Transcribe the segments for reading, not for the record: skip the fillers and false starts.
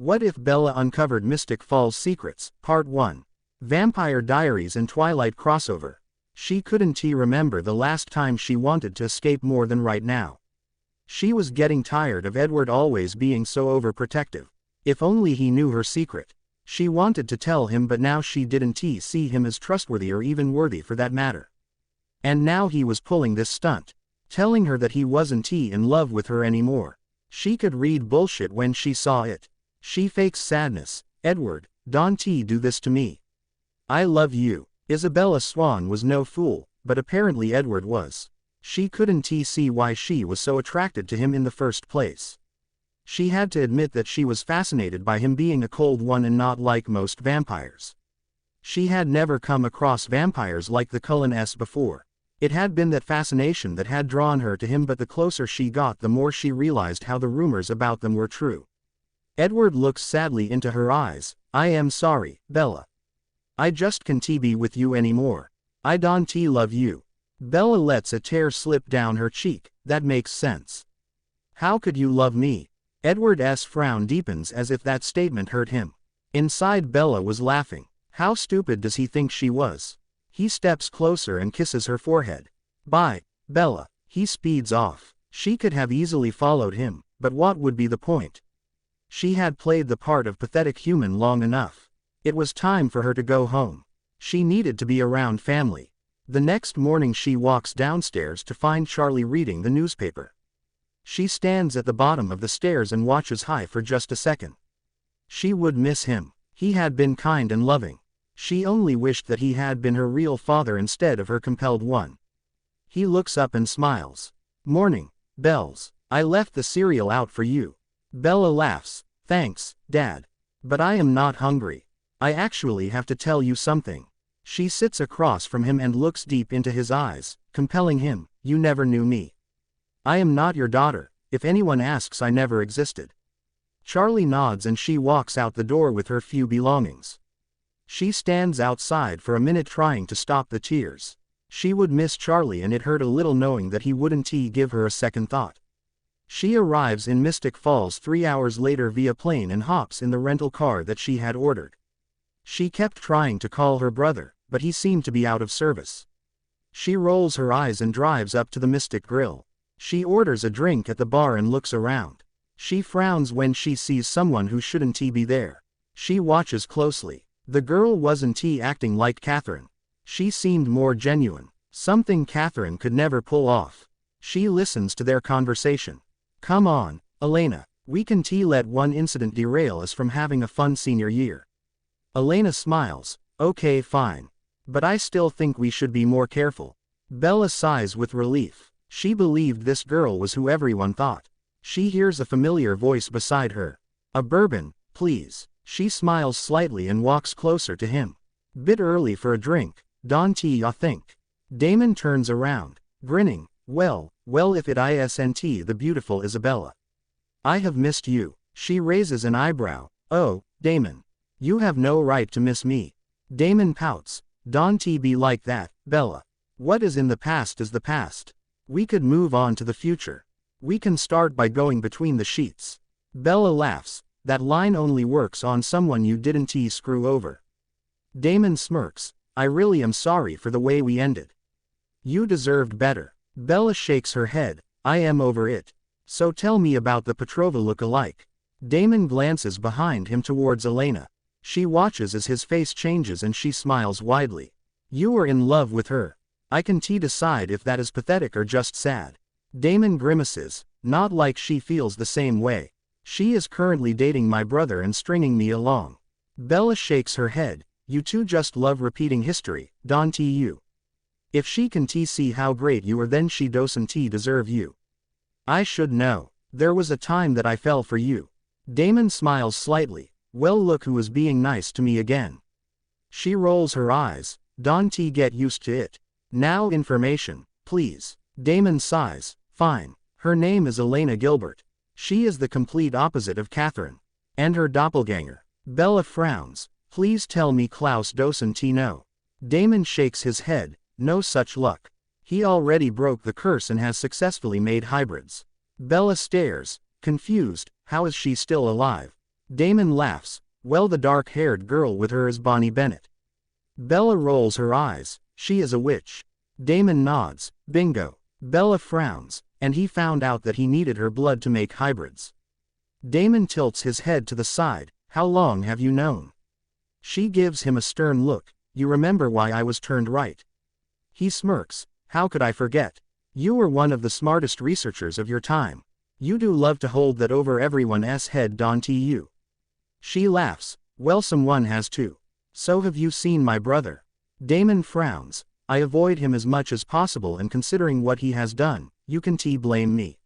What if Bella uncovered Mystic Falls secrets? Part 1. Vampire Diaries and Twilight crossover. She couldn't remember the last time she wanted to escape more than right now. She was getting tired of Edward always being so overprotective. If only he knew her secret. She wanted to tell him, but now she didn't see him as trustworthy or even worthy for that matter. And now he was pulling this stunt, telling her that he wasn't in love with her anymore. She could read bullshit when she saw it. She fakes sadness. Edward, don't do this to me. I love you. Isabella Swan was no fool, but apparently Edward was. She couldn't see why she was so attracted to him in the first place. She had to admit that she was fascinated by him being a cold one and not like most vampires. She had never come across vampires like the Cullens before. It had been that fascination that had drawn her to him, but the closer she got, the more she realized how the rumors about them were true. Edward looked sadly into her eyes. I am sorry, Bella. I just can't be with you anymore. I don't love you. Bella lets a tear slip down her cheek. That makes sense. How could you love me? Edward's frown deepens as if that statement hurt him. Inside, Bella was laughing. How stupid does he think she was? He steps closer and kisses her forehead. Bye, Bella. He speeds off. She could have easily followed him, but what would be the point? She had played the part of pathetic human long enough. It was time for her to go home. She needed to be around family. The next morning she walks downstairs to find Charlie reading the newspaper. She stands at the bottom of the stairs and watches high for just a second. She would miss him. He had been kind and loving. She only wished that he had been her real father instead of her compelled one. He looks up and smiles. Morning, Bells. I left the cereal out for you. Bella laughs. Thanks, Dad. But I am not hungry. I actually have to tell you something. She sits across from him and looks deep into his eyes, compelling him. You never knew me. I am not your daughter. If anyone asks, I never existed. Charlie nods and she walks out the door with her few belongings. She stands outside for a minute trying to stop the tears. She would miss Charlie, and it hurt a little knowing that he wouldn't give her a second thought. She arrives in Mystic Falls 3 hours later via plane and hops in the rental car that she had ordered. She kept trying to call her brother, but he seemed to be out of service. She rolls her eyes and drives up to the Mystic Grill. She orders a drink at the bar and looks around. She frowns when she sees someone who shouldn't be there. She watches closely. The girl wasn't acting like Catherine. She seemed more genuine, something Catherine could never pull off. She listens to their conversation. Come on, Elena, we can't let one incident derail us from having a fun senior year. Elena smiles. Okay, fine. But I still think we should be more careful. Bella sighs with relief. She believed this girl was who everyone thought. She hears a familiar voice beside her. A bourbon, please. She smiles slightly and walks closer to him. Bit early for a drink, don't ya think? Damon turns around, grinning. Well, if it isn't the beautiful Isabella. I have missed you. She raises an eyebrow. Oh, Damon. You have no right to miss me. Damon pouts. Don't be like that, Bella. What is in the past is the past. We could move on to the future. We can start by going between the sheets. Bella laughs. That line only works on someone you didn't screw over. Damon smirks. I really am sorry for the way we ended. You deserved better. Bella shakes her head. I am over it. So tell me about the Petrova look-alike. Damon glances behind him towards Elena. She watches as his face changes and she smiles widely. You are in love with her. I can't decide if that is pathetic or just sad. Damon grimaces. Not like she feels the same way. She is currently dating my brother and stringing me along. Bella shakes her head. You two just love repeating history, don't you? If she can't see how great you are, then she doesn't deserve you. I should know. There was a time that I fell for you. Damon smiles slightly. Well, look who is being nice to me again. She rolls her eyes. Don't get used to it. Now information, please. Damon sighs. Fine. Her name is Elena Gilbert. She is the complete opposite of Catherine. And her doppelganger. Bella frowns. Please tell me Klaus doesn't know. Damon shakes his head. No such luck. He already broke the curse and has successfully made hybrids. Bella stares, confused. How is she still alive? Damon laughs. Well, the dark-haired girl with her is Bonnie Bennett. Bella rolls her eyes. She is a witch. Damon nods. Bingo. Bella frowns, and he found out that he needed her blood to make hybrids. Damon tilts his head to the side. How long have you known? She gives him a stern look. You remember why I was turned right? He smirks. How could I forget? You were one of the smartest researchers of your time. You do love to hold that over everyone's head, don't you? She laughs. Well, someone has too. So have you seen my brother? Damon frowns. I avoid him as much as possible, and considering what he has done, you can blame me.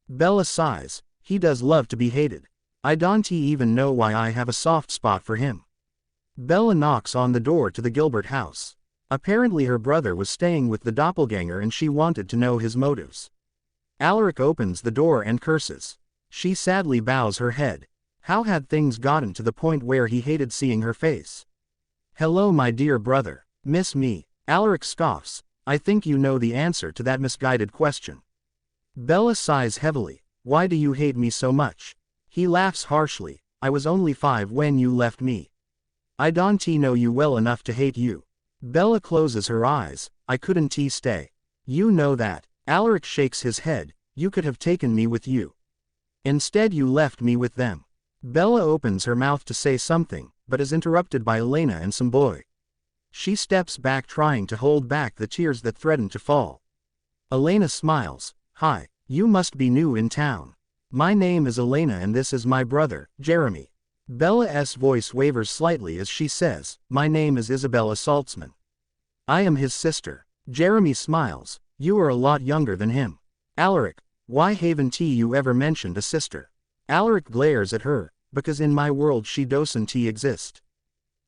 Bella sighs. He does love to be hated. I don't even know why I have a soft spot for him. Bella knocks on the door to the Gilbert house. Apparently her brother was staying with the doppelganger and she wanted to know his motives. Alaric opens the door and curses. She sadly bows her head. How had things gotten to the point where he hated seeing her face? Hello, my dear brother. Miss me? Alaric scoffs. I think you know the answer to that misguided question. Bella sighs heavily. Why do you hate me so much? He laughs harshly. I was only 5 when you left me. I don't know you well enough to hate you. Bella closes her eyes. I couldn't stay. You know that. Alaric shakes his head. You could have taken me with you. Instead you left me with them. Bella opens her mouth to say something, but is interrupted by Elena and some boy. She steps back, trying to hold back the tears that threaten to fall. Elena smiles. Hi, you must be new in town. My name is Elena and this is my brother, Jeremy. Bella's voice wavers slightly as she says, my name is Isabella Saltzman. I am his sister. Jeremy smiles. You are a lot younger than him. Alaric, why haven't you ever mentioned a sister? Alaric glares at her. Because in my world she doesn't exist.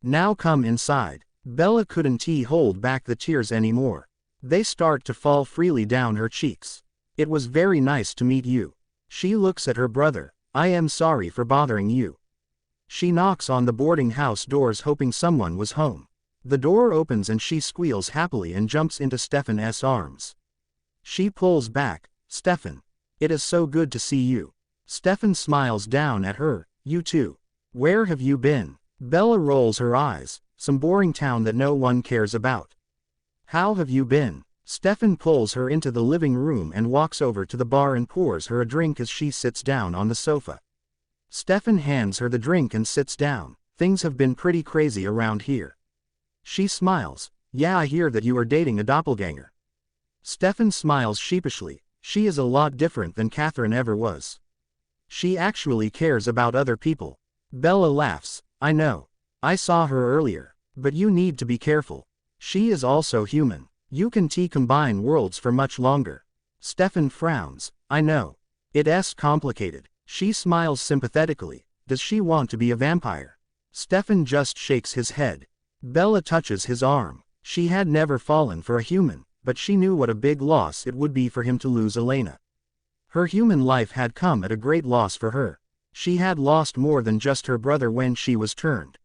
Now come inside. Bella couldn't hold back the tears anymore. They start to fall freely down her cheeks. It was very nice to meet you. She looks at her brother. I am sorry for bothering you. She knocks on the boarding house doors, hoping someone was home. The door opens and she squeals happily and jumps into Stefan's arms. She pulls back. Stefan. It is so good to see you. Stefan smiles down at her. You too. Where have you been? Bella rolls her eyes. Some boring town that no one cares about. How have you been? Stefan pulls her into the living room and walks over to the bar and pours her a drink as she sits down on the sofa. Stefan hands her the drink and sits down. Things have been pretty crazy around here. She smiles. Yeah, I hear that you are dating a doppelganger. Stefan smiles sheepishly. She is a lot different than Catherine ever was. She actually cares about other people. Bella laughs. I know. I saw her earlier. But you need to be careful. She is also human. You can combine worlds for much longer. Stefan frowns. I know. It's complicated. She smiles sympathetically. Does she want to be a vampire? Stefan just shakes his head. Bella touches his arm. She had never fallen for a human, but she knew what a big loss it would be for him to lose Elena. Her human life had come at a great loss for her. She had lost more than just her brother when she was turned.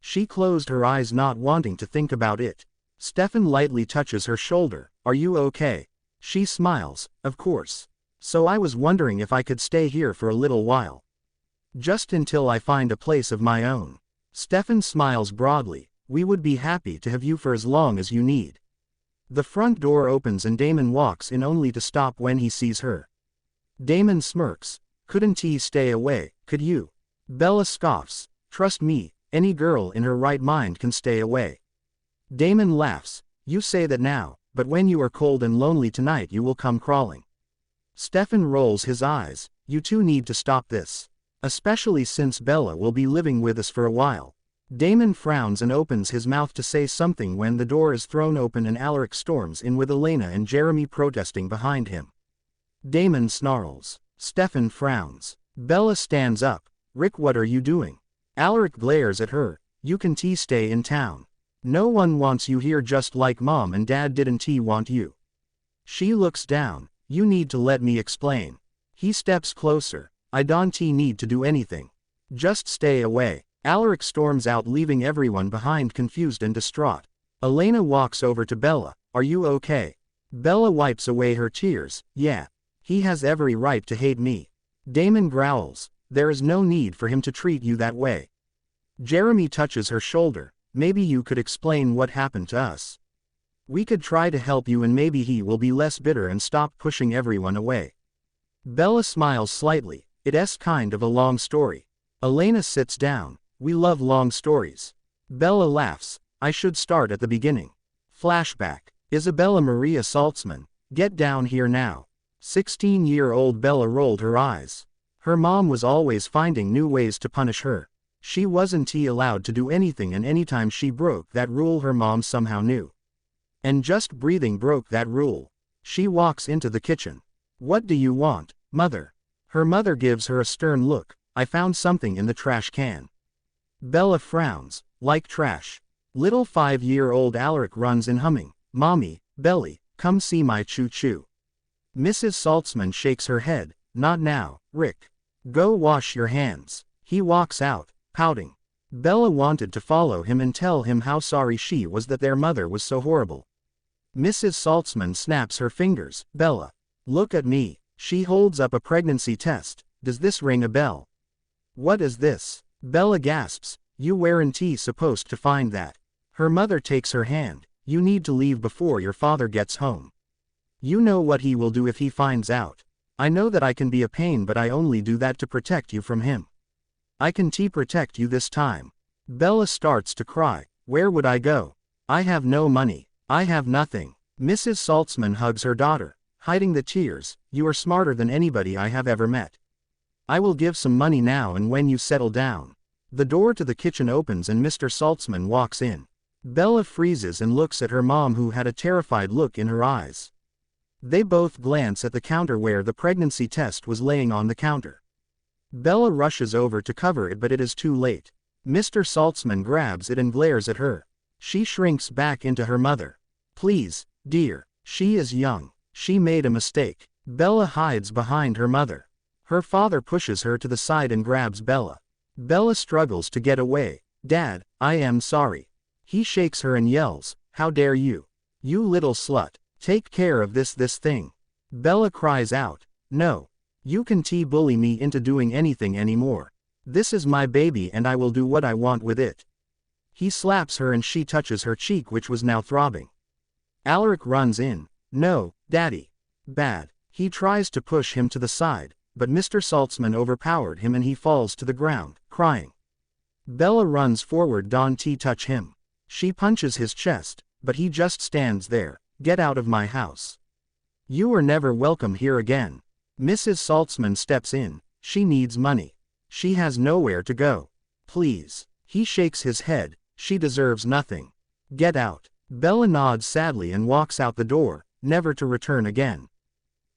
She closed her eyes, not wanting to think about it. Stefan lightly touches her shoulder. Are you okay? She smiles. Of course. So I was wondering if I could stay here for a little while. Just until I find a place of my own. Stefan smiles broadly. We would be happy to have you for as long as you need. The front door opens and Damon walks in, only to stop when he sees her. Damon smirks. Couldn't he stay away, could you? Bella scoffs. Trust me, any girl in her right mind can stay away. Damon laughs. You say that now, but when you are cold and lonely tonight you will come crawling. Stefan rolls his eyes. You two need to stop this. Especially since Bella will be living with us for a while. Damon frowns and opens his mouth to say something when the door is thrown open and Alaric storms in with Elena and Jeremy protesting behind him. Damon snarls. Stefan frowns. Bella stands up. Rick, what are you doing? Alaric glares at her. You can stay in town. No one wants you here, just like Mom and Dad didn't want you. She looks down. You need to let me explain. He steps closer. I don't need to do anything. Just stay away. Alaric storms out, leaving everyone behind confused and distraught. Elena walks over to Bella. Are you okay? Bella wipes away her tears. Yeah. He has every right to hate me. Damon growls. There is no need for him to treat you that way. Jeremy touches her shoulder. Maybe you could explain what happened to us. We could try to help you and maybe he will be less bitter and stop pushing everyone away. Bella smiles slightly. It's kind of a long story. Elena sits down. We love long stories. Bella laughs. I should start at the beginning. Flashback. Isabella Maria Saltzman. Get down here now. 16-year-old Bella rolled her eyes. Her mom was always finding new ways to punish her. She wasn't allowed to do anything, and anytime she broke that rule her mom somehow knew. And just breathing broke that rule. She walks into the kitchen. What do you want, mother? Her mother gives her a stern look. I found something in the trash can. Bella frowns. Like trash. Little 5-year-old Alaric runs in humming. Mommy, Belly, come see my choo-choo. Mrs. Saltzman shakes her head. Not now, Rick. Go wash your hands. He walks out, pouting. Bella wanted to follow him and tell him how sorry she was that their mother was so horrible. Mrs. Saltzman snaps her fingers. Bella. Look at me. She holds up a pregnancy test. Does this ring a bell? What is this? Bella gasps. You weren't supposed to find that. Her mother takes her hand. You need to leave before your father gets home. You know what he will do if he finds out. I know that I can be a pain, but I only do that to protect you from him. I can protect you this time. Bella starts to cry. Where would I go? I have no money. I have nothing. Mrs. Saltzman hugs her daughter, hiding the tears. You are smarter than anybody I have ever met. I will give some money now and when you settle down. The door to the kitchen opens and Mr. Saltzman walks in. Bella freezes and looks at her mom, who had a terrified look in her eyes. They both glance at the counter where the pregnancy test was laying on the counter. Bella rushes over to cover it, but it is too late. Mr. Saltzman grabs it and glares at her. She shrinks back into her mother. Please, dear, she is young. She made a mistake. Bella hides behind her mother. Her father pushes her to the side and grabs Bella. Bella struggles to get away. Dad, I am sorry. He shakes her and yells, how dare you? You little slut. Take care of this thing. Bella cries out, no. You can bully me into doing anything anymore. This is my baby and I will do what I want with it. He slaps her and she touches her cheek, which was now throbbing. Alaric runs in. No, Daddy. Bad. He tries to push him to the side, but Mr. Saltzman overpowered him and he falls to the ground, crying. Bella runs forward. Don't touch him. She punches his chest, but he just stands there. Get out of my house. You are never welcome here again. Mrs. Saltzman steps in. She needs money. She has nowhere to go. Please. He shakes his head. She deserves nothing. Get out. Bella nods sadly and walks out the door, never to return again.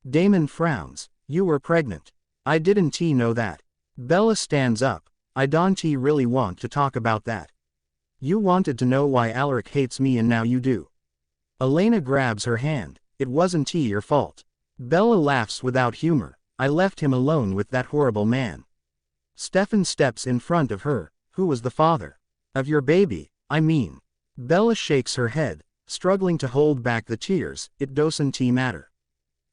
Damon frowns. You were pregnant. I didn't know that. Bella stands up. I don't really want to talk about that. You wanted to know why Alaric hates me and now you do. Elena grabs her hand. It wasn't your fault. Bella laughs without humor. I left him alone with that horrible man. Stefan steps in front of her. Who was the father? Of your baby, I mean. Bella shakes her head, struggling to hold back the tears. It doesn't matter.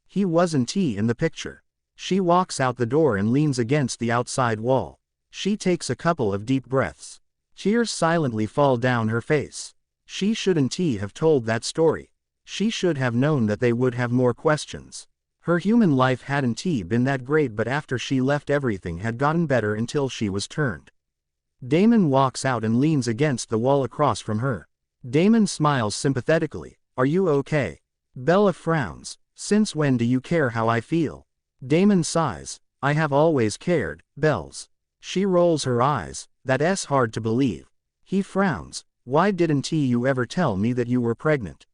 He wasn't in the picture. She walks out the door and leans against the outside wall. She takes a couple of deep breaths. Tears silently fall down her face. She shouldn't have told that story. She should have known that they would have more questions. Her human life hadn't been that great, but after she left everything had gotten better until she was turned. Damon walks out and leans against the wall across from her. Damon smiles sympathetically. Are you okay? Bella frowns. Since when do you care how I feel? Damon sighs. I have always cared, Bells. She rolls her eyes. That's hard to believe. He frowns. Why didn't you ever tell me that you were pregnant?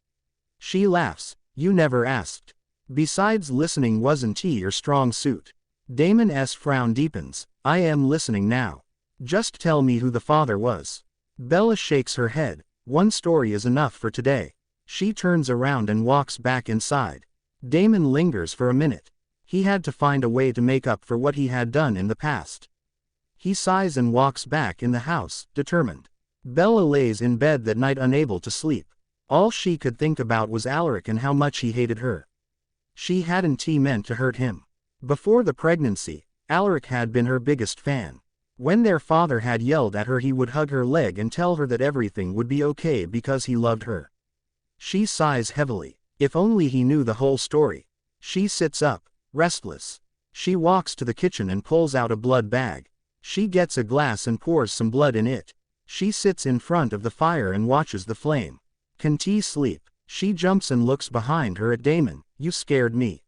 She laughs. You never asked. Besides, listening wasn't your strong suit. Damon's frown deepens. I am listening now. Just tell me who the father was. Bella shakes her head. One story is enough for today. She turns around and walks back inside. Damon lingers for a minute. He had to find a way to make up for what he had done in the past. He sighs and walks back in the house, determined. Bella lays in bed that night unable to sleep. All she could think about was Alaric and how much he hated her. She hadn't meant to hurt him. Before the pregnancy, Alaric had been her biggest fan. When their father had yelled at her, he would hug her leg and tell her that everything would be okay because he loved her. She sighs heavily. If only he knew the whole story. She sits up, restless. She walks to the kitchen and pulls out a blood bag. She gets a glass and pours some blood in it. She sits in front of the fire and watches the flame. Can T sleep? She jumps and looks behind her at Damon. You scared me.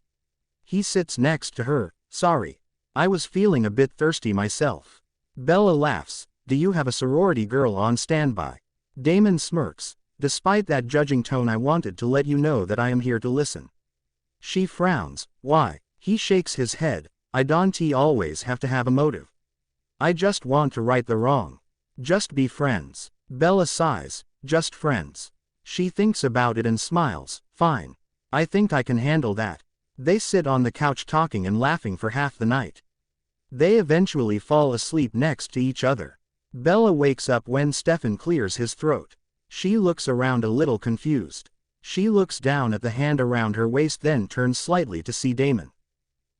He sits next to her. Sorry. I was feeling a bit thirsty myself. Bella laughs. Do you have a sorority girl on standby? Damon smirks. Despite that judging tone, I wanted to let you know that I am here to listen. She frowns. Why? He shakes his head. I don't always have to have a motive. I just want to right the wrong. Just be friends. Bella sighs. Just friends. She thinks about it and smiles. Fine. I think I can handle that. They sit on the couch talking and laughing for half the night. They eventually fall asleep next to each other. Bella wakes up when Stefan clears his throat. She looks around a little confused. She looks down at the hand around her waist, then turns slightly to see Damon.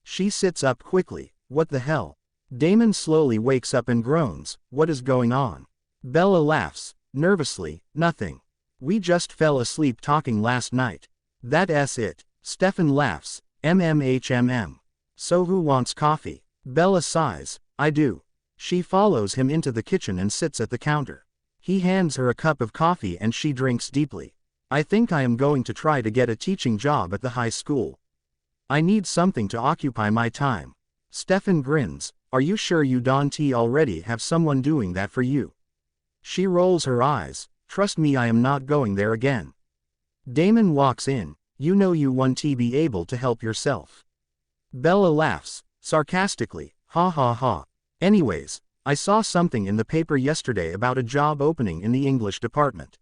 She sits up quickly. What the hell? Damon slowly wakes up and groans. What is going on? Bella laughs. Nervously. Nothing. We just fell asleep talking last night. That's it. Stefan laughs. MMHMM. So who wants coffee? Bella sighs. I do. She follows him into the kitchen and sits at the counter. He hands her a cup of coffee and she drinks deeply. I think I am going to try to get a teaching job at the high school. I need something to occupy my time. Stefan grins. Are you sure you don't already have someone doing that for you? She rolls her eyes. Trust me, I am not going there again. Damon walks in. You know you want to be able to help yourself. Bella laughs. Sarcastically. Ha ha ha. Anyways, I saw something in the paper yesterday about a job opening in the English department.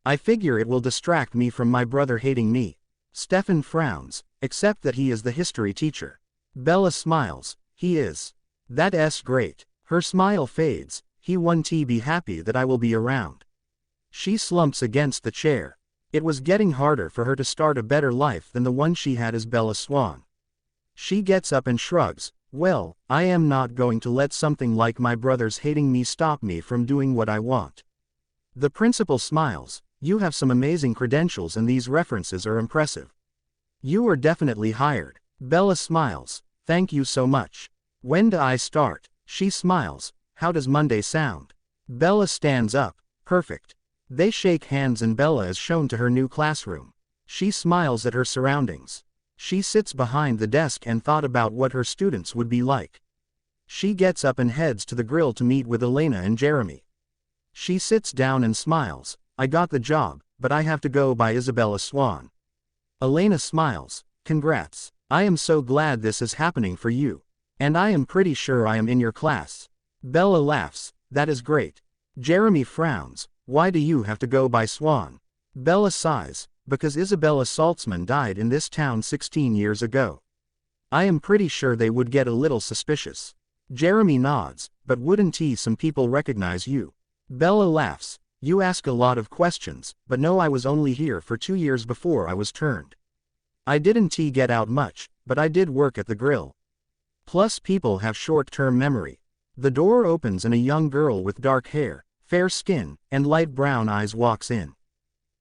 I figure it will distract me from my brother hating me. Stefan frowns, except that he is the history teacher. Bella smiles. He is. That's great. Her smile fades. He won't be happy that I will be around. She slumps against the chair. It was getting harder for her to start a better life than the one she had as Bella Swan. She gets up and shrugs. Well, I am not going to let something like my brother's hating me stop me from doing what I want. The principal smiles. You have some amazing credentials and these references are impressive. You are definitely hired. Bella smiles. Thank you so much. When do I start? She smiles. How does Monday sound? Bella stands up. Perfect. They shake hands and Bella is shown to her new classroom. She smiles at her surroundings. She sits behind the desk and thought about what her students would be like. She gets up and heads to the grill to meet with Elena and Jeremy. She sits down and smiles. I got the job, but I have to go by Isabella Swan. Elena smiles. Congrats. I am so glad this is happening for you. And I am pretty sure I am in your class. Bella laughs. That is great. Jeremy frowns. Why do you have to go by Swan? Bella sighs. Because Isabella Saltzman died in this town 16 years ago. I am pretty sure they would get a little suspicious. Jeremy nods. But wouldn't some people recognize you? Bella laughs. You ask a lot of questions, but no, I was only here for 2 years before I was turned. I didn't get out much, but I did work at the grill. Plus people have short-term memory. The door opens and a young girl with dark hair, fair skin, and light brown eyes walks in.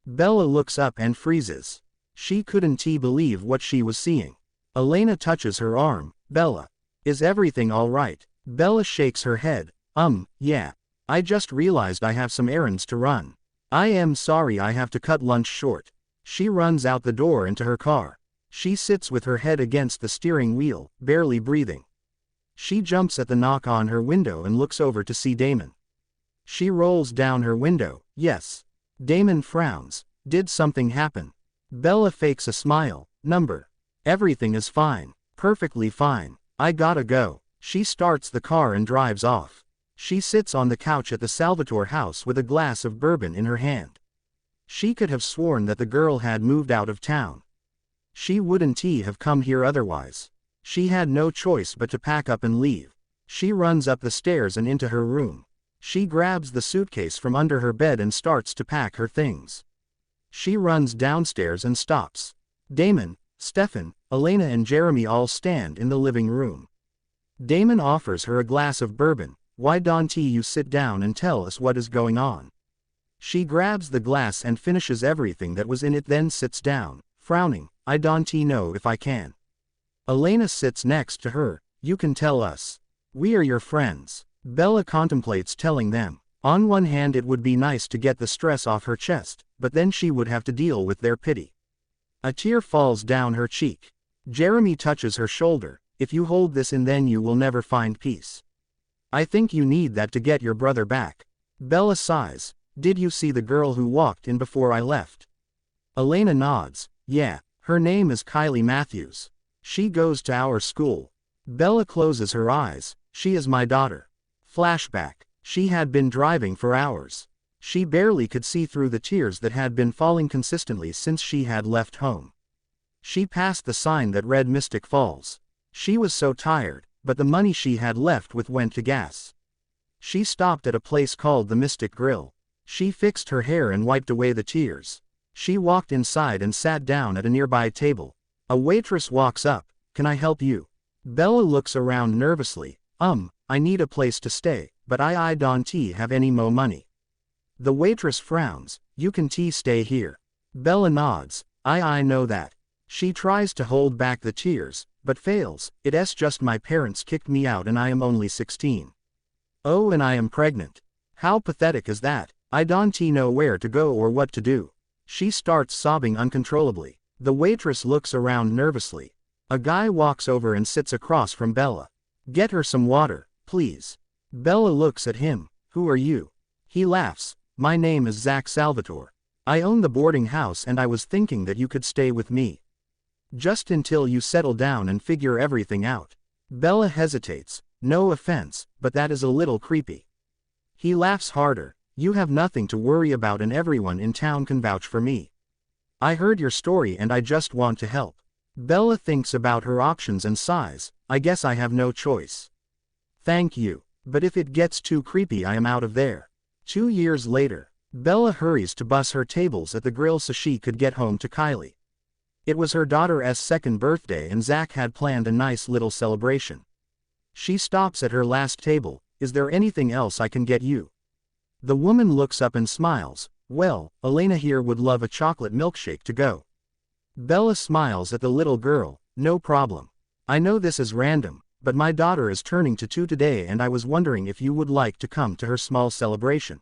Bella looks up and freezes. She couldn't believe what she was seeing. Elena touches her arm. Bella. Is everything all right? Bella shakes her head. Yeah. I just realized I have some errands to run. I am sorry I have to cut lunch short. She runs out the door into her car. She sits with her head against the steering wheel, barely breathing. She jumps at the knock on her window and looks over to see Damon. She rolls down her window. Yes. Damon frowns. Did something happen? Bella fakes a smile. Number. Everything is fine. Perfectly fine. I gotta go. She starts the car and drives off. She sits on the couch at the Salvatore house with a glass of bourbon in her hand. She could have sworn that the girl had moved out of town. She wouldn't have come here otherwise. She had no choice but to pack up and leave. She runs up the stairs and into her room. She grabs the suitcase from under her bed and starts to pack her things. She runs downstairs and stops. Damon, Stefan, Elena and Jeremy all stand in the living room. Damon offers her a glass of bourbon. Why don't you sit down and tell us what is going on? She grabs the glass and finishes everything that was in it, then sits down, frowning. I don't know if I can. Elena sits next to her. You can tell us. We are your friends. Bella contemplates telling them. On one hand, it would be nice to get the stress off her chest, but then she would have to deal with their pity. A tear falls down her cheek. Jeremy touches her shoulder. If you hold this in, then you will never find peace. I think you need that to get your brother back. Bella sighs. Did you see the girl who walked in before I left? Elena nods. Yeah, her name is Kylie Matthews. She goes to our school. Bella closes her eyes. She is my daughter. Flashback. She had been driving for hours. She barely could see through the tears that had been falling consistently since she had left home. She passed the sign that read Mystic Falls. She was so tired, but the money she had left with went to gas. She stopped at a place called the Mystic Grill. She fixed her hair and wiped away the tears. She walked inside and sat down at a nearby table. A waitress walks up. Can I help you? Bella looks around nervously. I need a place to stay, but I don't have any mo money. The waitress frowns. You can stay here. Bella nods. I know that. She tries to hold back the tears, but fails. It's just my parents kicked me out and I am only 16. Oh, and I am pregnant. How pathetic is that? I don't know where to go or what to do. She starts sobbing uncontrollably. The waitress looks around nervously. A guy walks over and sits across from Bella. Get her some water, please. Bella looks at him. Who are you? He laughs. My name is Zach Salvatore. I own the boarding house and I was thinking that you could stay with me. Just until you settle down and figure everything out. Bella hesitates. No offense, but that is a little creepy. He laughs harder. You have nothing to worry about and everyone in town can vouch for me. I heard your story and I just want to help. Bella thinks about her options and sighs. I guess I have no choice. Thank you. But if it gets too creepy, I am out of there. 2 years later, Bella hurries to bus her tables at the grill so she could get home to Kylie. It was her daughter's second birthday and Zach had planned a nice little celebration. She stops at her last table. Is there anything else I can get you? The woman looks up and smiles. Well, Elena here would love a chocolate milkshake to go. Bella smiles at the little girl. No problem. I know this is random, but my daughter is turning 2 today and I was wondering if you would like to come to her small celebration.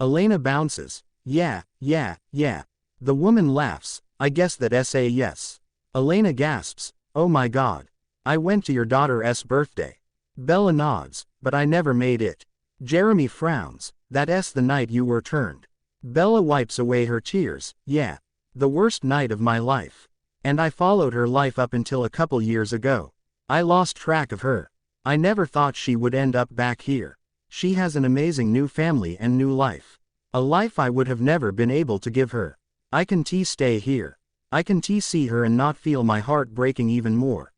Elena bounces. Yeah. The woman laughs. I guess that's a yes. Elena gasps. Oh my god. I went to your daughter's birthday. Bella nods, but I never made it. Jeremy frowns. That's the night you were turned. Bella wipes away her tears. Yeah. The worst night of my life. And I followed her life up until a couple years ago. I lost track of her. I never thought she would end up back here. She has an amazing new family and new life. A life I would have never been able to give her. I can stay here. I can see her and not feel my heart breaking even more.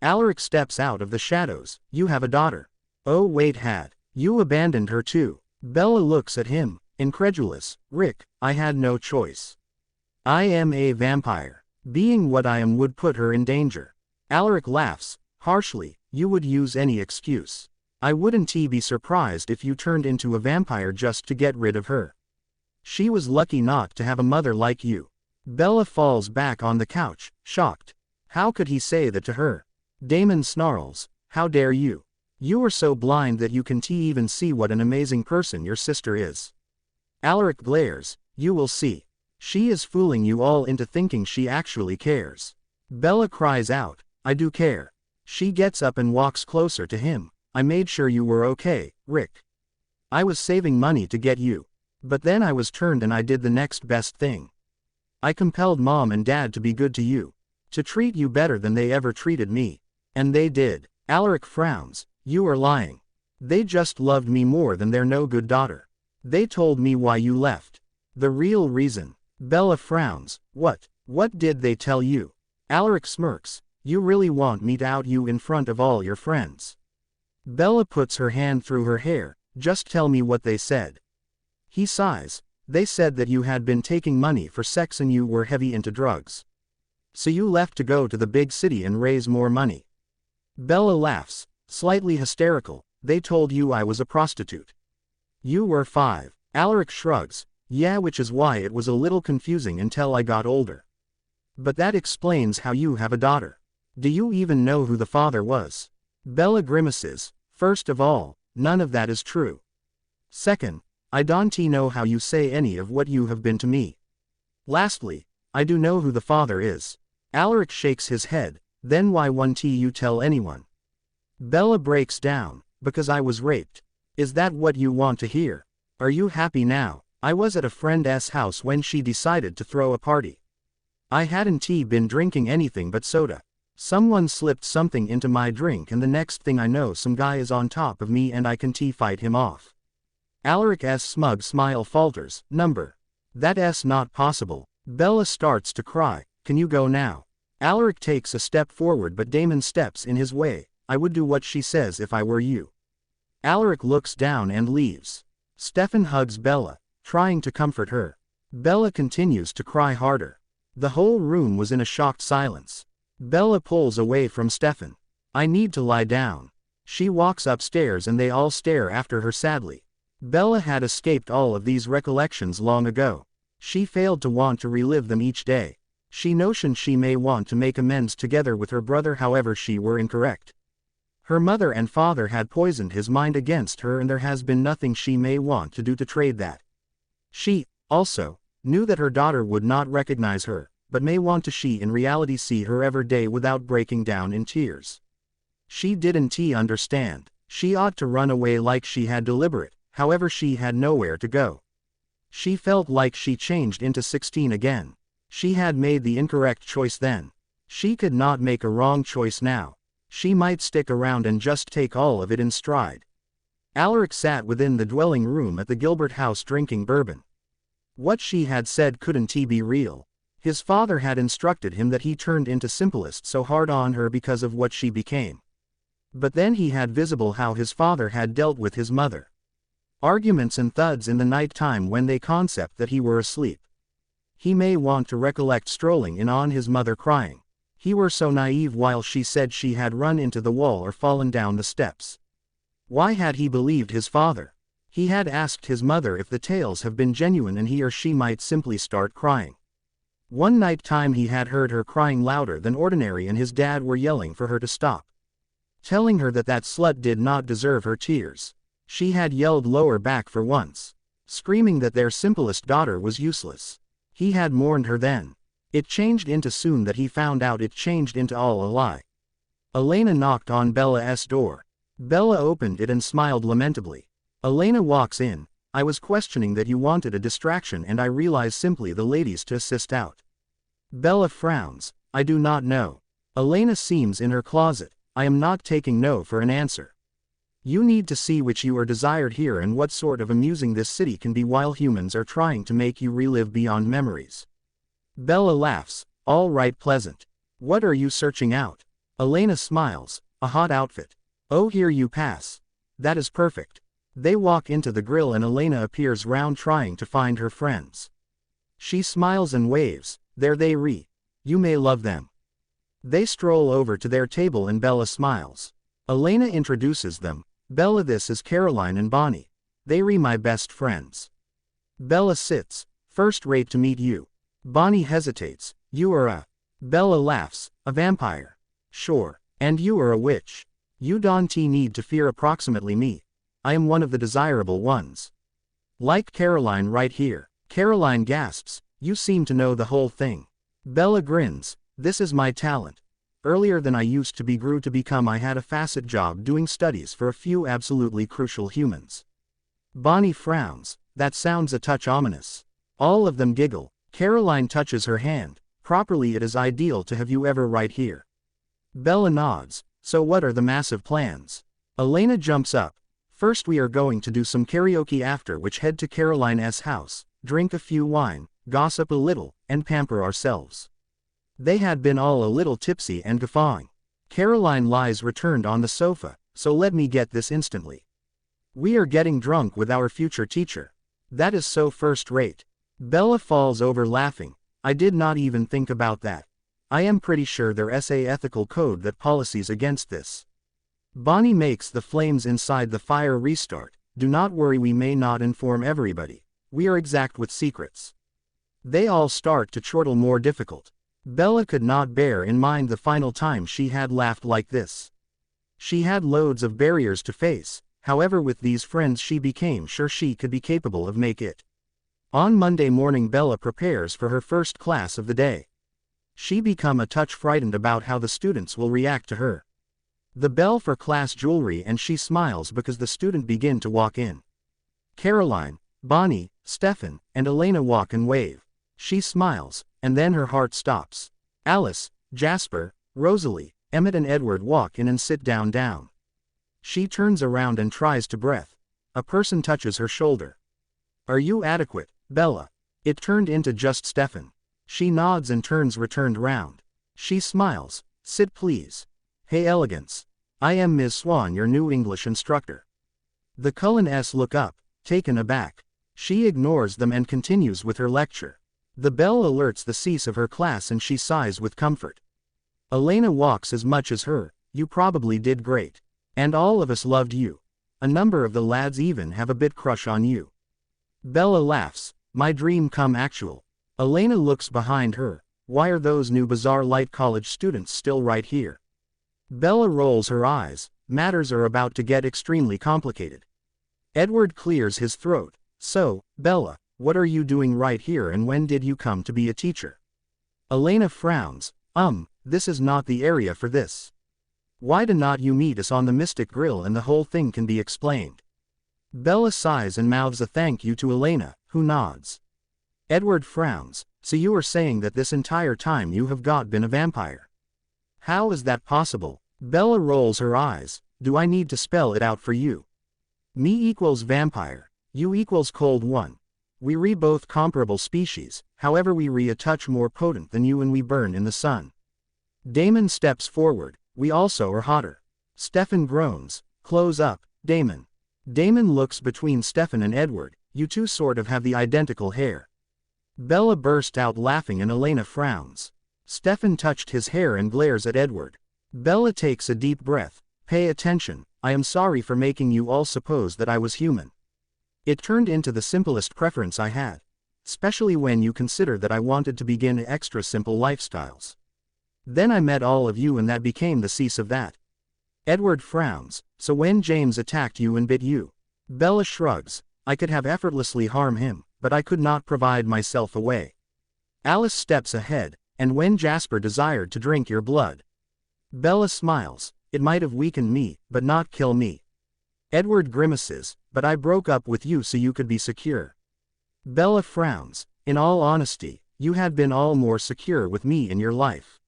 Alaric steps out of the shadows. You have a daughter. Oh wait, had you abandoned her too? Bella looks at him, incredulous. Rick, I had no choice. I am a vampire. Being what I am would put her in danger. Alaric laughs, harshly. You would use any excuse. I wouldn't be surprised if you turned into a vampire just to get rid of her. She was lucky not to have a mother like you. Bella falls back on the couch, shocked. How could he say that to her? Damon snarls. How dare you? You are so blind that you can even see what an amazing person your sister is. Alaric glares. You will see. She is fooling you all into thinking she actually cares. Bella cries out. I do care. She gets up and walks closer to him. I made sure you were okay, Rick. I was saving money to get you. But then I was turned and I did the next best thing. I compelled Mom and Dad to be good to you. To treat you better than they ever treated me. And they did. Alaric frowns. You are lying. They just loved me more than their no good daughter. They told me why you left. The real reason. Bella frowns. What did they tell you? Alaric smirks. You really want me to out you in front of all your friends? Bella puts her hand through her hair. Just tell me what they said. He sighs. They said that you had been taking money for sex and you were heavy into drugs. So you left to go to the big city and raise more money. Bella laughs. Slightly hysterical, they told you I was a prostitute. You were 5. Alaric shrugs. Yeah, which is why it was a little confusing until I got older. But that explains how you have a daughter. Do you even know who the father was? Bella grimaces. First of all, none of that is true. Second, I don't know how you say any of what you have been to me. Lastly, I do know who the father is. Alaric shakes his head. Then why won't you tell anyone? Bella breaks down. Because I was raped. Is that what you want to hear? Are you happy now? I was at a friend's house when she decided to throw a party. I hadn't been drinking anything but soda. Someone slipped something into my drink and the next thing I know some guy is on top of me and I can fight him off. Alaric's smug smile falters. Number. That's not possible. Bella starts to cry. Can you go now? Alaric takes a step forward but Damon steps in his way. I would do what she says if I were you. Alaric looks down and leaves. Stefan hugs Bella, trying to comfort her. Bella continues to cry harder. The whole room was in a shocked silence. Bella pulls away from Stefan. I need to lie down. She walks upstairs and they all stare after her sadly. Bella had escaped all of these recollections long ago. She failed to want to relive them each day. She notioned she may want to make amends together with her brother, however she were incorrect. Her mother and father had poisoned his mind against her and there has been nothing she may want to do to trade that. She, also, knew that her daughter would not recognize her, but may want to she in reality see her every day without breaking down in tears. She didn't understand. She ought to run away like she had deliberate, however she had nowhere to go. She felt like she changed into 16 again. She had made the incorrect choice then. She could not make a wrong choice now. She might stick around and just take all of it in stride. Alaric sat within the dwelling room at the Gilbert house drinking bourbon. What she had said couldn't be real. His father had instructed him that he turned into simplest so hard on her because of what she became. But then he had visible how his father had dealt with his mother. Arguments and thuds in the night time when they concept that he were asleep. He may want to recollect strolling in on his mother crying. He were so naive while she said she had run into the wall or fallen down the steps. Why had he believed his father? He had asked his mother if the tales have been genuine and he or she might simply start crying. One night time he had heard her crying louder than ordinary and his dad were yelling for her to stop. Telling her that that slut did not deserve her tears. She had yelled lower back for once. Screaming that their simplest daughter was useless. He had mourned her then. It changed into soon that he found out it changed into all a lie. Elena knocked on Bella's door. Bella opened it and smiled lamentably. Elena walks in. I was questioning that you wanted a distraction and I realized simply the ladies to assist out. Bella frowns. I do not know. Elena seems in her closet. I am not taking no for an answer. You need to see which you are desired here and what sort of amusing this city can be while humans are trying to make you relive beyond memories. Bella laughs. All right, pleasant. What are you searching out? Elena smiles. A hot outfit. Oh, here you pass. That is perfect. They walk into the grill and Elena appears round trying to find her friends. She smiles and waves. There they re. You may love them. They stroll over to their table and Bella smiles. Elena introduces them. Bella, this is Caroline and Bonnie. They re my best friends. Bella sits. First rate to meet you. Bonnie hesitates. You are a... Bella laughs. A vampire. Sure. And you are a witch. You don't need to fear approximately me. I am one of the desirable ones. Like Caroline right here. Caroline gasps. You seem to know the whole thing. Bella grins. This is my talent. Earlier than I used to be grew to become I had a facet job doing studies for a few absolutely crucial humans. Bonnie frowns. That sounds a touch ominous. All of them giggle. Caroline touches her hand. Properly, it is ideal to have you ever right here. Bella nods. So what are the massive plans? Elena jumps up. First we are going to do some karaoke, after which head to Caroline's house, drink a few wine, gossip a little, and pamper ourselves. They had been all a little tipsy and guffawing. Caroline lies returned on the sofa. So let me get this instantly. We are getting drunk with our future teacher. That is so first rate. Bella falls over laughing. I did not even think about that. I am pretty sure there is a ethical code that policies against this. Bonnie makes the flames inside the fire restart. Do not worry, we may not inform everybody. We are exact with secrets. They all start to chortle more difficult. Bella could not bear in mind the final time she had laughed like this. She had loads of barriers to face, however with these friends she became sure she could be capable of make it. On Monday morning Bella prepares for her first class of the day. She become a touch frightened about how the students will react to her. The bell for class jewelry and she smiles because the student begin to walk in. Caroline, Bonnie, Stefan, and Elena walk and wave. She smiles, and then her heart stops. Alice, Jasper, Rosalie, Emmett and Edward walk in and sit down. She turns around and tries to breath. A person touches her shoulder. Are you adequate, Bella? It turned into just Stefan. She nods and returned round. She smiles. Sit please. Hey elegance. I am Ms. Swan, your new English instructor. The Cullens look up, taken aback. She ignores them and continues with her lecture. The bell alerts the cease of her class and she sighs with comfort. Elena walks as much as her. You probably did great. And all of us loved you. A number of the lads even have a bit crush on you. Bella laughs. My dream come actual. Elena looks behind her. Why are those new bizarre light college students still right here? Bella rolls her eyes. Matters are about to get extremely complicated. Edward clears his throat. So, Bella, what are you doing right here and when did you come to be a teacher? Elena frowns. This is not the area for this. Why do not you meet us on the Mystic Grill and the whole thing can be explained? Bella sighs and mouths a thank you to Elena, who nods. Edward frowns. So you are saying that this entire time you have been a vampire? How is that possible? Bella rolls her eyes. Do I need to spell it out for you? Me equals vampire. You equals cold one. We re both comparable species, however we re a touch more potent than you and we burn in the sun. Damon steps forward. We also are hotter. Stefan groans. Close up, Damon. Damon looks between Stefan and Edward. You two sort of have the identical hair. Bella burst out laughing and Elena frowns. Stefan touched his hair and glares at Edward. Bella takes a deep breath. Pay attention. I am sorry for making you all suppose that I was human. It turned into the simplest preference I had. Especially when you consider that I wanted to begin extra simple lifestyles. Then I met all of you and that became the cease of that. Edward frowns. So when James attacked you and bit you? Bella shrugs. I could have effortlessly harmed him, but I could not provide myself away. Alice steps ahead. And when Jasper desired to drink your blood? Bella smiles. It might have weakened me, but not kill me. Edward grimaces. But I broke up with you so you could be secure. Bella frowns. In all honesty, you had been all more secure with me in your life.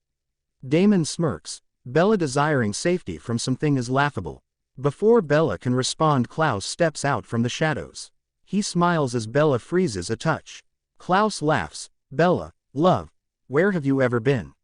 Damon smirks. Bella desiring safety from something is laughable. Before Bella can respond, Klaus steps out from the shadows. He smiles as Bella freezes a touch. Klaus laughs. Bella, love, where have you ever been?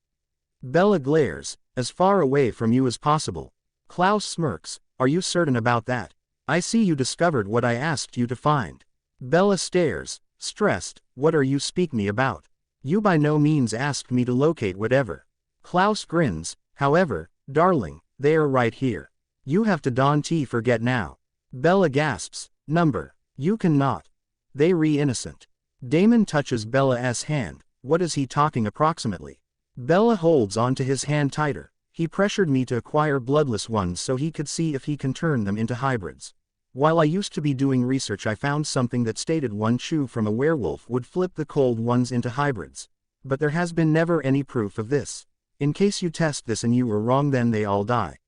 Bella glares. As far away from you as possible. Klaus smirks. Are you certain about that? I see you discovered what I asked you to find. Bella stares. Stressed. What are you speaking me about? You by no means asked me to locate whatever. Klaus grins. However, darling, they are right here. You have to don't forget now. Bella gasps. Number. You cannot. They re-innocent. Damon touches Bella's hand. What is he talking approximately? Bella holds onto his hand tighter. He pressured me to acquire bloodless ones so he could see if he can turn them into hybrids. While I used to be doing research, I found something that stated one chew from a werewolf would flip the cold ones into hybrids. But there has been never any proof of this. In case you test this and you were wrong, then they all die.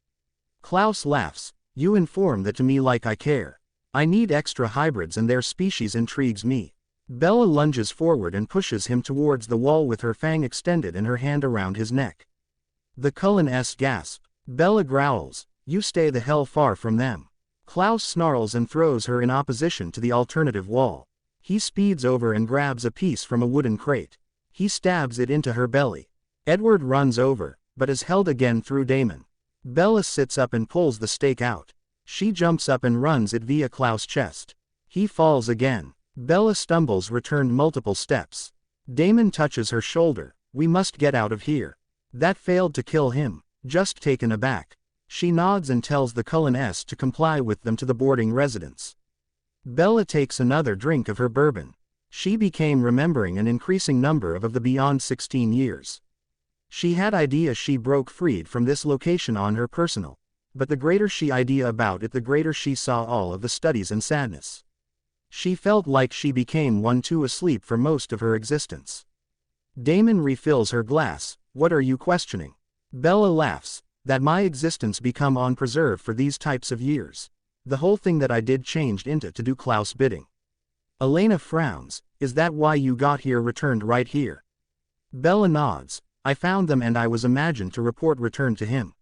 Klaus laughs. You inform that to me like I care. I need extra hybrids and their species intrigues me. Bella lunges forward and pushes him towards the wall with her fang extended and her hand around his neck. The Cullens gasp. Bella growls. You stay the hell far from them. Klaus snarls and throws her in opposition to the alternative wall. He speeds over and grabs a piece from a wooden crate. He stabs it into her belly. Edward runs over, but is held again through Damon. Bella sits up and pulls the stake out. She jumps up and runs it via Klaus' chest. He falls again. Bella stumbles, returned multiple steps. Damon touches her shoulder. We must get out of here. That failed to kill him. Just taken aback. She nods and tells the Cullens to comply with them to the boarding residence. Bella takes another drink of her bourbon. She became remembering an increasing number of the beyond 16 years. She had idea she broke freed from this location on her personal, but the greater she idea about it, the greater she saw all of the studies and sadness. She felt like she became one too asleep for most of her existence. Damon refills her glass. What are you questioning? Bella laughs. That my existence become on preserve for these types of years. The whole thing that I did changed into to do Klaus' bidding. Elena frowns. Is that why you got here, returned right here? Bella nods. I found them and I was imagined to report return to him.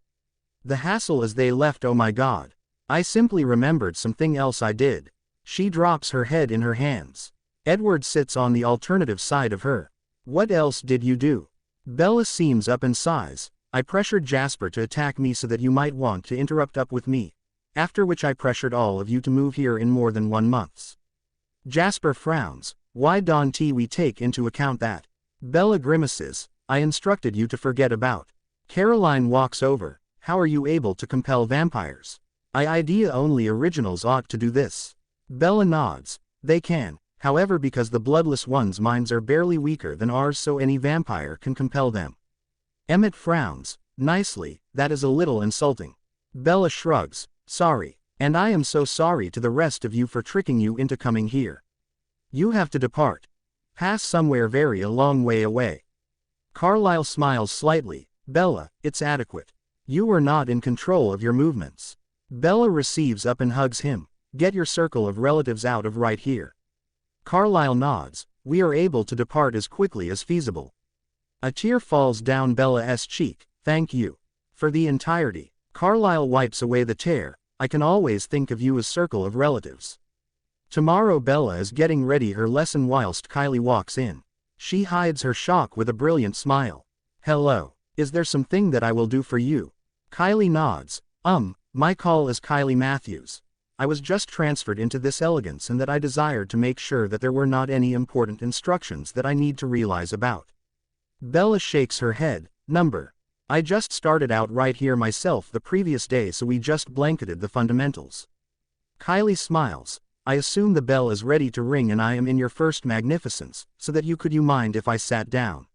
The hassle as they left, oh my god. I simply remembered something else I did. She drops her head in her hands. Edward sits on the alternative side of her. What else did you do? Bella seems up and sighs. I pressured Jasper to attack me so that you might want to interrupt up with me. After which I pressured all of you to move here in more than 1 month. Jasper frowns. Why don't we take into account that? Bella grimaces. I instructed you to forget about. Caroline walks over. How are you able to compel vampires? I idea only originals ought to do this. Bella nods. They can, however, because the bloodless ones' minds are barely weaker than ours, so any vampire can compel them. Emmett frowns. Nicely, that is a little insulting. Bella shrugs. Sorry. And I am so sorry to the rest of you for tricking you into coming here. You have to depart. Pass somewhere very a long way away. Carlyle smiles slightly. Bella, it's adequate. You are not in control of your movements. Bella receives up and hugs him. Get your circle of relatives out of right here. Carlyle nods. We are able to depart as quickly as feasible. A tear falls down Bella's cheek. Thank you. For the entirety. Carlyle wipes away the tear. I can always think of you as circle of relatives. Tomorrow Bella is getting ready her lesson whilst Kylie walks in. She hides her shock with a brilliant smile. Hello. Is there something that I will do for you? Kylie nods. My call is Kylie Matthews. I was just transferred into this elegance and that I desired to make sure that there were not any important instructions that I need to realize about. Bella shakes her head. I just started out right here myself the previous day, so we just blanketed the fundamentals. Kylie smiles. I assume the bell is ready to ring and I am in your first magnificence, so that you mind if I sat down?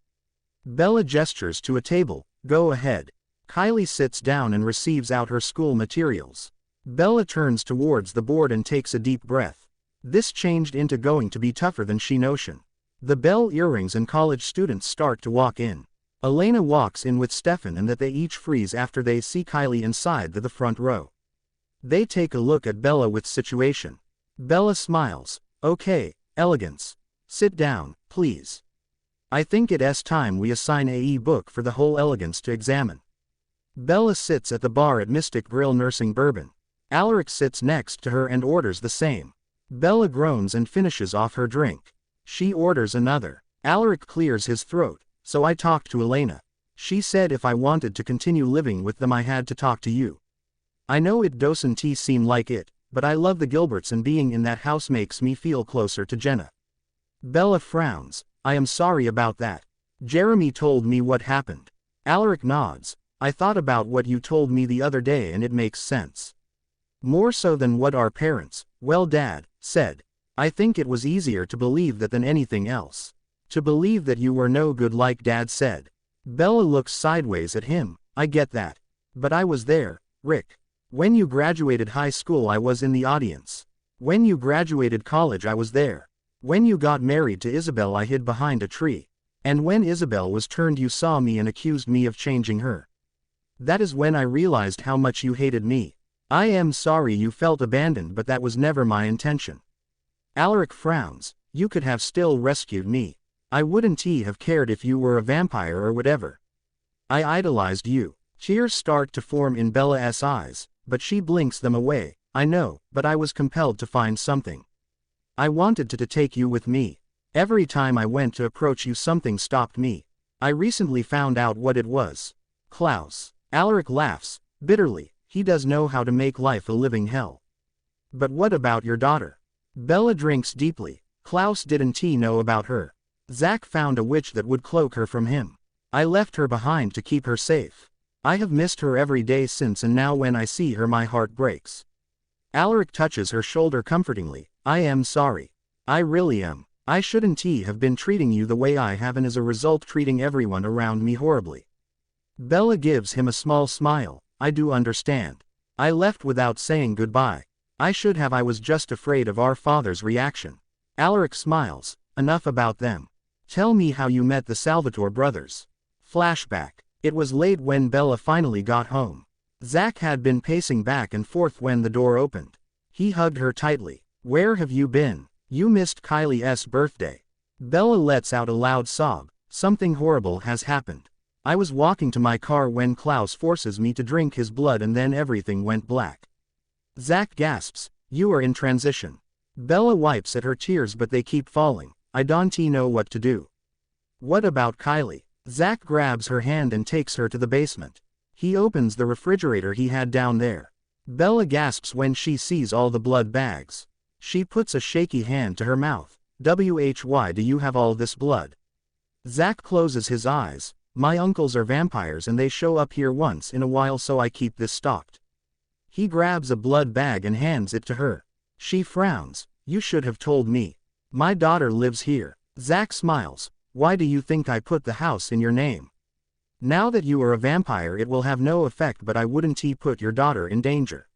Bella gestures to a table. Go ahead. Kylie sits down and receives out her school materials. Bella turns towards the board and takes a deep breath. This changed into going to be tougher than she notion. The bell earrings and college students start to walk in. Elena walks in with Stefan and that they each freeze after they see Kylie inside the front row. They take a look at Bella with situation. Bella smiles. Okay, elegance. Sit down, please. I think it's time we assign a book for the whole elegance to examine. Bella sits at the bar at Mystic Grill nursing bourbon. Alaric sits next to her and orders the same. Bella groans and finishes off her drink. She orders another. Alaric clears his throat. So I talked to Elena. She said if I wanted to continue living with them I had to talk to you. I know it doesn't seem like it, but I love the Gilberts and being in that house makes me feel closer to Jenna. Bella frowns. I am sorry about that. Jeremy told me what happened. Alaric nods. I thought about what you told me the other day and it makes sense. More so than what our parents, well, Dad, said. I think it was easier to believe that than anything else. To believe that you were no good like Dad said. Bella looks sideways at him. I get that. But I was there, Rick. When you graduated high school I was in the audience. When you graduated college I was there. When you got married to Isabel I hid behind a tree. And when Isabel was turned you saw me and accused me of changing her. That is when I realized how much you hated me. I am sorry you felt abandoned, but that was never my intention. Alaric frowns. You could have still rescued me. I wouldn't have cared if you were a vampire or whatever. I idolized you. Tears start to form in Bella's eyes, but she blinks them away. I know, but I was compelled to find something. I wanted to take you with me. Every time I went to approach you something stopped me. I recently found out what it was. Klaus. Alaric laughs, bitterly. He does know how to make life a living hell. But what about your daughter? Bella drinks deeply. Klaus didn't know about her. Zach found a witch that would cloak her from him. I left her behind to keep her safe. I have missed her every day since, and now when I see her my heart breaks. Alaric touches her shoulder comfortingly. I am sorry. I really am. I shouldn't have been treating you the way I have, and as a result treating everyone around me horribly. Bella gives him a small smile. I do understand. I left without saying goodbye. I should have. I was just afraid of our father's reaction. Alaric smiles. Enough about them. Tell me how you met the Salvatore brothers. Flashback. It was late when Bella finally got home. Zach had been pacing back and forth when the door opened. He hugged her tightly. Where have you been? You missed Kylie's birthday. Bella lets out a loud sob. Something horrible has happened. I was walking to my car when Klaus forces me to drink his blood and then everything went black. Zach gasps. You are in transition. Bella wipes at her tears but they keep falling. I don't know what to do. What about Kylie? Zach grabs her hand and takes her to the basement. He opens the refrigerator he had down there. Bella gasps when she sees all the blood bags. She puts a shaky hand to her mouth. Why do you have all this blood? Zach closes his eyes. My uncles are vampires and they show up here once in a while, so I keep this stocked. He grabs a blood bag and hands it to her. She frowns. You should have told me. My daughter lives here. Zach smiles. Why do you think I put the house in your name? Now that you are a vampire it will have no effect, but I wouldn't put your daughter in danger.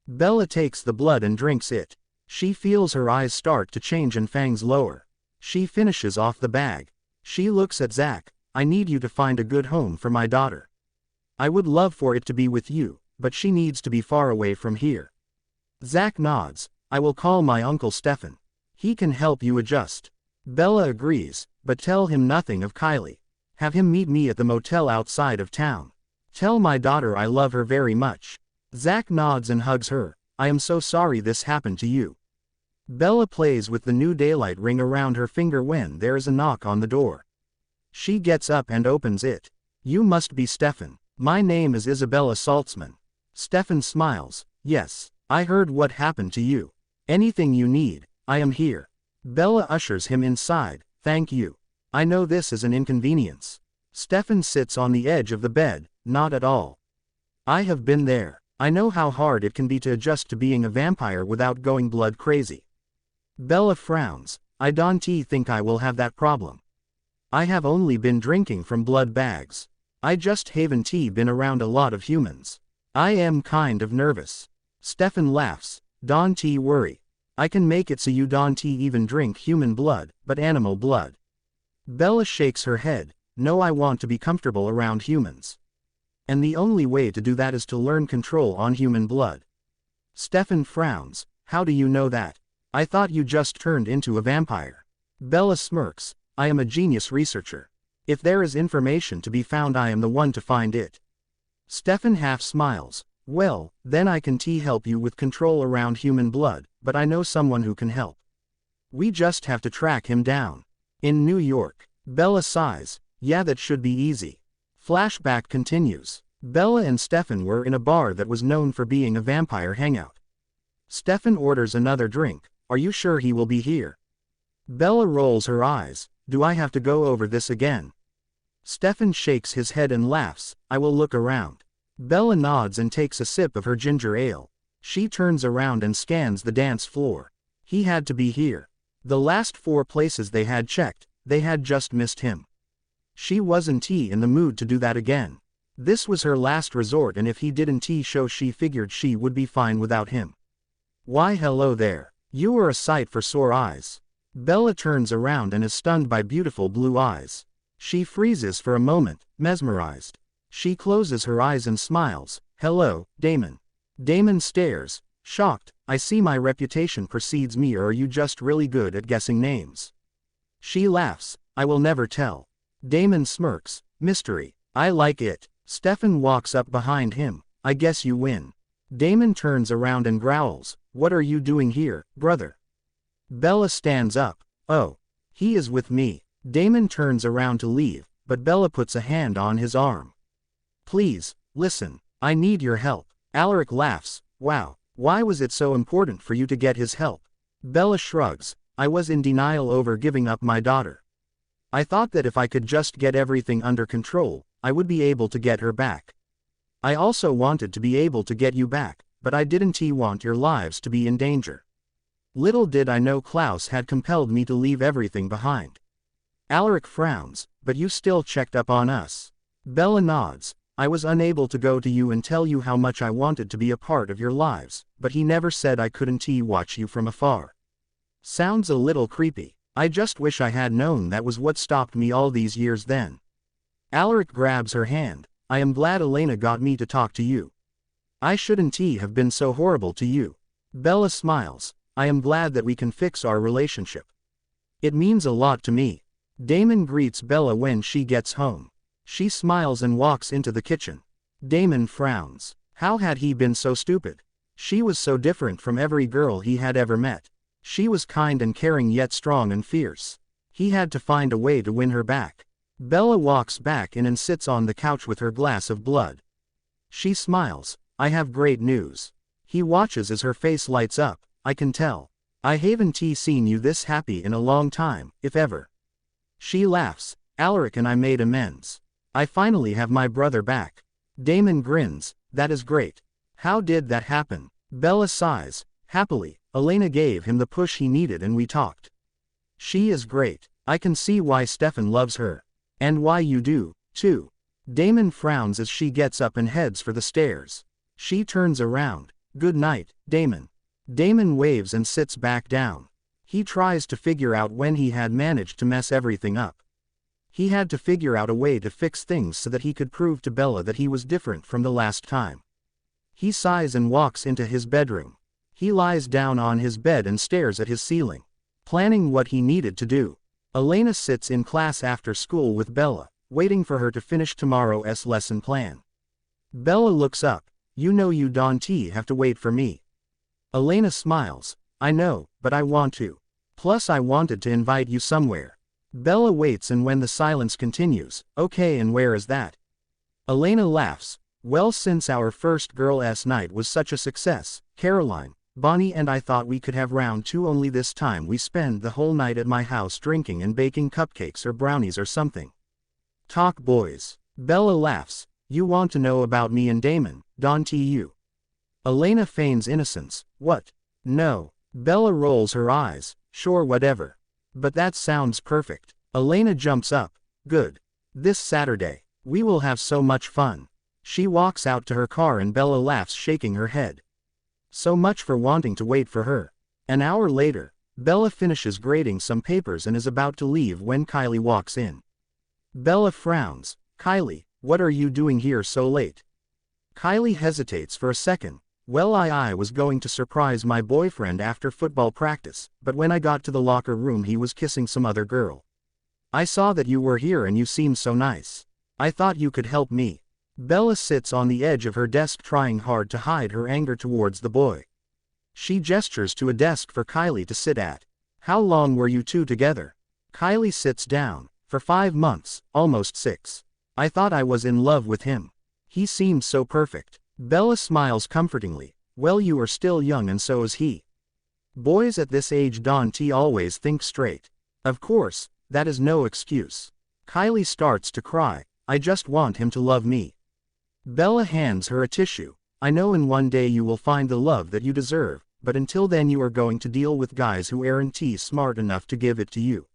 Bella takes the blood and drinks it. She feels her eyes start to change and fangs lower. She finishes off the bag. She looks at Zach. I need you to find a good home for my daughter. I would love for it to be with you, but she needs to be far away from here. Zach nods. I will call my uncle Stefan. He can help you adjust. Bella agrees, but tell him nothing of Kylie. Have him meet me at the motel outside of town. Tell my daughter I love her very much. Zach nods and hugs her. I am so sorry this happened to you. Bella plays with the new daylight ring around her finger when there is a knock on the door. She gets up and opens it. You must be Stefan. My name is Isabella Saltzman. Stefan smiles. Yes, I heard what happened to you. Anything you need, I am here. Bella ushers him inside. Thank you. I know this is an inconvenience. Stefan sits on the edge of the bed. Not at all. I have been there. I know how hard it can be to adjust to being a vampire without going blood crazy. Bella frowns. I don't think I will have that problem. I have only been drinking from blood bags. I just haven't been around a lot of humans. I am kind of nervous. Stefan laughs. Don't worry. I can make it so you don't even drink human blood, but animal blood. Bella shakes her head. No, I want to be comfortable around humans. And the only way to do that is to learn control on human blood. Stefan frowns. How do you know that? I thought you just turned into a vampire. Bella smirks. I am a genius researcher. If there is information to be found, I am the one to find it. Stefan half smiles. Well, then I can help you with control around human blood, but I know someone who can help. We just have to track him down. In New York. Bella sighs. Yeah, that should be easy. Flashback continues. Bella and Stefan were in a bar that was known for being a vampire hangout. Stefan orders another drink. Are you sure he will be here? Bella rolls her eyes. Do I have to go over this again? Stefan shakes his head and laughs. I will look around. Bella nods and takes a sip of her ginger ale. She turns around and scans the dance floor. He had to be here. The last 4 places they had checked, they had just missed him. She wasn't in the mood to do that again. This was her last resort, and if he didn't show, she figured she would be fine without him. Why, hello there. You are a sight for sore eyes. Bella turns around and is stunned by beautiful blue eyes. She freezes for a moment, mesmerized. She closes her eyes and smiles. Hello, Damon. Damon stares, shocked. I see my reputation precedes me, or are you just really good at guessing names? She laughs. I will never tell. Damon smirks. Mystery. I like it. Stefan walks up behind him. I guess you win. Damon turns around and growls. What are you doing here, brother? Bella stands up. Oh. He is with me. Damon turns around to leave, but Bella puts a hand on his arm. Please, listen. I need your help. Alaric laughs. Wow. Why was it so important for you to get his help? Bella shrugs. I was in denial over giving up my daughter. I thought that if I could just get everything under control, I would be able to get her back. I also wanted to be able to get you back, but I didn't want your lives to be in danger. Little did I know Klaus had compelled me to leave everything behind. Alaric frowns, but you still checked up on us. Bella nods. I was unable to go to you and tell you how much I wanted to be a part of your lives, but he never said I couldn't watch you from afar. Sounds a little creepy. I just wish I had known that was what stopped me all these years then. Alaric grabs her hand. I am glad Elena got me to talk to you. I shouldn't have been so horrible to you. Bella smiles. I am glad that we can fix our relationship. It means a lot to me. Damon greets Bella when she gets home. She smiles and walks into the kitchen. Damon frowns. How had he been so stupid? She was so different from every girl he had ever met. She was kind and caring yet strong and fierce. He had to find a way to win her back. Bella walks back in and sits on the couch with her glass of blood. She smiles. I have great news. He watches as her face lights up. I can tell. I haven't seen you this happy in a long time, if ever. She laughs. Alaric and I made amends. I finally have my brother back. Damon grins. That is great. How did that happen? Bella sighs. Happily, Elena gave him the push he needed and we talked. She is great. I can see why Stefan loves her. And why you do, too. Damon frowns as she gets up and heads for the stairs. She turns around. Good night, Damon. Damon waves and sits back down. He tries to figure out when he had managed to mess everything up. He had to figure out a way to fix things so that he could prove to Bella that he was different from the last time. He sighs and walks into his bedroom. He lies down on his bed and stares at his ceiling, planning what he needed to do. Elena sits in class after school with Bella, waiting for her to finish tomorrow's lesson plan. Bella looks up. You know you don't have to wait for me. Elena smiles. I know, but I want to. Plus I wanted to invite you somewhere. Bella waits and when the silence continues, okay, and where is that? Elena laughs. Well, since our first girls' night was such a success, Caroline, Bonnie and I thought we could have round 2, only this time we spend the whole night at my house drinking and baking cupcakes or brownies or something. Talk, boys. Bella laughs. You want to know about me and Damon, don't you? Elena feigns innocence. What? No. Bella rolls her eyes. Sure, whatever. But that sounds perfect. Elena jumps up. Good. This Saturday. We will have so much fun. She walks out to her car and Bella laughs, shaking her head. So much for wanting to wait for her. An hour later, Bella finishes grading some papers and is about to leave when Kylie walks in. Bella frowns. Kylie, what are you doing here so late? Kylie hesitates for a second. Well, I was going to surprise my boyfriend after football practice, but when I got to the locker room he was kissing some other girl. I saw that you were here and you seemed so nice. I thought you could help me. Bella sits on the edge of her desk trying hard to hide her anger towards the boy. She gestures to a desk for Kylie to sit at. How long were you two together? Kylie sits down. For 5 months, almost 6. I thought I was in love with him. He seemed so perfect. Bella smiles comfortingly. Well, you are still young and so is he. Boys at this age don't always think straight. Of course, that is no excuse. Kylie starts to cry. I just want him to love me. Bella hands her a tissue. I know in one day you will find the love that you deserve, but until then you are going to deal with guys who aren't smart enough to give it to you.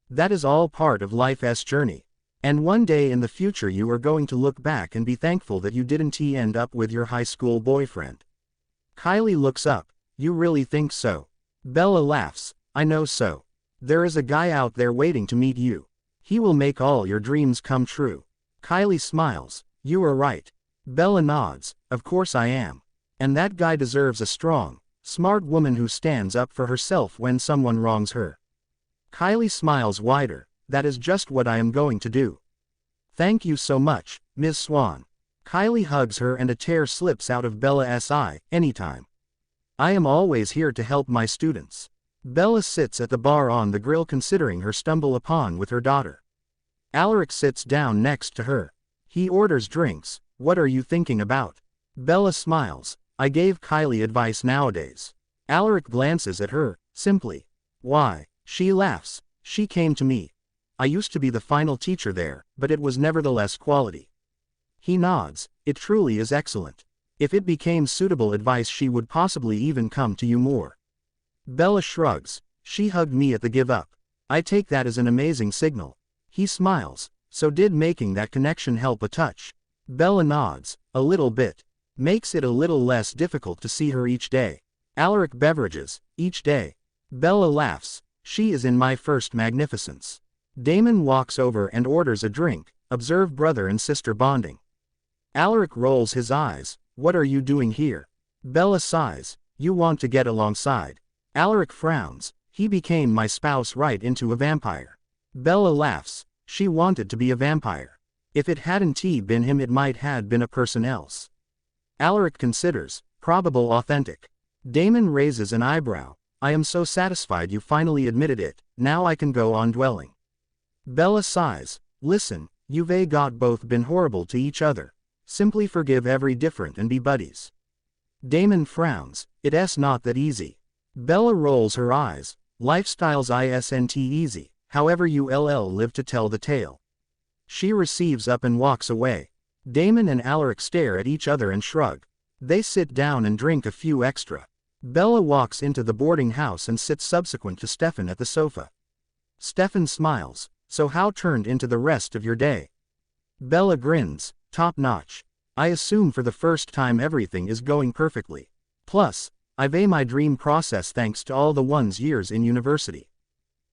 That is all part of life's journey. And one day in the future you are going to look back and be thankful that you didn't end up with your high school boyfriend. Kylie looks up. You really think so? Bella laughs. I know so. There is a guy out there waiting to meet you. He will make all your dreams come true. Kylie smiles. You are right. Bella nods. Of course I am. And that guy deserves a strong, smart woman who stands up for herself when someone wrongs her. Kylie smiles wider. That is just what I am going to do. Thank you so much, Ms. Swan. Kylie hugs her and a tear slips out of Bella's eye. Anytime. I am always here to help my students. Bella sits at the bar on the grill considering her stumble upon with her daughter. Alaric sits down next to her. He orders drinks. What are you thinking about? Bella smiles. I gave Kylie advice nowadays. Alaric glances at her. Simply. Why? She laughs. She came to me. I used to be the final teacher there, but it was nevertheless quality. He nods. It truly is excellent. If it became suitable advice she would possibly even come to you more. Bella shrugs. She hugged me at the give up. I take that as an amazing signal. He smiles. So did making that connection help a touch? Bella nods. A little bit. Makes it a little less difficult to see her each day. Alaric beverages. Each day. Bella laughs. She is in my first magnificence. Damon walks over and orders a drink. Observe brother and sister bonding. Alaric rolls his eyes. What are you doing here? Bella sighs. You want to get alongside. Alaric frowns. He became my spouse right into a vampire. Bella laughs. She wanted to be a vampire. If it hadn't been him it might had been a person else. Alaric considers. Probable authentic. Damon raises an eyebrow. I am so satisfied you finally admitted it, now I can go on dwelling. Bella sighs. Listen, you've got both been horrible to each other. Simply forgive every different and be buddies. Damon frowns. It's not that easy. Bella rolls her eyes. Lifestyles isn't easy, however you'll live to tell the tale. She receives up and walks away. Damon and Alaric stare at each other and shrug. They sit down and drink a few extra. Bella walks into the boarding house and sits subsequent to Stefan at the sofa. Stefan smiles. So how turned into the rest of your day? Bella grins. Top notch. I assume for the first time everything is going perfectly. Plus, I've my dream process thanks to all the one's years in university.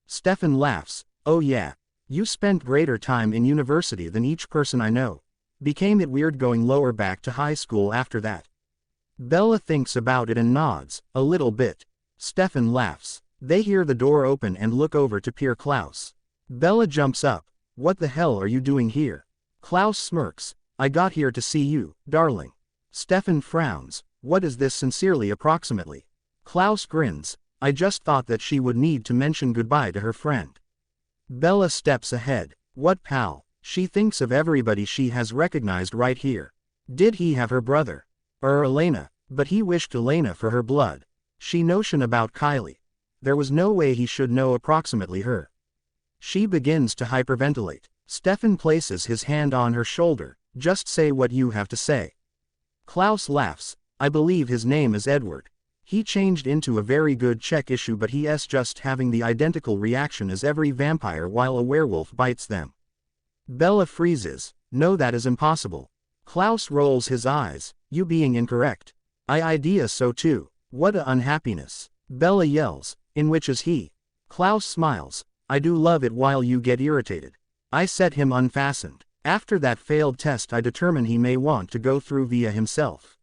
Stefan laughs. Oh yeah. You spent greater time in university than each person I know. Became it weird going lower back to high school after that? Bella thinks about it and nods. A little bit. Stefan laughs. They hear the door open and look over to peer Klaus. Bella jumps up. What the hell are you doing here? Klaus smirks. I got here to see you, darling. Stefan frowns. What is this sincerely approximately? Klaus grins. I just thought that she would need to mention goodbye to her friend. Bella steps ahead. What pal? She thinks of everybody she has recognized right here. Did he have her brother? Or Elena? But he wished Elena for her blood. She notion about Kylie. There was no way he should know approximately her. She begins to hyperventilate. Stefan places his hand on her shoulder. Just say what you have to say. Klaus laughs. I believe his name is Edward. He changed into a very good Czech issue but he's just having the identical reaction as every vampire while a werewolf bites them. Bella freezes. No, that is impossible. Klaus rolls his eyes. You being incorrect. I idea so too. What a unhappiness. Bella yells. In which is he? Klaus smiles. I do love it while you get irritated. I set him unfastened. After that failed test I determine he may want to go through via himself.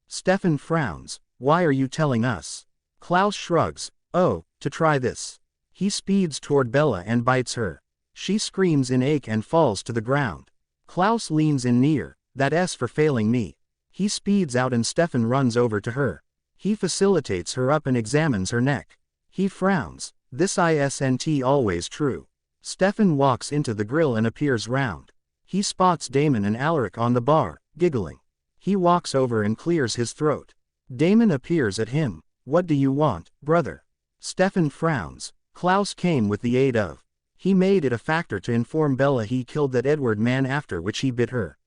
Stefan frowns. Why are you telling us? Klaus shrugs. Oh, to try this. He speeds toward Bella and bites her. She screams in ache and falls to the ground. Klaus leans in near. That's for failing me. He speeds out and Stefan runs over to her. He facilitates her up and examines her neck. He frowns. This isn't always true. Stefan walks into the grill and appears round. He spots Damon and Alaric on the bar, giggling. He walks over and clears his throat. Damon appears at him. What do you want, brother? Stefan frowns. Klaus came with the aid of. He made it a factor to inform Bella he killed that Edward man after which he bit her.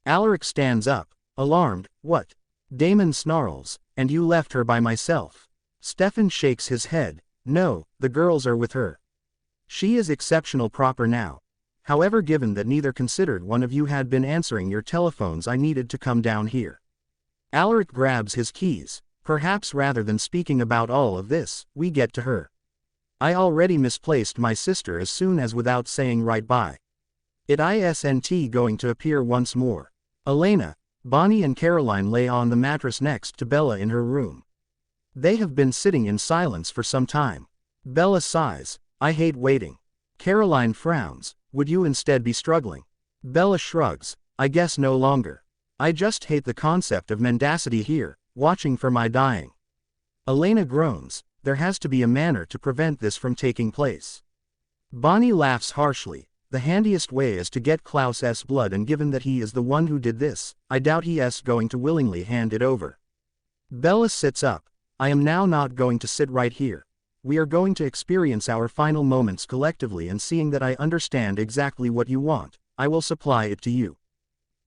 Alaric stands up, alarmed. What? Damon snarls. And you left her by myself. Stefan shakes his head. No, the girls are with her. She is exceptional proper now. However, given that neither considered one of you had been answering your telephones, I needed to come down here. Alaric grabs his keys. Perhaps rather than speaking about all of this, we get to her. I already misplaced my sister as soon as without saying right bye. It isn't going to appear once more. Elena, Bonnie and Caroline lay on the mattress next to Bella in her room. They have been sitting in silence for some time. Bella sighs. I hate waiting. Caroline frowns. Would you instead be struggling? Bella shrugs. I guess no longer. I just hate the concept of mendacity here, watching for my dying. Elena groans. There has to be a manner to prevent this from taking place. Bonnie laughs harshly. The handiest way is to get Klaus's blood, and given that he is the one who did this, I doubt he's going to willingly hand it over. Bella sits up. I am now not going to sit right here. We are going to experience our final moments collectively, and seeing that I understand exactly what you want, I will supply it to you.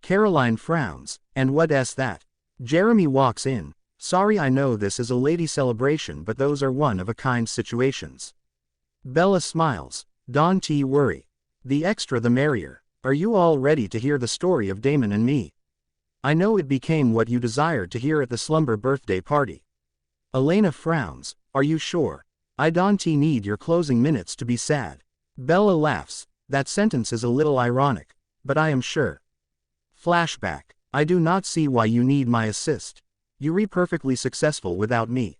Caroline frowns. And what's that? Jeremy walks in. Sorry, I know this is a lady celebration, but those are one-of-a-kind situations. Bella smiles. Don't worry. The extra the merrier. Are you all ready to hear the story of Damon and me? I know it became what you desired to hear at the slumber birthday party. Elena frowns. Are you sure? I don't need your closing minutes to be sad. Bella laughs. That sentence is a little ironic, but I am sure. Flashback. I do not see why you need my assist. You're perfectly successful without me.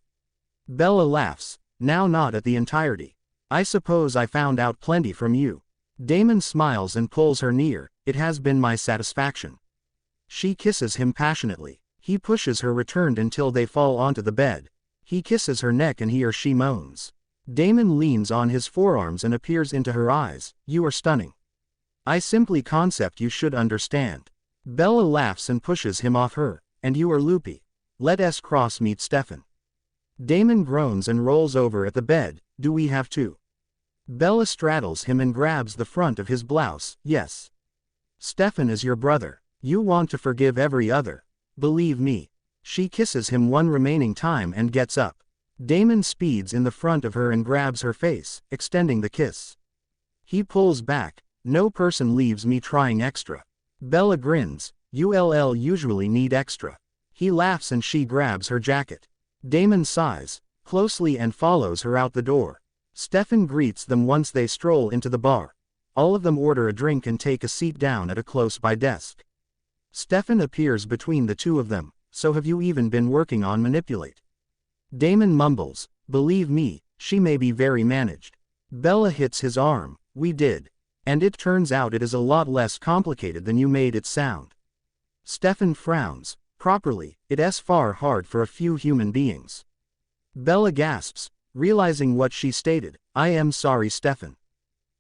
Bella laughs. Now not at the entirety. I suppose I found out plenty from you. Damon smiles and pulls her near. It has been my satisfaction. She kisses him passionately. He pushes her returned until they fall onto the bed. He kisses her neck and he or she moans. Damon leans on his forearms and appears into her eyes. You are stunning. I simply concept you should understand. Bella laughs and pushes him off her. And you are loopy. Let us cross meet Stefan. Damon groans and rolls over at the bed. Do we have to? Bella straddles him and grabs the front of his blouse. Yes. Stefan is your brother. You want to forgive every other. Believe me. She kisses him one remaining time and gets up. Damon speeds in the front of her and grabs her face, extending the kiss. He pulls back. No person leaves me trying extra. Bella grins. You'll usually need extra. He laughs and she grabs her jacket. Damon sighs closely and follows her out the door. Stefan greets them once they stroll into the bar. All of them order a drink and take a seat down at a close-by desk. Stefan appears between the two of them. So have you even been working on manipulate? Damon mumbles. Believe me, she may be very managed. Bella hits his arm. We did. And it turns out it is a lot less complicated than you made it sound. Stefan frowns. Properly, it's far hard for a few human beings. Bella gasps, realizing what she stated. I am sorry, Stefan.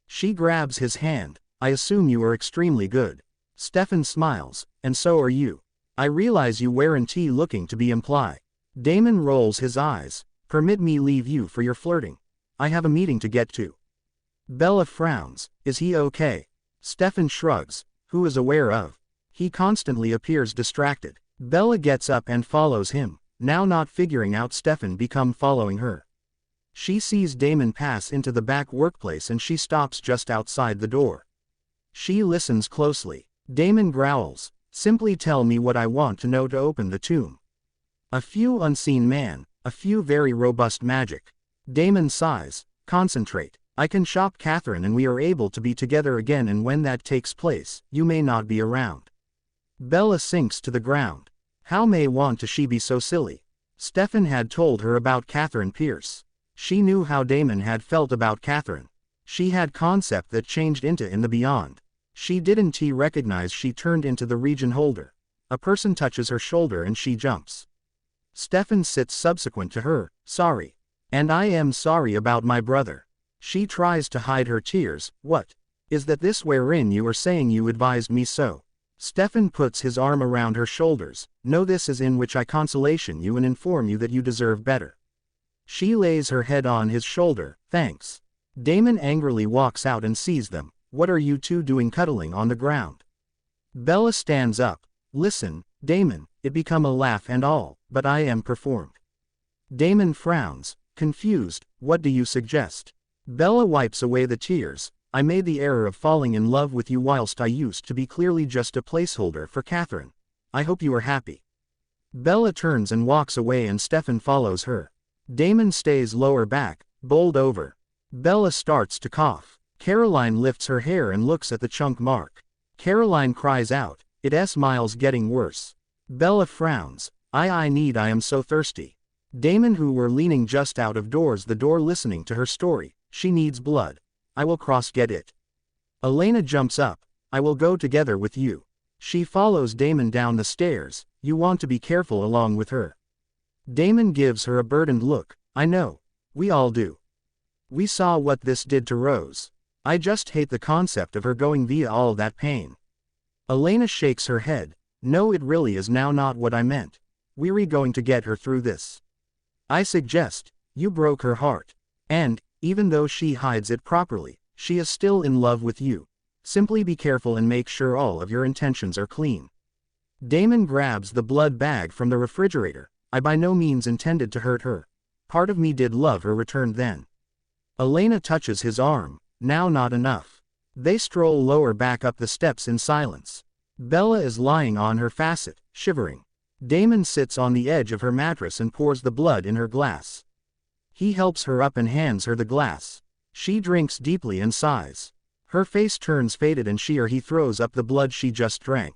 She grabs his hand. I assume you are extremely good. Stefan smiles. And so are you. I realize you weren't looking to be imply. Damon rolls his eyes. Permit me leave you for your flirting. I have a meeting to get to. Bella frowns. Is he okay? Stefan shrugs. Who is aware of? He constantly appears distracted. Bella gets up and follows him, now not figuring out Stefan become following her. She sees Damon pass into the back workplace and she stops just outside the door. She listens closely. Damon growls. Simply tell me what I want to know to open the tomb. A few unseen man, a few very robust magic. Damon sighs. Concentrate. I can shop Catherine and we are able to be together again, and when that takes place, you may not be around. Bella sinks to the ground. How may want to she be so silly? Stefan had told her about Catherine Pierce. She knew how Damon had felt about Catherine. She had concept that changed into in the beyond. She didn't recognize she turned into the region holder. A person touches her shoulder and she jumps. Stefan sits subsequent to her. Sorry. And I am sorry about my brother. She tries to hide her tears. What? Is that this wherein you are saying you advised me so? Stefan puts his arm around her shoulders. No, this is in which I consolation you and inform you that you deserve better. She lays her head on his shoulder. Thanks. Damon angrily walks out and sees them. What are you two doing cuddling on the ground? Bella stands up. Listen, Damon, it become a laugh and all, but I am performed. Damon frowns, confused. What do you suggest? Bella wipes away the tears. I made the error of falling in love with you whilst I used to be clearly just a placeholder for Catherine. I hope you are happy. Bella turns and walks away and Stefan follows her. Damon stays lower back, bowled over. Bella starts to cough. Caroline lifts her hair and looks at the chunk mark. Caroline cries out, it's miles getting worse. Bella frowns. I am so thirsty. Damon, who were leaning just out of doors the door listening to her story. She needs blood. I will get it. Elena jumps up. I will go together with you. She follows Damon down the stairs. You want to be careful along with her. Damon gives her a burdened look. I know. We all do. We saw what this did to Rose. I just hate the concept of her going via all that pain. Elena shakes her head. No, it really is now not what I meant. We're going to get her through this. I suggest, you broke her heart. And, even though she hides it properly, she is still in love with you. Simply be careful and make sure all of your intentions are clean. Damon grabs the blood bag from the refrigerator. I by no means intended to hurt her. Part of me did love her, returned then. Elena touches his arm. Now not enough. They stroll lower back up the steps in silence. Bella is lying on her facet, shivering. Damon sits on the edge of her mattress and pours the blood in her glass. He helps her up and hands her the glass. She drinks deeply and sighs. Her face turns faded and he throws up the blood she just drank.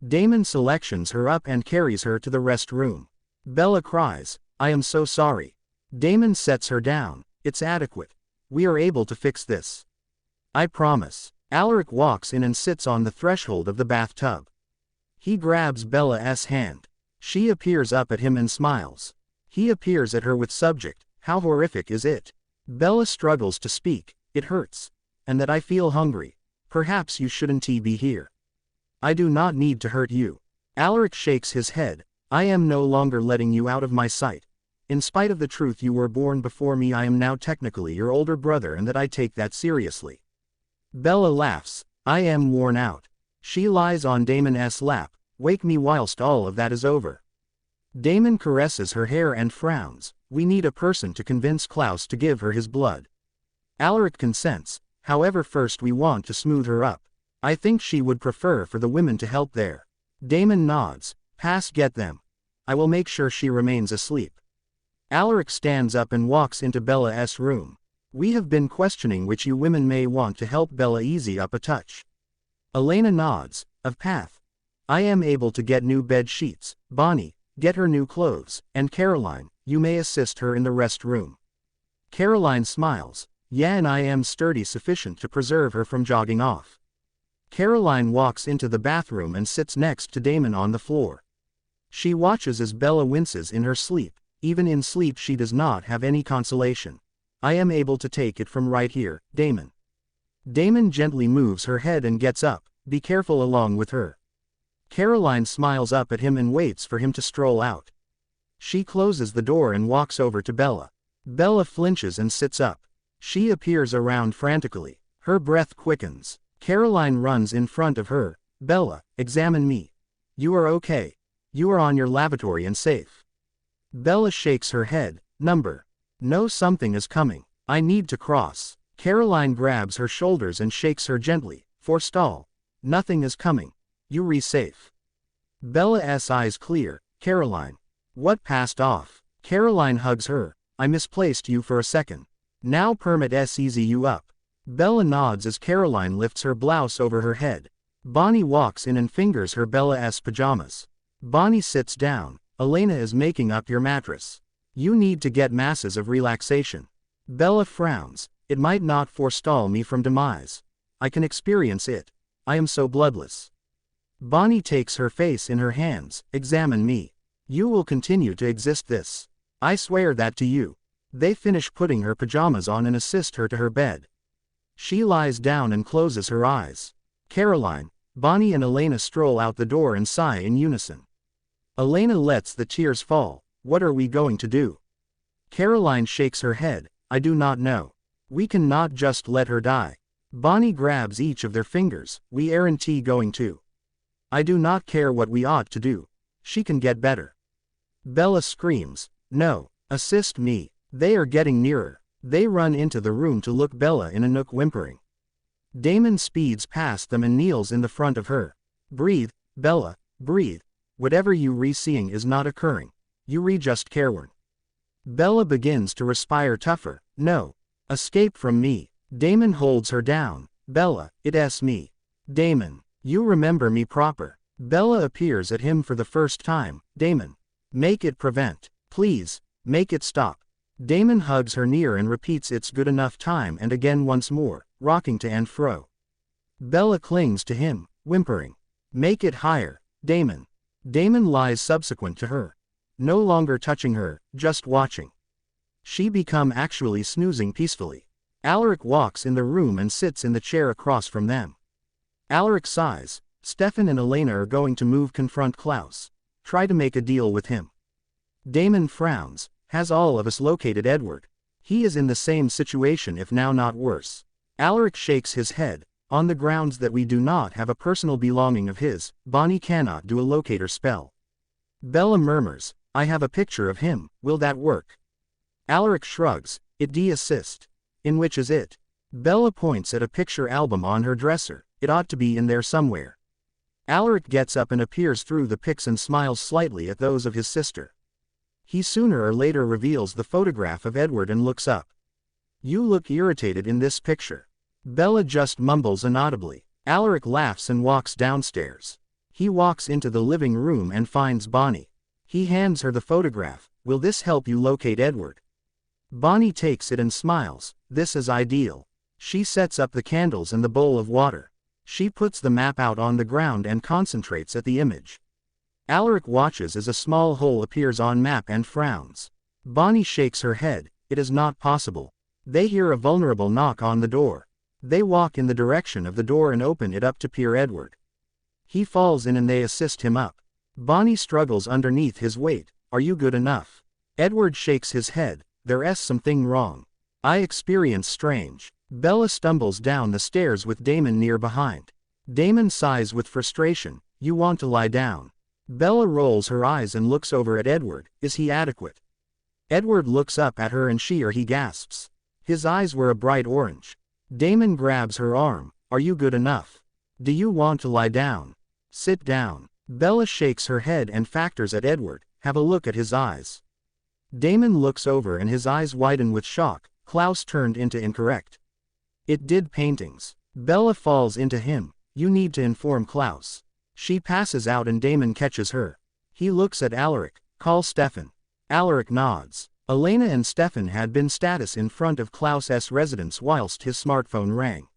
Damon selections her up and carries her to the rest room. Bella cries, I am so sorry. Damon sets her down. It's adequate. We are able to fix this. I promise. Alaric walks in and sits on the threshold of the bathtub. He grabs Bella's hand. She appears up at him and smiles. He appears at her with subject, how horrific is it? Bella struggles to speak, it hurts. And that I feel hungry. Perhaps you shouldn't be here. I do not need to hurt you. Alaric shakes his head. I am no longer letting you out of my sight. In spite of the truth, you were born before me. I am now technically your older brother, and that I take that seriously. Bella laughs. I am worn out. She lies on Damon's lap. Wake me whilst all of that is over. Damon caresses her hair and frowns. We need a person to convince Klaus to give her his blood. Alaric consents. However, first we want to smooth her up. I think she would prefer for the women to help there. Damon nods. Pass, get them. I will make sure she remains asleep. Alaric stands up and walks into Bella's room. We have been questioning which you women may want to help Bella easy up a touch. Elena nods. Of Path. I am able to get new bed sheets. Bonnie, get her new clothes. And Caroline, you may assist her in the rest room. Caroline smiles. Yeah, and I am sturdy sufficient to preserve her from jogging off. Caroline walks into the bathroom and sits next to Damon on the floor. She watches as Bella winces in her sleep. Even in sleep she does not have any consolation. I am able to take it from right here, Damon. Damon gently moves her head and gets up. Be careful along with her. Caroline smiles up at him and waits for him to stroll out. She closes the door and walks over to Bella. Bella flinches and sits up. She appears around frantically. Her breath quickens. Caroline runs in front of her. Bella, examine me. You are okay. You are on your lavatory and safe. Bella shakes her head. Number. No, something is coming. I need to cross. Caroline grabs her shoulders and shakes her gently. Forestall. Nothing is coming. You re safe. Bella's eyes clear. Caroline. What passed off? Caroline hugs her. I misplaced you for a second. Now permit easy you up. Bella nods as Caroline lifts her blouse over her head. Bonnie walks in and fingers her Bella's pajamas. Bonnie sits down. Elena is making up your mattress. You need to get masses of relaxation. Bella frowns. It might not forestall me from demise. I can experience it. I am so bloodless. Bonnie takes her face in her hands. Examine me. You will continue to exist this. I swear that to you. They finish putting her pajamas on and assist her to her bed. She lies down and closes her eyes. Caroline, Bonnie and Elena stroll out the door and sigh in unison. Elena lets the tears fall. What are we going to do? Caroline shakes her head. I do not know. We cannot just let her die. Bonnie grabs each of their fingers. We aren't going to. I do not care what we ought to do. She can get better. Bella screams. No, assist me. They are getting nearer. They run into the room to look Bella in a nook whimpering. Damon speeds past them and kneels in the front of her. Breathe, Bella, breathe. Whatever you re-seeing is not occurring. You re-just careworn. Bella begins to respire tougher. No. Escape from me. Damon holds her down. Bella, it's me. Damon, you remember me proper. Bella appears at him for the first time. Damon. Make it prevent. Please, make it stop. Damon hugs her near and repeats it's good enough time and again once more, rocking to and fro. Bella clings to him, whimpering. Make it higher, Damon. Damon lies subsequent to her. No longer touching her, just watching. She become actually snoozing peacefully. Alaric walks in the room and sits in the chair across from them. Alaric sighs. Stefan and Elena are going to move confront Klaus. Try to make a deal with him. Damon frowns. Has all of us located Edward? He is in the same situation if now not worse. Alaric shakes his head. On the grounds that we do not have a personal belonging of his, Bonnie cannot do a locator spell. Bella murmurs, I have a picture of him, will that work? Alaric shrugs, it de-assist. In which is it? Bella points at a picture album on her dresser, it ought to be in there somewhere. Alaric gets up and appears through the pics and smiles slightly at those of his sister. He sooner or later reveals the photograph of Edward and looks up. You look irritated in this picture. Bella just mumbles inaudibly. Alaric laughs and walks downstairs. He walks into the living room and finds Bonnie. He hands her the photograph. Will this help you locate Edward? Bonnie takes it and smiles. This is ideal. She sets up the candles and the bowl of water. She puts the map out on the ground and concentrates at the image. Alaric watches as a small hole appears on map and frowns. Bonnie shakes her head. It is not possible. They hear a vulnerable knock on the door. They walk in the direction of the door and open it up to peer Edward. He falls in and they assist him up. Bonnie struggles underneath his weight. Are you good enough? Edward shakes his head. There's something wrong. I experience strange. Bella stumbles down the stairs with Damon near behind. Damon sighs with frustration. You want to lie down. Bella rolls her eyes and looks over at Edward. Is he adequate? Edward looks up at her and he gasps. His eyes were a bright orange. Damon grabs her arm. Are you good enough? Do you want to lie down? Sit down. Bella shakes her head and factors at Edward. Have a look at his eyes. Damon looks over and his eyes widen with shock. Klaus turned into incorrect. It did paintings. Bella falls into him. You need to inform Klaus. She passes out and Damon catches her. He looks at Alaric. Call Stefan. Alaric nods. Elena and Stefan had been status in front of Klaus's residence whilst his smartphone rang.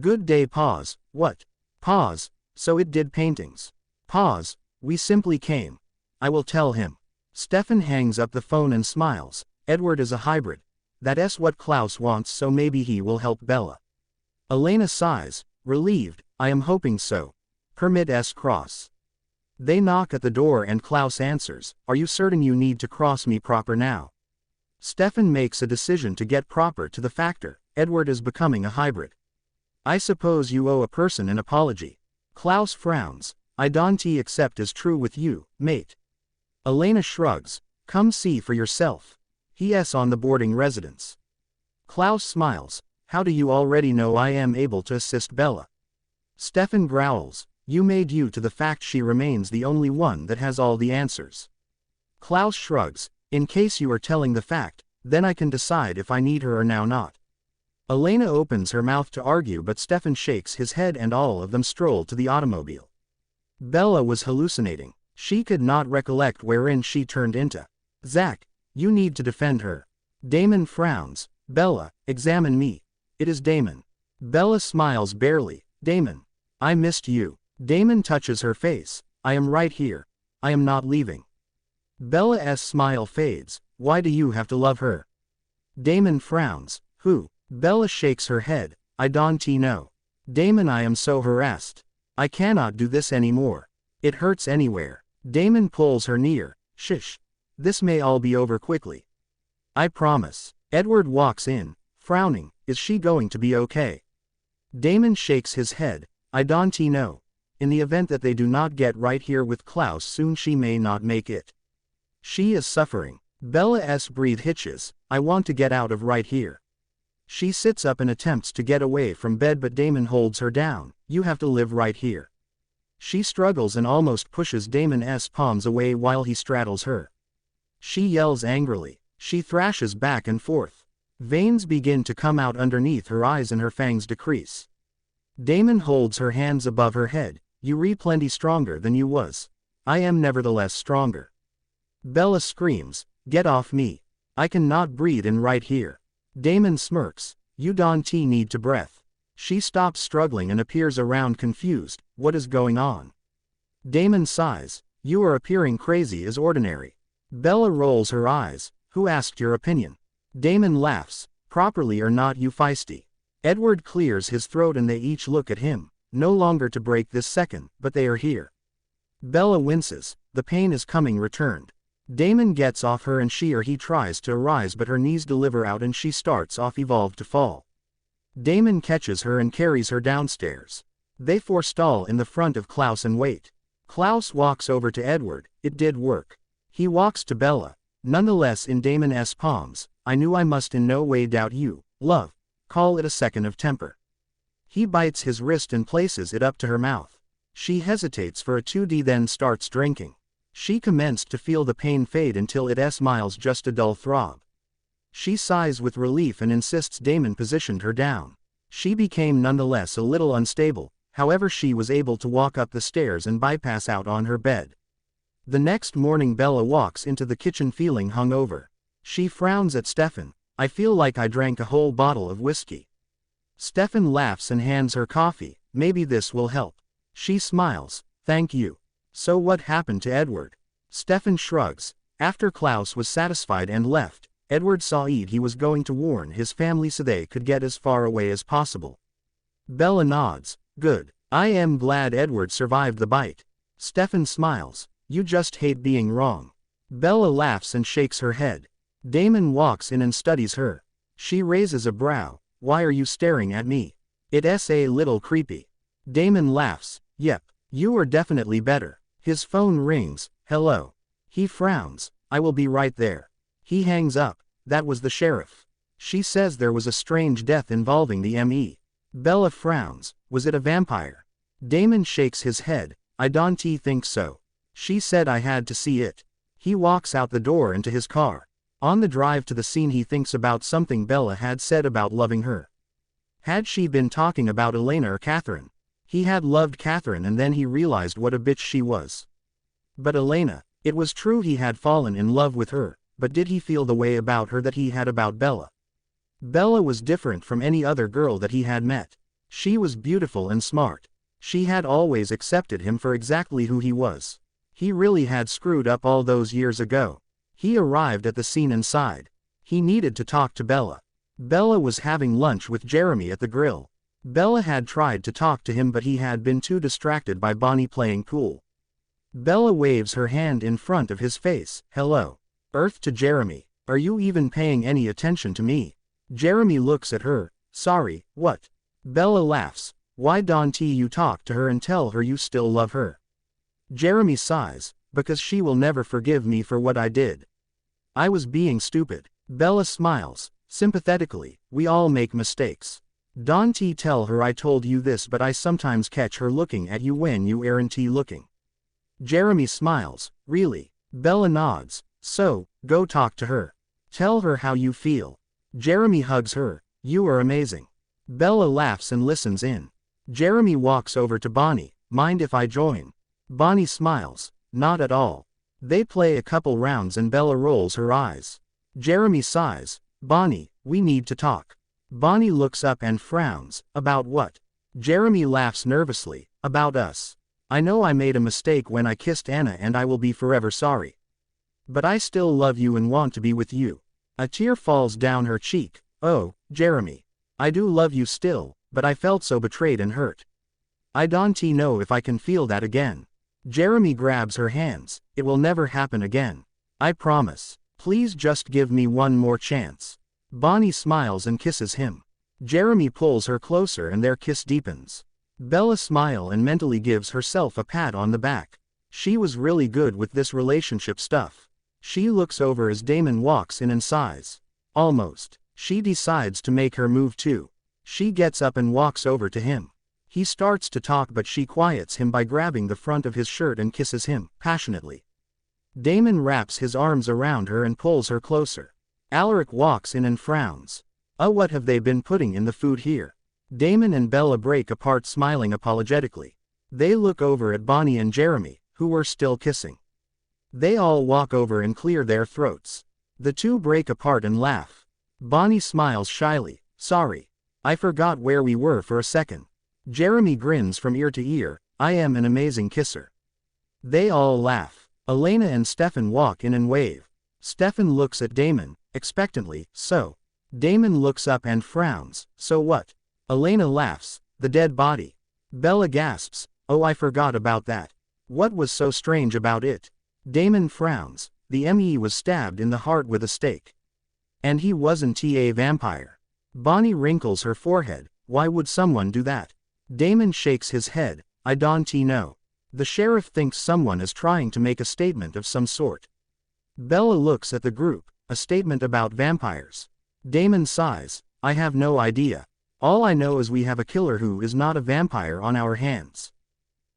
Good day. Pause. What? Pause. So it did paintings. Pause. We simply came. I will tell him. Stefan hangs up the phone and smiles. Edward is a hybrid. That's what Klaus wants, so maybe he will help Bella. Elena sighs. Relieved. I am hoping so. Permit S cross. They knock at the door and Klaus answers. Are you certain you need to cross me proper now? Stefan makes a decision to get proper to the factor. Edward is becoming a hybrid. I suppose you owe a person an apology. Klaus frowns. I don't accept as true with you, mate. Elena shrugs. Come see for yourself. He's on the boarding residence. Klaus smiles. How do you already know I am able to assist Bella? Stefan growls. You made you to the fact she remains the only one that has all the answers. Klaus shrugs. In case you are telling the fact, then I can decide if I need her or now not. Elena opens her mouth to argue but Stefan shakes his head and all of them stroll to the automobile. Bella was hallucinating. She could not recollect wherein she turned into. Zach, you need to defend her. Damon frowns. Bella, examine me. It is Damon. Bella smiles barely. Damon. I missed you. Damon touches her face. I am right here. I am not leaving. Bella's smile fades. Why do you have to love her? Damon frowns. Who? Bella shakes her head. I don't know. Damon, I am so harassed. I cannot do this anymore. It hurts anywhere. Damon pulls her near. Shish. This may all be over quickly. I promise. Edward walks in, frowning. Is she going to be okay? Damon shakes his head. I don't know. In the event that they do not get right here with Klaus soon, she may not make it. She is suffering. Bella's breath hitches. I want to get out of right here. She sits up and attempts to get away from bed but Damon holds her down. You have to live right here. She struggles and almost pushes Damon's palms away while he straddles her. She yells angrily. She thrashes back and forth. Veins begin to come out underneath her eyes and her fangs decrease. Damon holds her hands above her head. You re plenty stronger than you was. I am nevertheless stronger. Bella screams. Get off me. I cannot breathe in right here. Damon smirks. You don't need to breath. She stops struggling and appears around confused. What is going on? Damon sighs. You are appearing crazy as ordinary. Bella rolls her eyes. Who asked your opinion? Damon laughs. Properly or not, you feisty. Edward clears his throat and they each look at him. No longer to break this second, but they are here. Bella winces. The pain is coming returned. Damon gets off her and he tries to arise but her knees deliver out and she starts off evolved to fall. Damon catches her and carries her downstairs. They forestall in the front of Klaus and wait. Klaus walks over to Edward. It did work. He walks to Bella. Nonetheless, in Damon's palms, I knew I must in no way doubt you, love. Call it a second of temper. He bites his wrist and places it up to her mouth. She hesitates for a 2D, then starts drinking. She commenced to feel the pain fade until it smiles just a dull throb. She sighs with relief and insists Damon positioned her down. She became nonetheless a little unstable, however she was able to walk up the stairs and bypass out on her bed. The next morning Bella walks into the kitchen feeling hungover. She frowns at Stefan. I feel like I drank a whole bottle of whiskey. Stefan laughs and hands her coffee. Maybe this will help. She smiles. Thank you. So what happened to Edward? Stefan shrugs. After Klaus was satisfied and left, Edward saw he was going to warn his family so they could get as far away as possible. Bella nods. Good. I am glad Edward survived the bite. Stefan smiles. You just hate being wrong. Bella laughs and shakes her head. Damon walks in and studies her. She raises a brow. Why are you staring at me? It's a little creepy. Damon laughs. Yep, you are definitely better. His phone rings. Hello. He frowns. I will be right there. He hangs up. That was the sheriff. She says there was a strange death involving the ME. Bella frowns. Was it a vampire? Damon shakes his head. I don't think so. She said I had to see it. He walks out the door into his car. On the drive to the scene he thinks about something Bella had said about loving her. Had she been talking about Elena or Catherine? He had loved Catherine and then he realized what a bitch she was. But Elena, it was true he had fallen in love with her, but did he feel the way about her that he had about Bella? Bella was different from any other girl that he had met. She was beautiful and smart. She had always accepted him for exactly who he was. He really had screwed up all those years ago. He arrived at the scene and sighed. He needed to talk to Bella. Bella was having lunch with Jeremy at the grill. Bella had tried to talk to him but he had been too distracted by Bonnie playing pool. Bella waves her hand in front of his face. Hello. Earth to Jeremy. Are you even paying any attention to me? Jeremy looks at her. Sorry, what? Bella laughs. Why don't you talk to her and tell her you still love her? Jeremy sighs. Because she will never forgive me for what I did. I was being stupid. Bella smiles. Sympathetically, we all make mistakes. Don't tell her I told you this but I sometimes catch her looking at you when you aren't looking. Jeremy smiles. Really? Bella nods. So, go talk to her. Tell her how you feel. Jeremy hugs her. You are amazing. Bella laughs and listens in. Jeremy walks over to Bonnie. Mind if I join? Bonnie smiles. Not at all. They play a couple rounds and Bella rolls her eyes. Jeremy sighs. Bonnie, we need to talk. Bonnie looks up and frowns. About what? Jeremy laughs nervously. About us. I know I made a mistake when I kissed Anna and I will be forever sorry. But I still love you and want to be with you. A tear falls down her cheek. Oh, Jeremy. I do love you still, but I felt so betrayed and hurt. I don't know if I can feel that again. Jeremy grabs her hands. It will never happen again. I promise. Please just give me one more chance. Bonnie smiles and kisses him. Jeremy pulls her closer and their kiss deepens. Bella smiles and mentally gives herself a pat on the back. She was really good with this relationship stuff. She looks over as Damon walks in and sighs. Almost. She decides to make her move too. She gets up and walks over to him. He starts to talk but she quiets him by grabbing the front of his shirt and kisses him, passionately. Damon wraps his arms around her and pulls her closer. Alaric walks in and frowns. What have they been putting in the food here? Damon and Bella break apart smiling apologetically. They look over at Bonnie and Jeremy, who were still kissing. They all walk over and clear their throats. The two break apart and laugh. Bonnie smiles shyly. Sorry. I forgot where we were for a second. Jeremy grins from ear to ear. I am an amazing kisser. They all laugh. Elena and Stefan walk in and wave. Stefan looks at Damon, expectantly. So. Damon looks up and frowns. So what? Elena laughs. The dead body. Bella gasps. Oh, I forgot about that. What was so strange about it? Damon frowns. The ME was stabbed in the heart with a stake. And he wasn't a vampire. Bonnie wrinkles her forehead. Why would someone do that? Damon shakes his head. I don't know. The sheriff thinks someone is trying to make a statement of some sort. Bella looks at the group. A statement about vampires. Damon sighs. I have no idea. All I know is we have a killer who is not a vampire on our hands.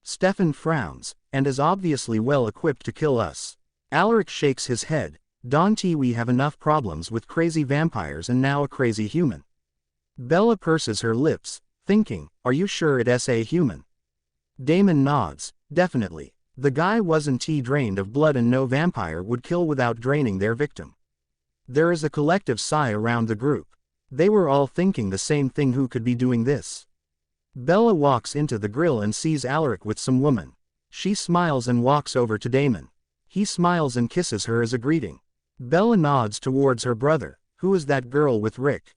Stefan frowns, and is obviously well equipped to kill us. Alaric shakes his head. Dante, we have enough problems with crazy vampires and now a crazy human. Bella purses her lips, thinking, are you sure it's a human? Damon nods. Definitely. The guy wasn't drained of blood and no vampire would kill without draining their victim. There is a collective sigh around the group. They were all thinking the same thing. Who could be doing this? Bella walks into the grill and sees Alaric with some woman. She smiles and walks over to Damon. He smiles and kisses her as a greeting. Bella nods towards her brother. Who is that girl with Rick?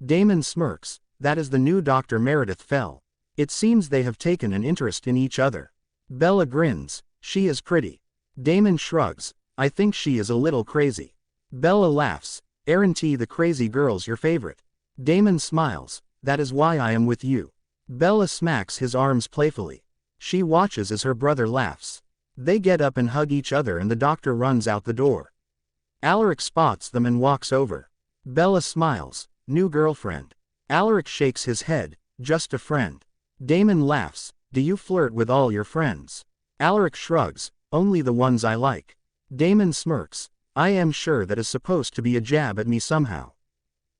Damon smirks. That is the new Dr. Meredith Fell. It seems they have taken an interest in each other. Bella grins. She is pretty. Damon shrugs. I think she is a little crazy. Bella laughs. Aren't the crazy girls your favorite? Damon smiles. That is why I am with you. Bella smacks his arms playfully. She watches as her brother laughs. They get up and hug each other and the doctor runs out the door. Alaric spots them and walks over. Bella smiles. New girlfriend. Alaric shakes his head. Just a friend. Damon laughs. Do you flirt with all your friends? Alaric shrugs. Only the ones I like. Damon smirks. I am sure that is supposed to be a jab at me somehow.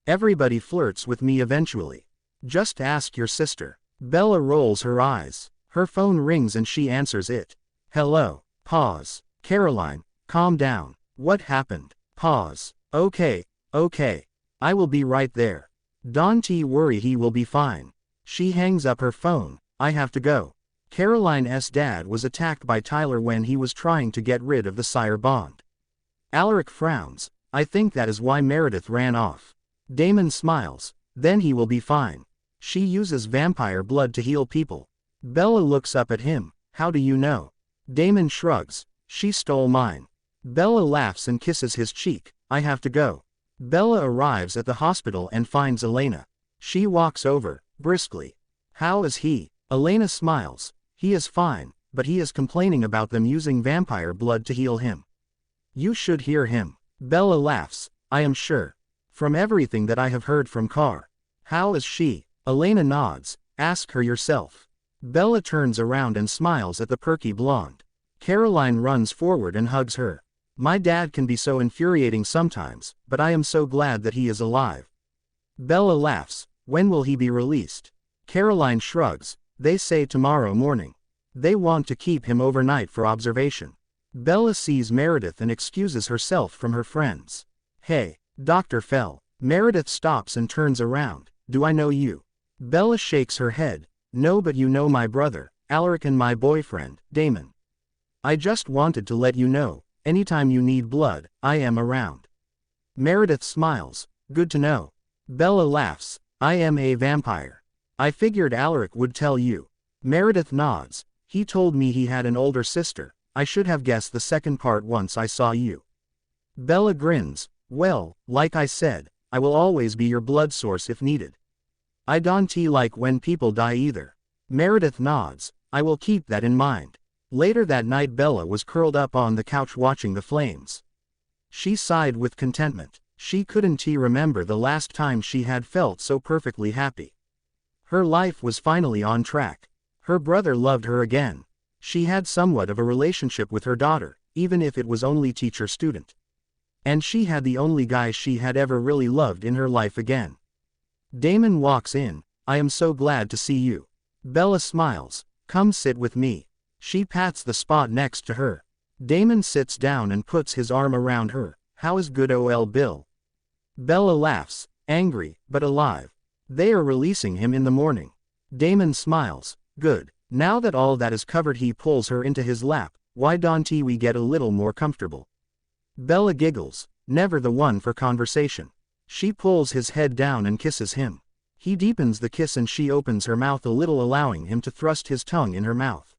Everybody flirts with me eventually. Just ask your sister. Bella rolls her eyes. Her phone rings and she answers it. Hello. Pause. Caroline, calm down. What happened? Pause. Okay. I will be right there. Don't worry, he will be fine. She hangs up her phone. I have to go. Caroline's dad was attacked by Tyler when he was trying to get rid of the sire bond. Alaric frowns. I think that is why Meredith ran off. Damon smiles. Then he will be fine. She uses vampire blood to heal people. Bella looks up at him. How do you know? Damon shrugs. She stole mine. Bella laughs and kisses his cheek. I have to go. Bella arrives at the hospital and finds Elena. She walks over, briskly. How is he? Elena smiles. He is fine, but he is complaining about them using vampire blood to heal him. You should hear him. Bella laughs. I am sure. From everything that I have heard from Carr. How is she? Elena nods. Ask her yourself. Bella turns around and smiles at the perky blonde. Caroline runs forward and hugs her. My dad can be so infuriating sometimes, but I am so glad that he is alive. Bella laughs. When will he be released? Caroline shrugs. They say tomorrow morning. They want to keep him overnight for observation. Bella sees Meredith and excuses herself from her friends. Hey, Dr. Fell. Meredith stops and turns around. Do I know you? Bella shakes her head. No, but you know my brother, Alaric, and my boyfriend, Damon. I just wanted to let you know, anytime you need blood, I am around. Meredith smiles. Good to know. Bella laughs. I am a vampire. I figured Alaric would tell you. Meredith nods. He told me he had an older sister. I should have guessed the second part once I saw you. Bella grins. Well, like I said, I will always be your blood source if needed. I don't like when people die either. Meredith nods. I will keep that in mind. Later that night, Bella was curled up on the couch watching the flames. She sighed with contentment. She couldn't remember the last time she had felt so perfectly happy. Her life was finally on track. Her brother loved her again. She had somewhat of a relationship with her daughter, even if it was only teacher-student. And she had the only guy she had ever really loved in her life again. Damon walks in. I am so glad to see you. Bella smiles. Come sit with me. She pats the spot next to her. Damon sits down and puts his arm around her. How is good old Bill? Bella laughs. Angry, but alive. They are releasing him in the morning. Damon smiles. Good. Now that all that is covered, he pulls her into his lap. Why don't we get a little more comfortable? Bella giggles. Never the one for conversation. She pulls his head down and kisses him. He deepens the kiss and she opens her mouth a little, allowing him to thrust his tongue in her mouth.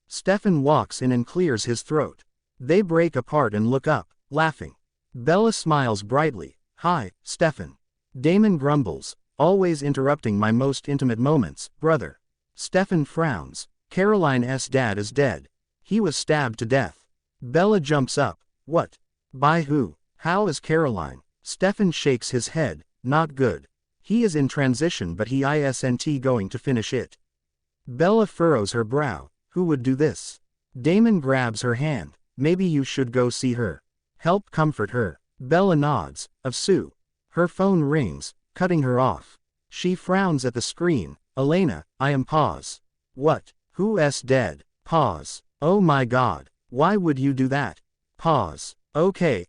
Stefan walks in and clears his throat. They break apart and look up, laughing. Bella smiles brightly. Hi, Stefan. Damon grumbles, always interrupting my most intimate moments, brother. Stefan frowns. Caroline's dad is dead. He was stabbed to death. Bella jumps up. What? By who? How is Caroline? Stefan shakes his head, not good. He is in transition but he isn't going to finish it. Bella furrows her brow. Who would do this? Damon grabs her hand. Maybe you should go see her. Help comfort her. Bella nods. Of Sue. Her phone rings, cutting her off. She frowns at the screen. Elena, I am pause. What? Who's dead? Pause. Oh my god. Why would you do that? Pause. Okay.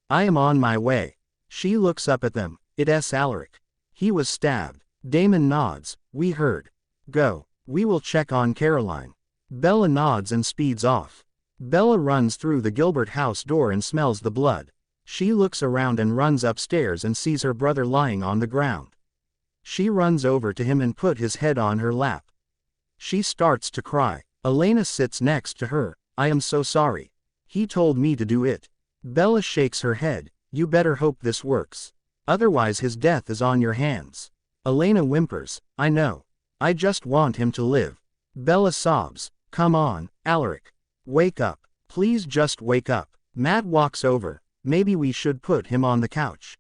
I am on my way. She looks up at them. It's Alaric. He was stabbed. Damon nods. We heard. Go. We will check on Caroline. Bella nods and speeds off. Bella runs through the Gilbert house door and smells the blood. She looks around and runs upstairs and sees her brother lying on the ground. She runs over to him and put his head on her lap. She starts to cry. Elena sits next to her. I am so sorry. He told me to do it. Bella shakes her head. You better hope this works. Otherwise his death is on your hands. Elena whimpers. I know. I just want him to live. Bella sobs. Come on, Alaric. Wake up. Please just wake up. Matt walks over. Maybe we should put him on the couch.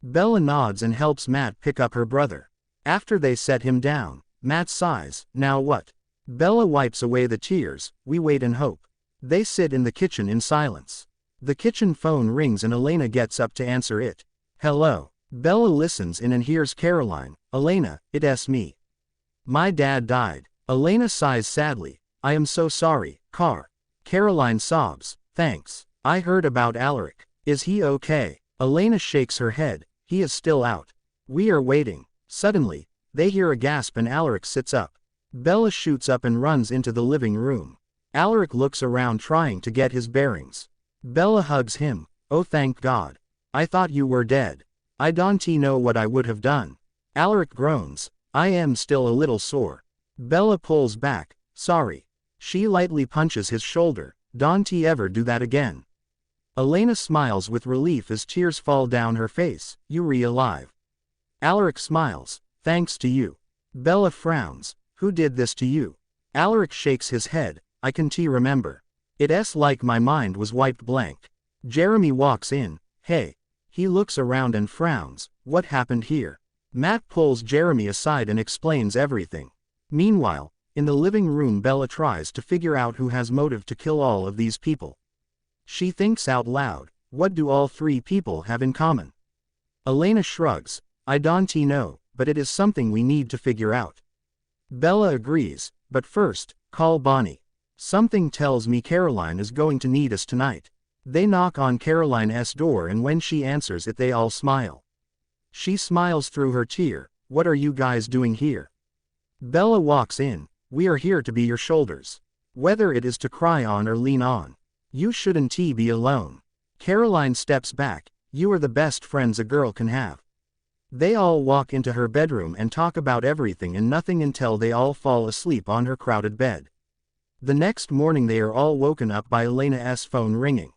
Bella nods and helps Matt pick up her brother. After they set him down, Matt sighs. Now what? Bella wipes away the tears. We wait and hope. They sit in the kitchen in silence. The kitchen phone rings and Elena gets up to answer it. Hello. Bella listens in and hears Caroline. Elena, it's me. My dad died. Elena sighs sadly. I am so sorry, Car. Caroline sobs. Thanks. I heard about Alaric. Is he okay? Elena shakes her head. He is still out. We are waiting. Suddenly, they hear a gasp and Alaric sits up. Bella shoots up and runs into the living room. Alaric looks around trying to get his bearings. Bella hugs him. Oh thank God. I thought you were dead. I don't know what I would have done. Alaric groans. I am still a little sore. Bella pulls back. Sorry. She lightly punches his shoulder. Don't ever do that again. Elena smiles with relief as tears fall down her face. You're alive. Alaric smiles. Thanks to you. Bella frowns. Who did this to you? Alaric shakes his head. I can't remember. It's like my mind was wiped blank. Jeremy walks in. Hey. He looks around and frowns. What happened here? Matt pulls Jeremy aside and explains everything. Meanwhile, in the living room Bella tries to figure out who has motive to kill all of these people. She thinks out loud. What do all three people have in common? Elena shrugs. I don't know, but it is something we need to figure out. Bella agrees, but first, call Bonnie. Something tells me Caroline is going to need us tonight. They knock on Caroline's door and when she answers it they all smile. She smiles through her tear. What are you guys doing here? Bella walks in. We are here to be your shoulders. Whether it is to cry on or lean on. You shouldn't be alone. Caroline steps back. You are the best friends a girl can have. They all walk into her bedroom and talk about everything and nothing until they all fall asleep on her crowded bed. The next morning they are all woken up by Elena's phone ringing.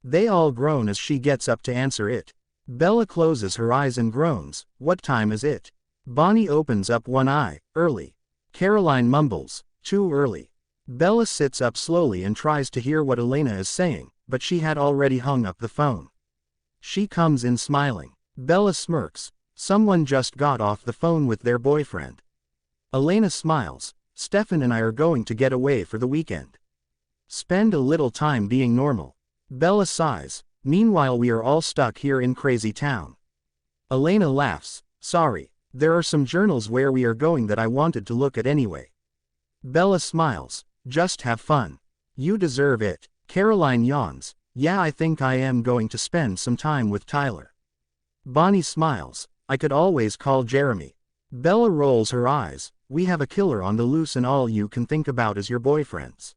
They all groan as she gets up to answer it. Bella closes her eyes and groans. What time is it? Bonnie opens up one eye. Early. Caroline mumbles. Too early. Bella sits up slowly and tries to hear what Elena is saying, but she had already hung up the phone. She comes in smiling. Bella smirks. Someone just got off the phone with their boyfriend. Elena smiles. Stefan and I are going to get away for the weekend. Spend a little time being normal. Bella sighs. Meanwhile we are all stuck here in crazy town. Elena laughs. Sorry. There are some journals where we are going that I wanted to look at anyway. Bella smiles. Just have fun. You deserve it. Caroline yawns. Yeah, I think I am going to spend some time with Tyler. Bonnie smiles. I could always call Jeremy. Bella rolls her eyes. We have a killer on the loose and all you can think about is your boyfriends.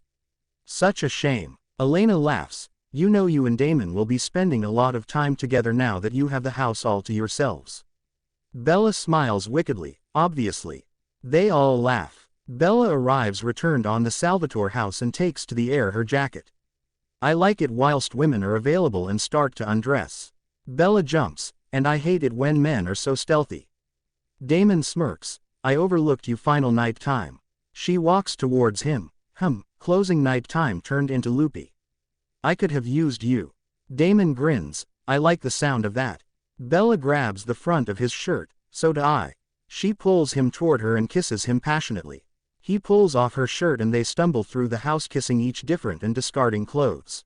Such a shame. Elena laughs. You know you and Damon will be spending a lot of time together now that you have the house all to yourselves. Bella smiles wickedly, obviously. They all laugh. Bella arrives returned on the Salvatore house and takes to the air her jacket. I like it whilst women are available and start to undress. Bella jumps. And I hate it when men are so stealthy. Damon smirks. I overlooked you final night time. She walks towards him. Closing night time turned into loopy. I could have used you. Damon grins. I like the sound of that. Bella grabs the front of his shirt. So do I. She pulls him toward her and kisses him passionately. He pulls off her shirt and they stumble through the house kissing each different and discarding clothes.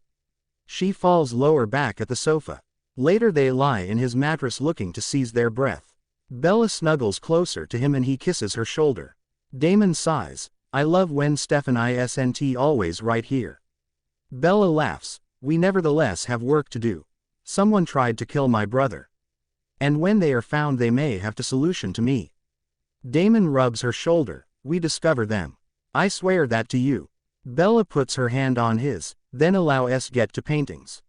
She falls lower back at the sofa. Later they lie in his mattress looking to seize their breath. Bella snuggles closer to him and he kisses her shoulder. Damon sighs. I love when Stefan isn't always right here. Bella laughs. We nevertheless have work to do. Someone tried to kill my brother. And when they are found they may have to solution to me. Damon rubs her shoulder. We discover them. I swear that to you. Bella puts her hand on his, then allow us get to paintings.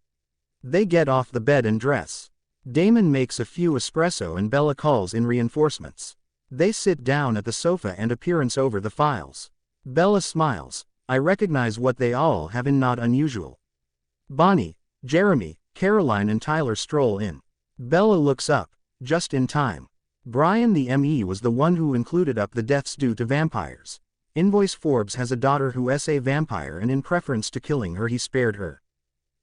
They get off the bed and dress. Damon makes a few espresso and Bella calls in reinforcements. They sit down at the sofa and appearance over the files. Bella smiles. I recognize what they all have in not unusual. Bonnie, Jeremy, Caroline and Tyler stroll in. Bella looks up, just in time. Brian the ME was the one who included up the deaths due to vampires. Invoice Forbes has a daughter who is a vampire and in preference to killing her he spared her.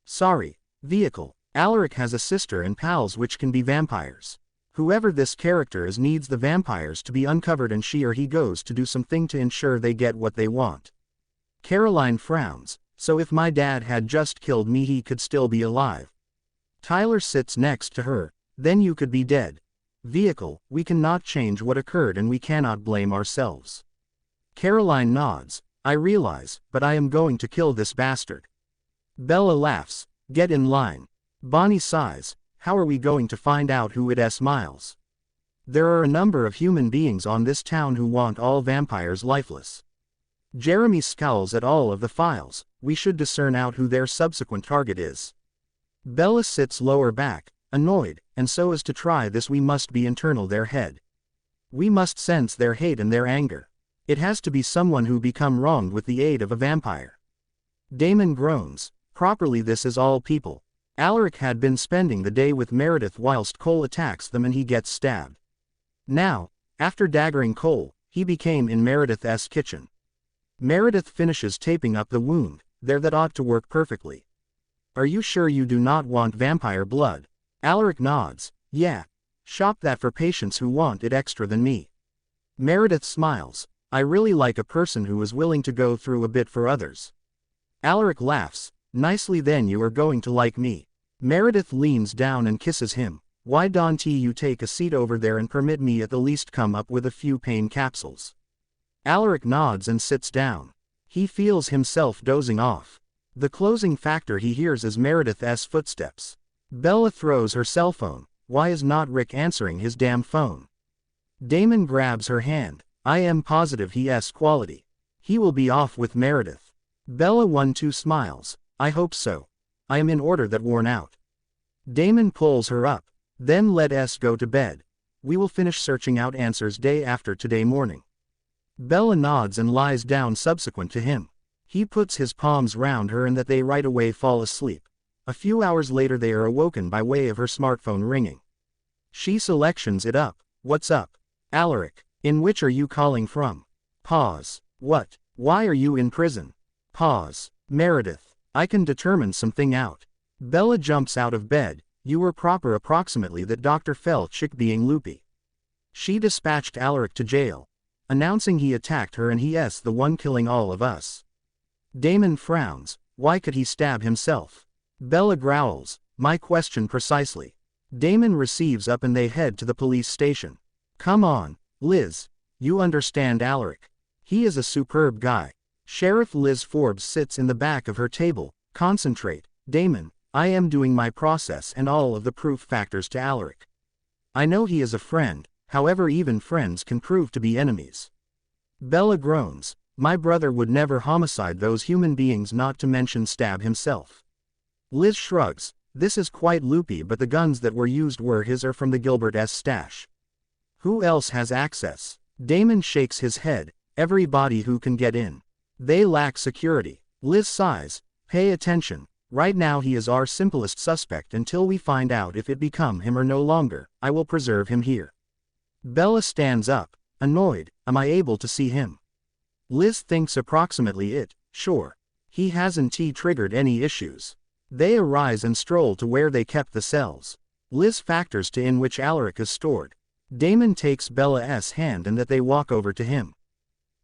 Sorry. Vehicle. Alaric has a sister and pals which can be vampires. Whoever this character is needs the vampires to be uncovered and she or he goes to do something to ensure they get what they want. Caroline frowns. So if my dad had just killed me he could still be alive. Tyler sits next to her. Then you could be dead. Vehicle. We cannot change what occurred and we cannot blame ourselves. Caroline nods. I realize, but I am going to kill this bastard. Bella laughs. Get in line. Bonnie sighs. How are we going to find out who it is? Miles? There are a number of human beings on this town who want all vampires lifeless. Jeremy scowls at all of the files. We should discern out who their subsequent target is. Bella sits lower back, annoyed, and so as to try this we must be internal their head. We must sense their hate and their anger. It has to be someone who become wronged with the aid of a vampire. Damon groans. Properly this is all people. Alaric had been spending the day with Meredith whilst Cole attacks them and he gets stabbed. Now, after daggering Cole, he became in Meredith's kitchen. Meredith finishes taping up the wound. There that ought to work perfectly. Are you sure you do not want vampire blood? Alaric nods. Yeah. Shop that for patients who want it extra than me. Meredith smiles. I really like a person who is willing to go through a bit for others. Alaric laughs. Nicely then you are going to like me. Meredith leans down and kisses him. Why don't you take a seat over there and permit me at the least come up with a few pain capsules? Alaric nods and sits down. He feels himself dozing off. The closing factor he hears is Meredith's footsteps. Bella throws her cell phone. Why is not Rick answering his damn phone? Damon grabs her hand. I am positive he has quality. He will be off with Meredith. Bella 1-2 smiles. I hope so. I am in order that worn out. Damon pulls her up. Then let us go to bed. We will finish searching out answers day after today morning. Bella nods and lies down subsequent to him. He puts his palms round her and that they right away fall asleep. A few hours later they are awoken by way of her smartphone ringing. She selections it up. What's up? Alaric. In which are you calling from? Pause. What? Why are you in prison? Pause. Meredith. I can determine something out. Bella jumps out of bed. You were proper approximately that Dr. Felchik being loopy. She dispatched Alaric to jail, announcing he attacked her and he is the one killing all of us. Damon frowns. Why could he stab himself? Bella growls. My question precisely. Damon receives up and they head to the police station. Come on, Liz. You understand Alaric. He is a superb guy. Sheriff Liz Forbes sits in the back of her table. Concentrate, Damon. I am doing my process and all of the proof factors to Alaric. I know he is a friend, however even friends can prove to be enemies. Bella groans. My brother would never homicide those human beings, not to mention stab himself. Liz shrugs. This is quite loopy, but the guns that were used were his or from the Gilbert's stash. Who else has access? Damon shakes his head. Everybody who can get in. They lack security. Liz sighs. Pay attention. Right now he is our simplest suspect until we find out if it become him or no longer. I will preserve him here. Bella stands up, annoyed. Am I able to see him? Liz thinks approximately it. Sure. He hasn't triggered any issues. They arise and stroll to where they kept the cells. Liz factors in which Alaric is stored. Damon takes Bella's hand and that they walk over to him.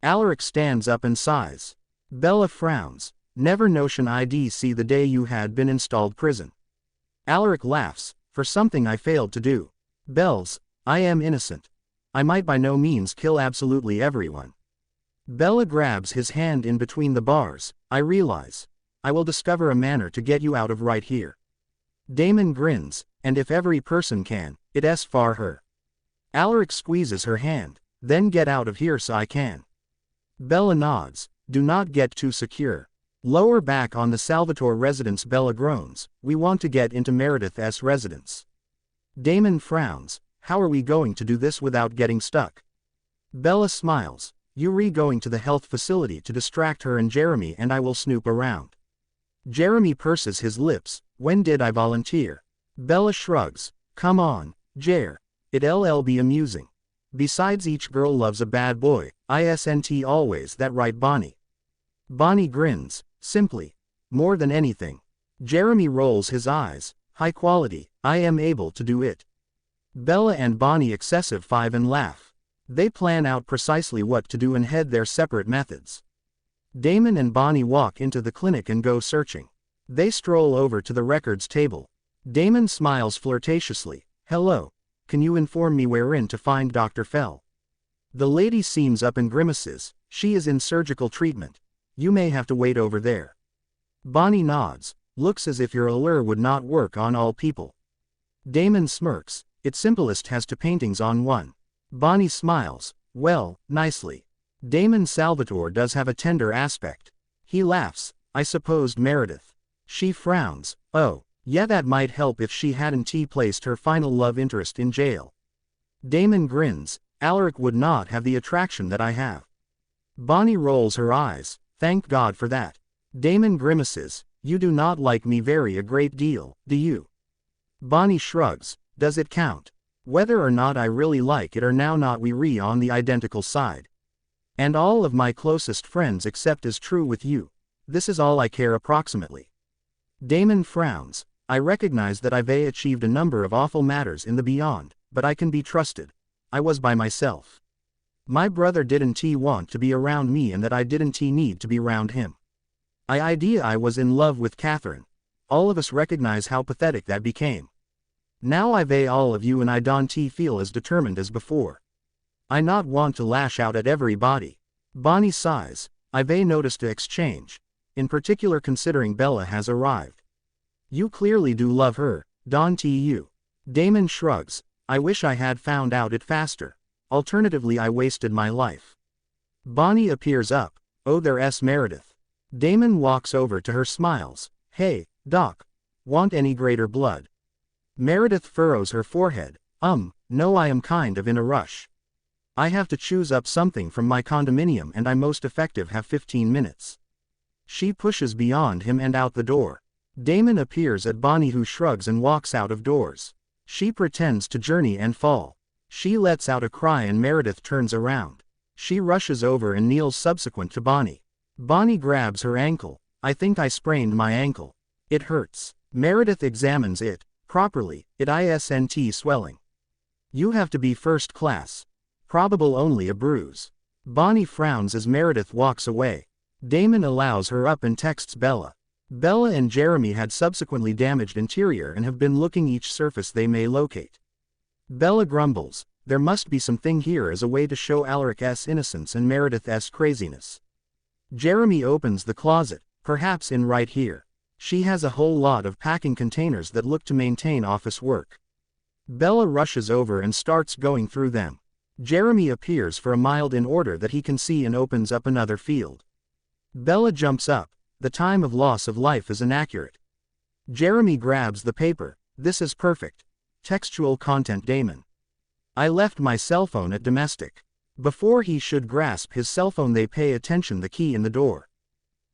Alaric stands up and sighs. Bella frowns. Never notion I'd see the day you had been installed prison. Alaric laughs. For something I failed to do. Bells, I am innocent. I might by no means kill absolutely everyone. Bella grabs his hand in between the bars. I realize. I will discover a manner to get you out of right here. Damon grins, and if every person can, it's for her. Alaric squeezes her hand. Then get out of here so I can. Bella nods. Do not get too secure. Lower back on the Salvatore residence. Bella groans. We want to get into Meredith's residence. Damon frowns. How are we going to do this without getting stuck? Bella smiles. You're going to the health facility to distract her and Jeremy, and I will snoop around. Jeremy purses his lips. When did I volunteer? Bella shrugs. Come on, Jer. It'll be amusing. Besides, each girl loves a bad boy. Isn't always that right, Bonnie? Bonnie grins. Simply. More than anything. Jeremy rolls his eyes. High quality. I am able to do it. Bella and Bonnie excessive five and laugh. They plan out precisely what to do and head their separate methods. Damon and Bonnie walk into the clinic and go searching. They stroll over to the records table. Damon smiles flirtatiously. Hello. Can you inform me wherein to find Dr. Fell? The lady seems up and grimaces. She is in surgical treatment. You may have to wait over there. Bonnie nods. Looks as if your allure would not work on all people. Damon smirks. Its simplest has two paintings on one. Bonnie smiles. Well, nicely. Damon Salvatore does have a tender aspect. He laughs. I supposed Meredith. She frowns. Oh, yeah, that might help if she hadn't placed her final love interest in jail. Damon grins. Alaric would not have the attraction that I have. Bonnie rolls her eyes. Thank God for that. Damon grimaces. You do not like me very a great deal, do you? Bonnie shrugs. Does it count? Whether or not I really like it or now not, we on the identical side. And all of my closest friends except is true with you. This is all I care approximately. Damon frowns. I recognize that I've achieved a number of awful matters in the beyond, but I can be trusted. I was by myself. My brother didn't want to be around me and that I didn't need to be around him. I was in love with Catherine. All of us recognize how pathetic that became. Now I've all of you and I don't feel as determined as before. I not want to lash out at everybody. Bonnie sighs. I've noticed a exchange. In particular considering Bella has arrived. You clearly do love her, don't you? Damon shrugs. I wish I had found out it faster. Alternatively I wasted my life. Bonnie appears up. Oh, there's Meredith. Damon walks over to her, smiles. Hey, Doc. Want any greater blood? Meredith furrows her forehead. No, I am kind of in a rush. I have to choose up something from my condominium and I most effective have 15 minutes. She pushes beyond him and out the door. Damon appears at Bonnie, who shrugs and walks out of doors. She pretends to journey and fall. She lets out a cry and Meredith turns around. She rushes over and kneels subsequent to Bonnie. Bonnie grabs her ankle. I think I sprained my ankle. It hurts. Meredith examines it. Properly, it isn't swelling. You have to be first class. Probable only a bruise. Bonnie frowns as Meredith walks away. Damon allows her up and texts Bella. Bella and Jeremy had subsequently damaged interior and have been looking each surface they may locate. Bella grumbles. There must be something here as a way to show Alaric's innocence and Meredith's craziness. Jeremy opens the closet, perhaps in right here. She has a whole lot of packing containers that look to maintain office work. Bella rushes over and starts going through them. Jeremy appears for a mild in order that he can see and opens up another field. Bella jumps up. The time of loss of life is inaccurate. Jeremy grabs the paper. This is perfect. Textual content. Damon. I left my cell phone at domestic. Before he should grasp his cell phone, they pay attention. The key in the door.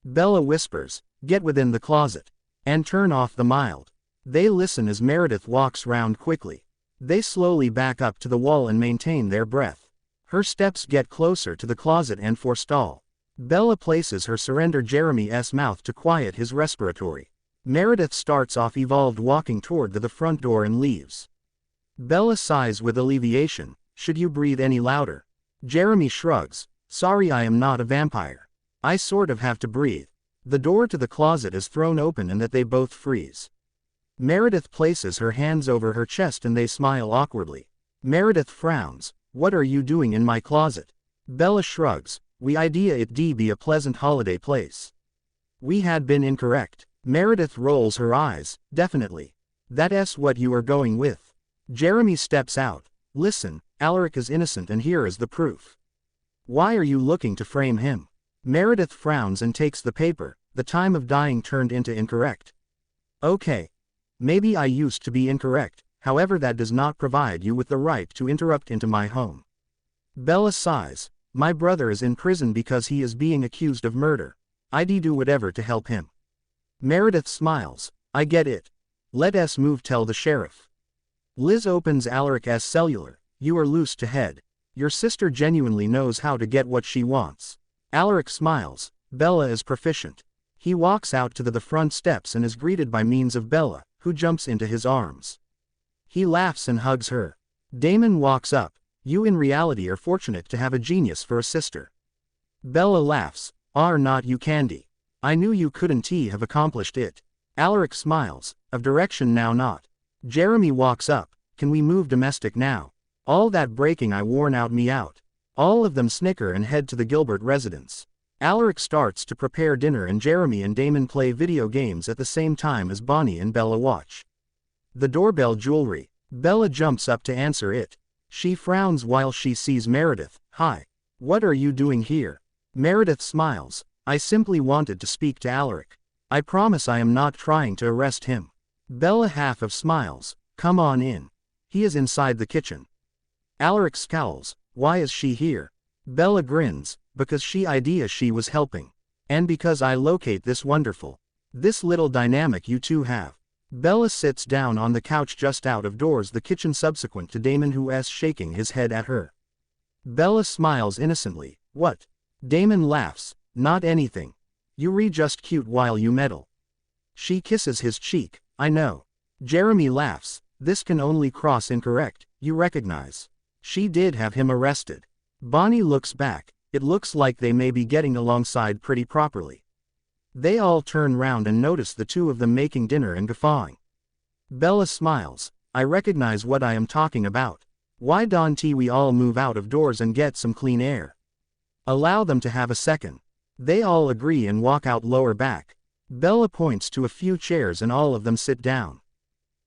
Bella whispers. Get within the closet. And turn off the mild. They listen as Meredith walks round quickly. They slowly back up to the wall and maintain their breath. Her steps get closer to the closet and forestall. Bella places her surrender Jeremy's mouth to quiet his respiratory. Meredith starts off evolved walking toward the front door and leaves. Bella sighs with alleviation. Should you breathe any louder? Jeremy shrugs. Sorry, I am not a vampire. I sort of have to breathe. The door to the closet is thrown open and that they both freeze. Meredith places her hands over her chest and they smile awkwardly. Meredith frowns. What are you doing in my closet? Bella shrugs. We idea it be a pleasant holiday place. We had been incorrect. Meredith rolls her eyes. Definitely. That's what you are going with. Jeremy steps out. Listen, Alaric is innocent and here is the proof. Why are you looking to frame him? Meredith frowns and takes the paper. The time of dying turned into incorrect. Okay. Maybe I used to be incorrect, however that does not provide you with the right to interrupt into my home. Bella sighs. My brother is in prison because he is being accused of murder. I'd do whatever to help him. Meredith smiles. I get it. Let's move, tell the sheriff. Liz opens Alaric's cellular. You are loose to head. Your sister genuinely knows how to get what she wants. Alaric smiles. Bella is proficient. He walks out to the front steps and is greeted by means of Bella, who jumps into his arms. He laughs and hugs her. Damon walks up. You in reality are fortunate to have a genius for a sister. Bella laughs. Are not you, Candy? I knew you couldn't have accomplished it. Alaric smiles. Of direction now not. Jeremy walks up. Can we move domestic now? All that breaking I worn out me out. All of them snicker and head to the Gilbert residence. Alaric starts to prepare dinner and Jeremy and Damon play video games at the same time as Bonnie and Bella watch. The doorbell jewelry. Bella jumps up to answer it. She frowns while she sees Meredith. Hi. What are you doing here? Meredith smiles. I simply wanted to speak to Alaric. I promise I am not trying to arrest him. Bella half of smiles. Come on in. He is inside the kitchen. Alaric scowls. Why is she here? Bella grins. Because she was helping. And because I locate this little dynamic you two have. Bella sits down on the couch just out of doors the kitchen subsequent to Damon who's shaking his head at her. Bella smiles innocently. What? Damon laughs. Not anything. You just cute while you meddle. She kisses his cheek. I know. Jeremy laughs. This can only cross incorrect, you recognize. She did have him arrested. Bonnie looks back. It looks like they may be getting alongside pretty properly. They all turn round and notice the two of them making dinner and guffawing. Bella smiles. I recognize what I am talking about. Why don't we all move out of doors and get some clean air? Allow them to have a second. They all agree and walk out lower back. Bella points to a few chairs and all of them sit down.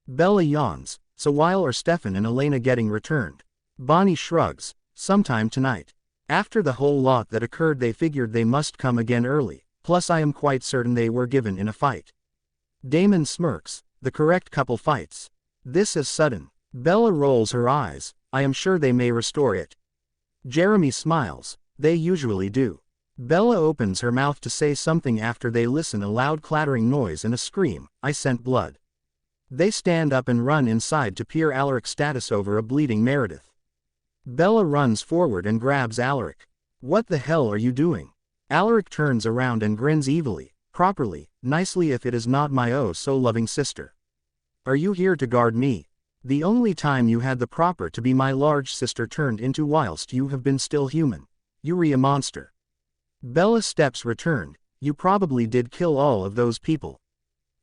Bella yawns. So while are Stefan and Elena getting returned? Bonnie shrugs. Sometime tonight. After the whole lot that occurred they figured they must come again early, plus I am quite certain they were given in a fight. Damon smirks. The correct couple fights. This is sudden. Bella rolls her eyes. I am sure they may restore it. Jeremy smiles. They usually do. Bella opens her mouth to say something after they listen a loud clattering noise and a scream. I scent blood. They stand up and run inside to peer Alaric's status over a bleeding Meredith. Bella runs forward and grabs Alaric. What the hell are you doing? Alaric turns around and grins evilly. Properly, nicely if it is not my oh so loving sister. Are you here to guard me? The only time you had the proper to be my large sister turned into whilst you have been still human. You a monster. Bella steps returned. You probably did kill all of those people.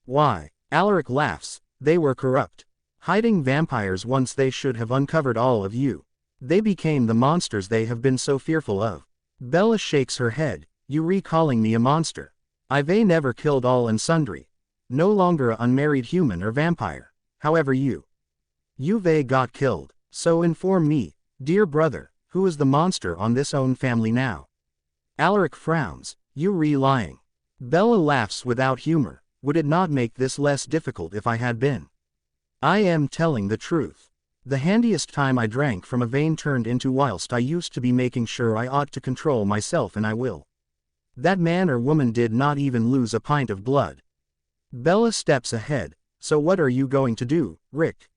Why? Alaric laughs. They were corrupt. Hiding vampires once they should have uncovered all of you. They became the monsters they have been so fearful of. Bella shakes her head. You calling me a monster? I've never killed all and sundry. No longer a unmarried human or vampire. However you've got killed. So inform me, dear brother, who is the monster on this own family now? Alaric frowns. You lying. Bella laughs without humor. Would it not make this less difficult if I had been? I am telling the truth. The handiest time I drank from a vein turned into whilst I used to be making sure I ought to control myself and I will. That man or woman did not even lose a pint of blood. Bella steps ahead. So what are you going to do, Rick?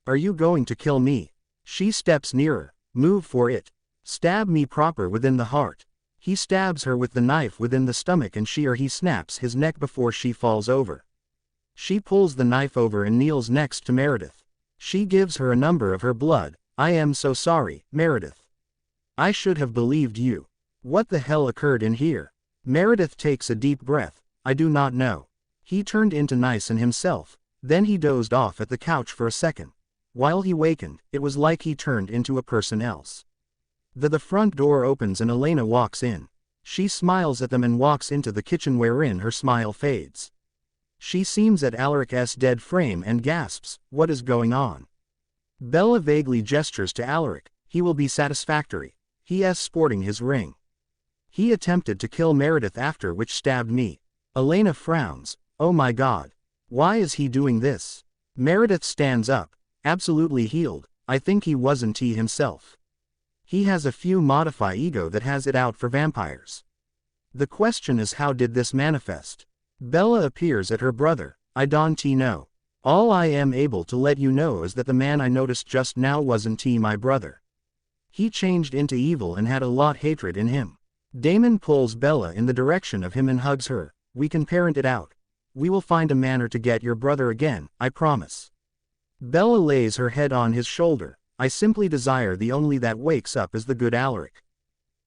Are you going to kill me? She steps nearer. Move for it. Stab me proper within the heart. He stabs her with the knife within the stomach and he snaps his neck before she falls over. She pulls the knife over and kneels next to Meredith. She gives her a number of her blood. I am so sorry, Meredith. I should have believed you. What the hell occurred in here? Meredith takes a deep breath. I do not know. He turned into Nyson himself, then he dozed off at the couch for a second. While he wakened, it was like he turned into a person else. The front door opens and Elena walks in. She smiles at them and walks into the kitchen wherein her smile fades. She seems at Alaric's dead frame and gasps, what is going on? Bella vaguely gestures to Alaric, he will be satisfactory. He is sporting his ring. He attempted to kill Meredith after which stabbed me. Elena frowns, oh my god. Why is he doing this? Meredith stands up, absolutely healed, I think he wasn't he himself. He has a few modify ego that has it out for vampires. The question is how did this manifest? Bella appears at her brother, I don't know. All I am able to let you know is that the man I noticed just now wasn't my brother. He changed into evil and had a lot hatred in him. Damon pulls Bella in the direction of him and hugs her, we can parent it out. We will find a manner to get your brother again, I promise. Bella lays her head on his shoulder, I simply desire the only that wakes up is the good Alaric.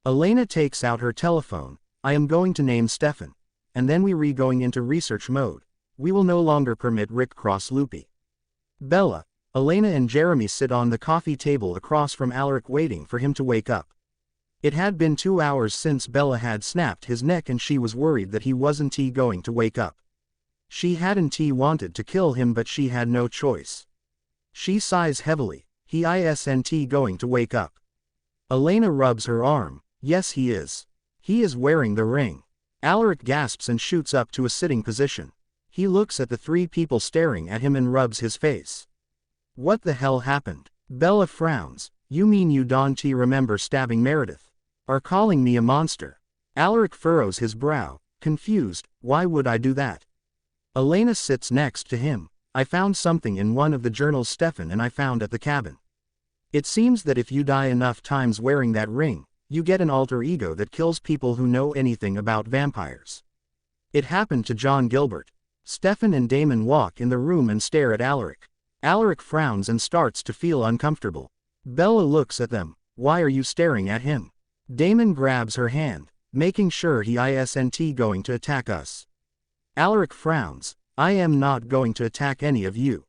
Elena takes out her telephone, I am going to name Stefan. And then we going into research mode. We will no longer permit Rick cross loopy. Bella, Elena and Jeremy sit on the coffee table across from Alaric waiting for him to wake up. It had been 2 hours since Bella had snapped his neck and she was worried that he wasn't going to wake up. She hadn't wanted to kill him but she had no choice. She sighs heavily, he isn't going to wake up. Elena rubs her arm, yes he is. He is wearing the ring. Alaric gasps and shoots up to a sitting position. He looks at the 3 people staring at him and rubs his face. What the hell happened? Bella frowns, you mean you don't remember stabbing Meredith? Or calling me a monster? Alaric furrows his brow, confused, why would I do that? Elena sits next to him, I found something in one of the journals Stefan and I found at the cabin. It seems that if you die enough times wearing that ring, you get an alter ego that kills people who know anything about vampires. It happened to John Gilbert. Stefan and Damon walk in the room and stare at Alaric. Alaric frowns and starts to feel uncomfortable. Bella looks at them, why are you staring at him? Damon grabs her hand, making sure he isn't going to attack us. Alaric frowns, I am not going to attack any of you.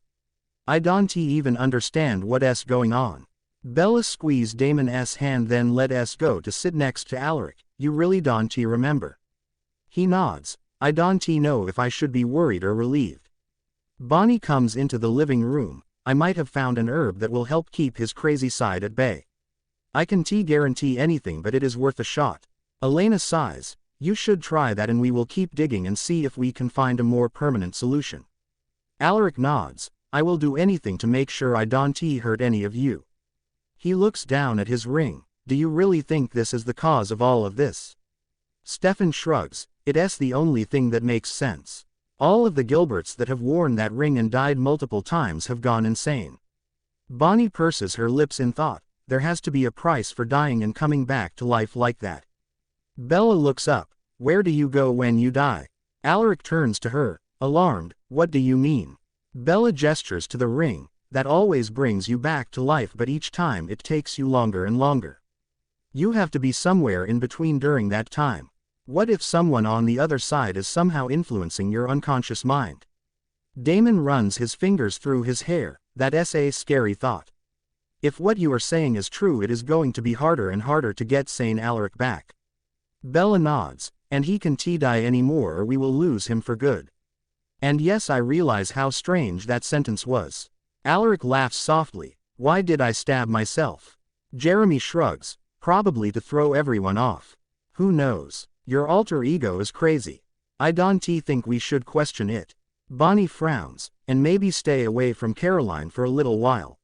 I don't even understand what's going on. Bella squeezed Damon's hand then let us go to sit next to Alaric, you really don't remember? He nods, I don't know if I should be worried or relieved. Bonnie comes into the living room, I might have found an herb that will help keep his crazy side at bay. I can guarantee anything but it is worth a shot. Elena sighs, you should try that and we will keep digging and see if we can find a more permanent solution. Alaric nods, I will do anything to make sure I don't hurt any of you. He looks down at his ring, do you really think this is the cause of all of this? Stefan shrugs, it's the only thing that makes sense. All of the Gilberts that have worn that ring and died multiple times have gone insane. Bonnie purses her lips in thought, there has to be a price for dying and coming back to life like that. Bella looks up, where do you go when you die? Alaric turns to her, alarmed, what do you mean? Bella gestures to the ring, that always brings you back to life but each time it takes you longer and longer. You have to be somewhere in between during that time. What if someone on the other side is somehow influencing your unconscious mind? Damon runs his fingers through his hair, that's a scary thought. If what you are saying is true it is going to be harder and harder to get sane Alaric back. Bella nods, and he can't die anymore or we will lose him for good. And yes I realize how strange that sentence was. Alaric laughs softly, why did I stab myself? Jeremy shrugs, probably to throw everyone off. Who knows? Your alter ego is crazy. I don't think we should question it. Bonnie frowns, and maybe stay away from Caroline for a little while.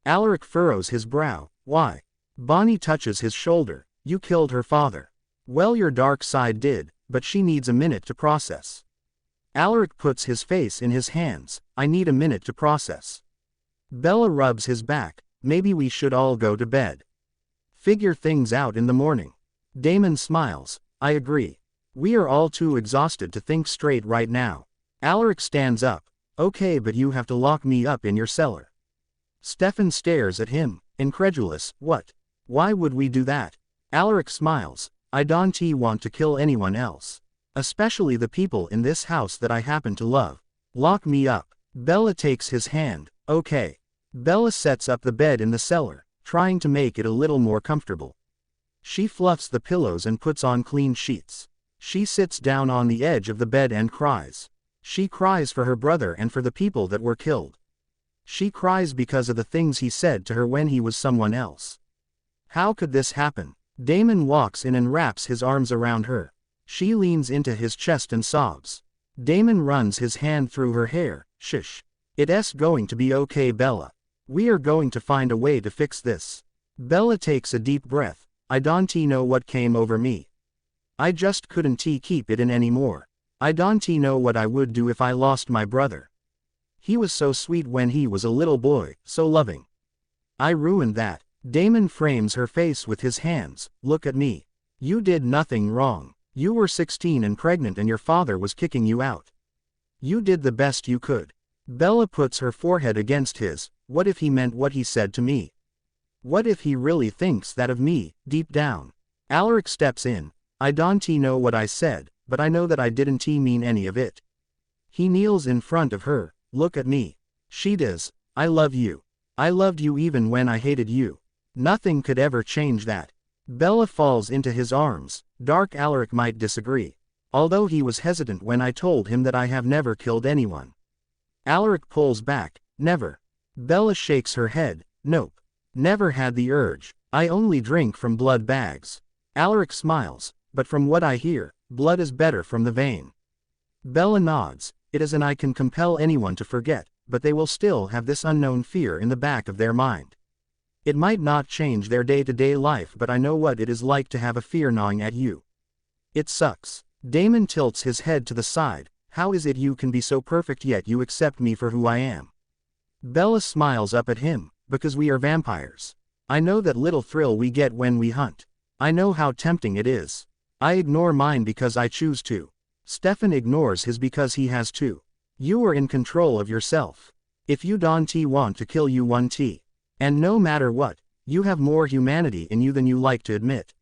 Alaric furrows his brow, why? Bonnie touches his shoulder, you killed her father. Well your dark side did, but she needs a minute to process. Alaric puts his face in his hands. I need a minute to process. Bella rubs his back. Maybe we should all go to bed. Figure things out in the morning. Damon smiles. I agree. We are all too exhausted to think straight right now. Alaric stands up. Okay, but you have to lock me up in your cellar. Stefan stares at him, incredulous. What? Why would we do that? Alaric smiles. I don't want to kill anyone else. Especially the people in this house that I happen to love. Lock me up. Bella takes his hand. Okay. Bella sets up the bed in the cellar, trying to make it a little more comfortable. She fluffs the pillows and puts on clean sheets. She sits down on the edge of the bed and cries. She cries for her brother and for the people that were killed. She cries because of the things he said to her when he was someone else. How could this happen? Damon walks in and wraps his arms around her. She leans into his chest and sobs. Damon runs his hand through her hair. Shush. It's going to be okay, Bella. We are going to find a way to fix this. Bella takes a deep breath. I don't know what came over me. I just couldn't keep it in anymore. I don't know what I would do if I lost my brother. He was so sweet when he was a little boy, so loving. I ruined that. Damon frames her face with his hands. Look at me. You did nothing wrong. You were 16 and pregnant and your father was kicking you out. You did the best you could. Bella puts her forehead against his. What if he meant what he said to me? What if he really thinks that of me, deep down? Alaric steps in. I don't know what I said, but I know that I didn't mean any of it. He kneels in front of her. Look at me. She does. I love you. I loved you even when I hated you. Nothing could ever change that. Bella falls into his arms. Dark Alaric might disagree. Although he was hesitant when I told him that I have never killed anyone. Alaric pulls back. Never. Bella shakes her head. Nope. Never had the urge. I only drink from blood bags. Alaric smiles. But from what I hear, blood is better from the vein. Bella nods. It is, and I can compel anyone to forget, but they will still have this unknown fear in the back of their mind. It might not change their day-to-day life, but I know what it is like to have a fear gnawing at you. It sucks. Damon tilts his head to the side. How is it you can be so perfect yet you accept me for who I am? Bella smiles up at him. Because we are vampires. I know that little thrill we get when we hunt. I know how tempting it is. I ignore mine because I choose to. Stefan ignores his because he has to. You are in control of yourself. If you don't want to kill, you want to. And no matter what, you have more humanity in you than you like to admit.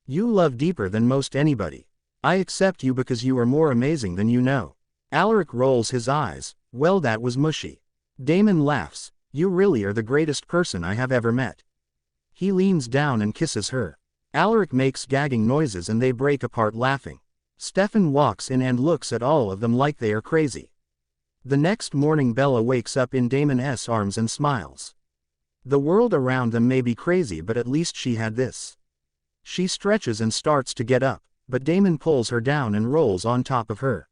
You love deeper than most anybody. I accept you because you are more amazing than you know. Alaric rolls his eyes. Well, that was mushy. Damon laughs. You really are the greatest person I have ever met. He leans down and kisses her. Alaric makes gagging noises and they break apart laughing. Stefan walks in and looks at all of them like they are crazy. The next morning Bella wakes up in Damon's arms and smiles. The world around them may be crazy, but at least she had this. She stretches and starts to get up, but Damon pulls her down and rolls on top of her.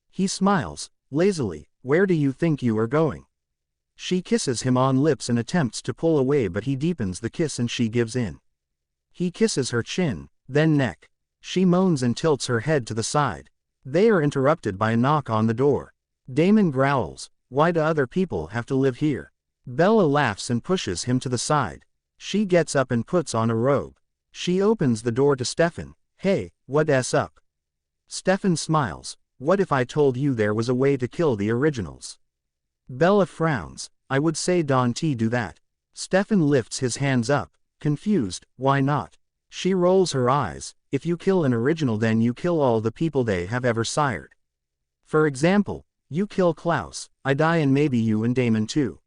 He smiles, lazily. Where do you think you are going? She kisses him on lips and attempts to pull away, but he deepens the kiss and she gives in. He kisses her chin, then neck. She moans and tilts her head to the side. They are interrupted by a knock on the door. Damon growls. Why do other people have to live here? Bella laughs and pushes him to the side. She gets up and puts on a robe. She opens the door to Stefan. Hey, what's up? Stefan smiles. What if I told you there was a way to kill the originals? Bella frowns. I would say don't do that. Stefan lifts his hands up, confused. Why not? She rolls her eyes. If you kill an original, then you kill all the people they have ever sired. For example, you kill Klaus, I die, and maybe you and Damon too.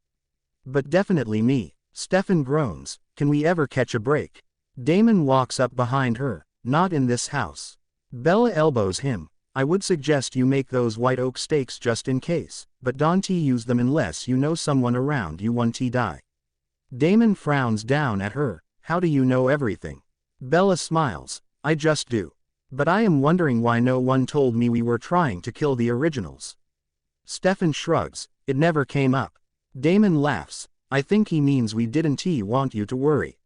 But definitely me. Stefan groans. Can we ever catch a break? Damon walks up behind her. Not in this house. Bella elbows him. I would suggest you make those white oak stakes just in case, but don't use them unless you know someone around you want to die. Damon frowns down at her. How do you know everything? Bella smiles. I just do. But I am wondering why no one told me we were trying to kill the originals. Stefan shrugs. It never came up. Damon laughs. I think he means we didn't want you to worry.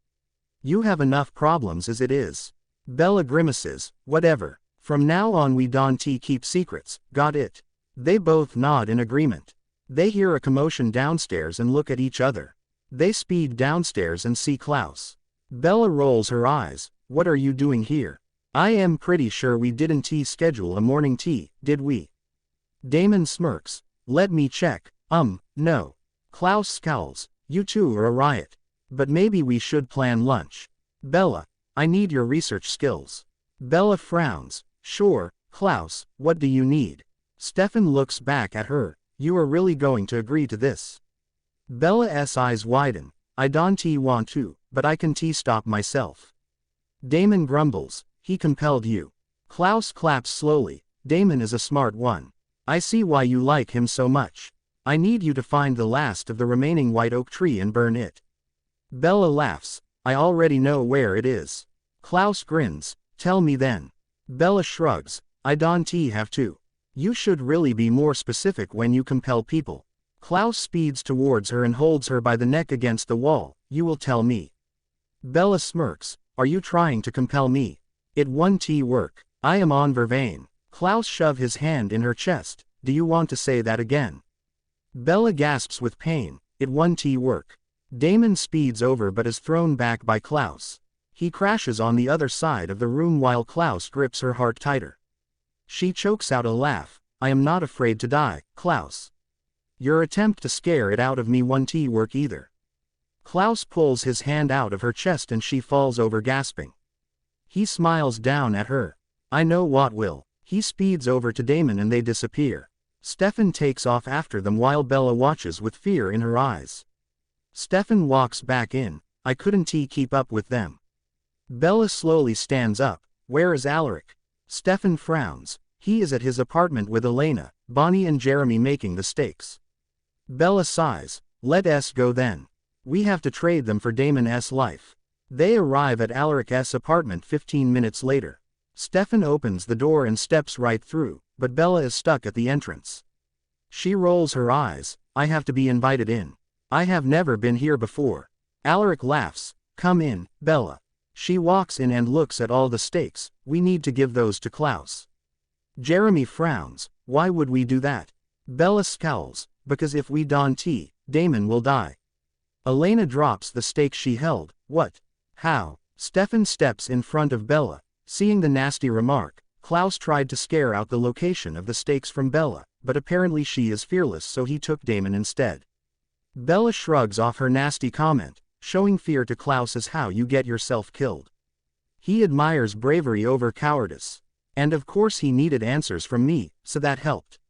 You have enough problems as it is. Bella grimaces. Whatever. From now on we don't keep secrets, got it? They both nod in agreement. They hear a commotion downstairs and look at each other. They speed downstairs and see Klaus. Bella rolls her eyes. What are you doing here? I am pretty sure we didn't schedule a morning tea, did we? Damon smirks. Let me check. No. Klaus scowls. You two are a riot. But maybe we should plan lunch. Bella, I need your research skills. Bella frowns. Sure, Klaus, what do you need? Stefan looks back at her. You are really going to agree to this? Bella's eyes widen. I don't want to, but I can stop myself. Damon grumbles. He compelled you. Klaus claps slowly. Damon is a smart one. I see why you like him so much. I need you to find the last of the remaining white oak tree and burn it. Bella laughs. I already know where it is. Klaus grins. Tell me then. Bella shrugs. I don't have to. You should really be more specific when you compel people. Klaus speeds towards her and holds her by the neck against the wall. You will tell me. Bella smirks. Are you trying to compel me? It won't work. I am on Vervain. Klaus shoves his hand in her chest. Do you want to say that again? Bella gasps with pain. It won't work. Damon speeds over but is thrown back by Klaus. He crashes on the other side of the room while Klaus grips her heart tighter. She chokes out a laugh. I am not afraid to die, Klaus. Your attempt to scare it out of me won't work either. Klaus pulls his hand out of her chest and she falls over gasping. He smiles down at her. I know what will. He speeds over to Damon and they disappear. Stefan takes off after them while Bella watches with fear in her eyes. Stefan walks back in. I couldn't keep up with them. Bella slowly stands up. Where is Alaric? Stefan frowns. He is at his apartment with Elena, Bonnie and Jeremy making the steaks. Bella sighs. Let us go then. We have to trade them for Damon's life. They arrive at Alaric's apartment 15 minutes later. Stefan opens the door and steps right through, but Bella is stuck at the entrance. She rolls her eyes. I have to be invited in. I have never been here before. Alaric laughs. Come in, Bella. She walks in and looks at all the steaks. We need to give those to Klaus. Jeremy frowns. Why would we do that? Bella scowls. Because if we don't, Damon will die. Elena drops the steak she held. What? How? Stefan steps in front of Bella. Seeing the nasty remark, Klaus tried to scare out the location of the steaks from Bella, but apparently she is fearless so he took Damon instead. Bella shrugs off her nasty comment. Showing fear to Klaus is how you get yourself killed. He admires bravery over cowardice. And of course he needed answers from me, so that helped.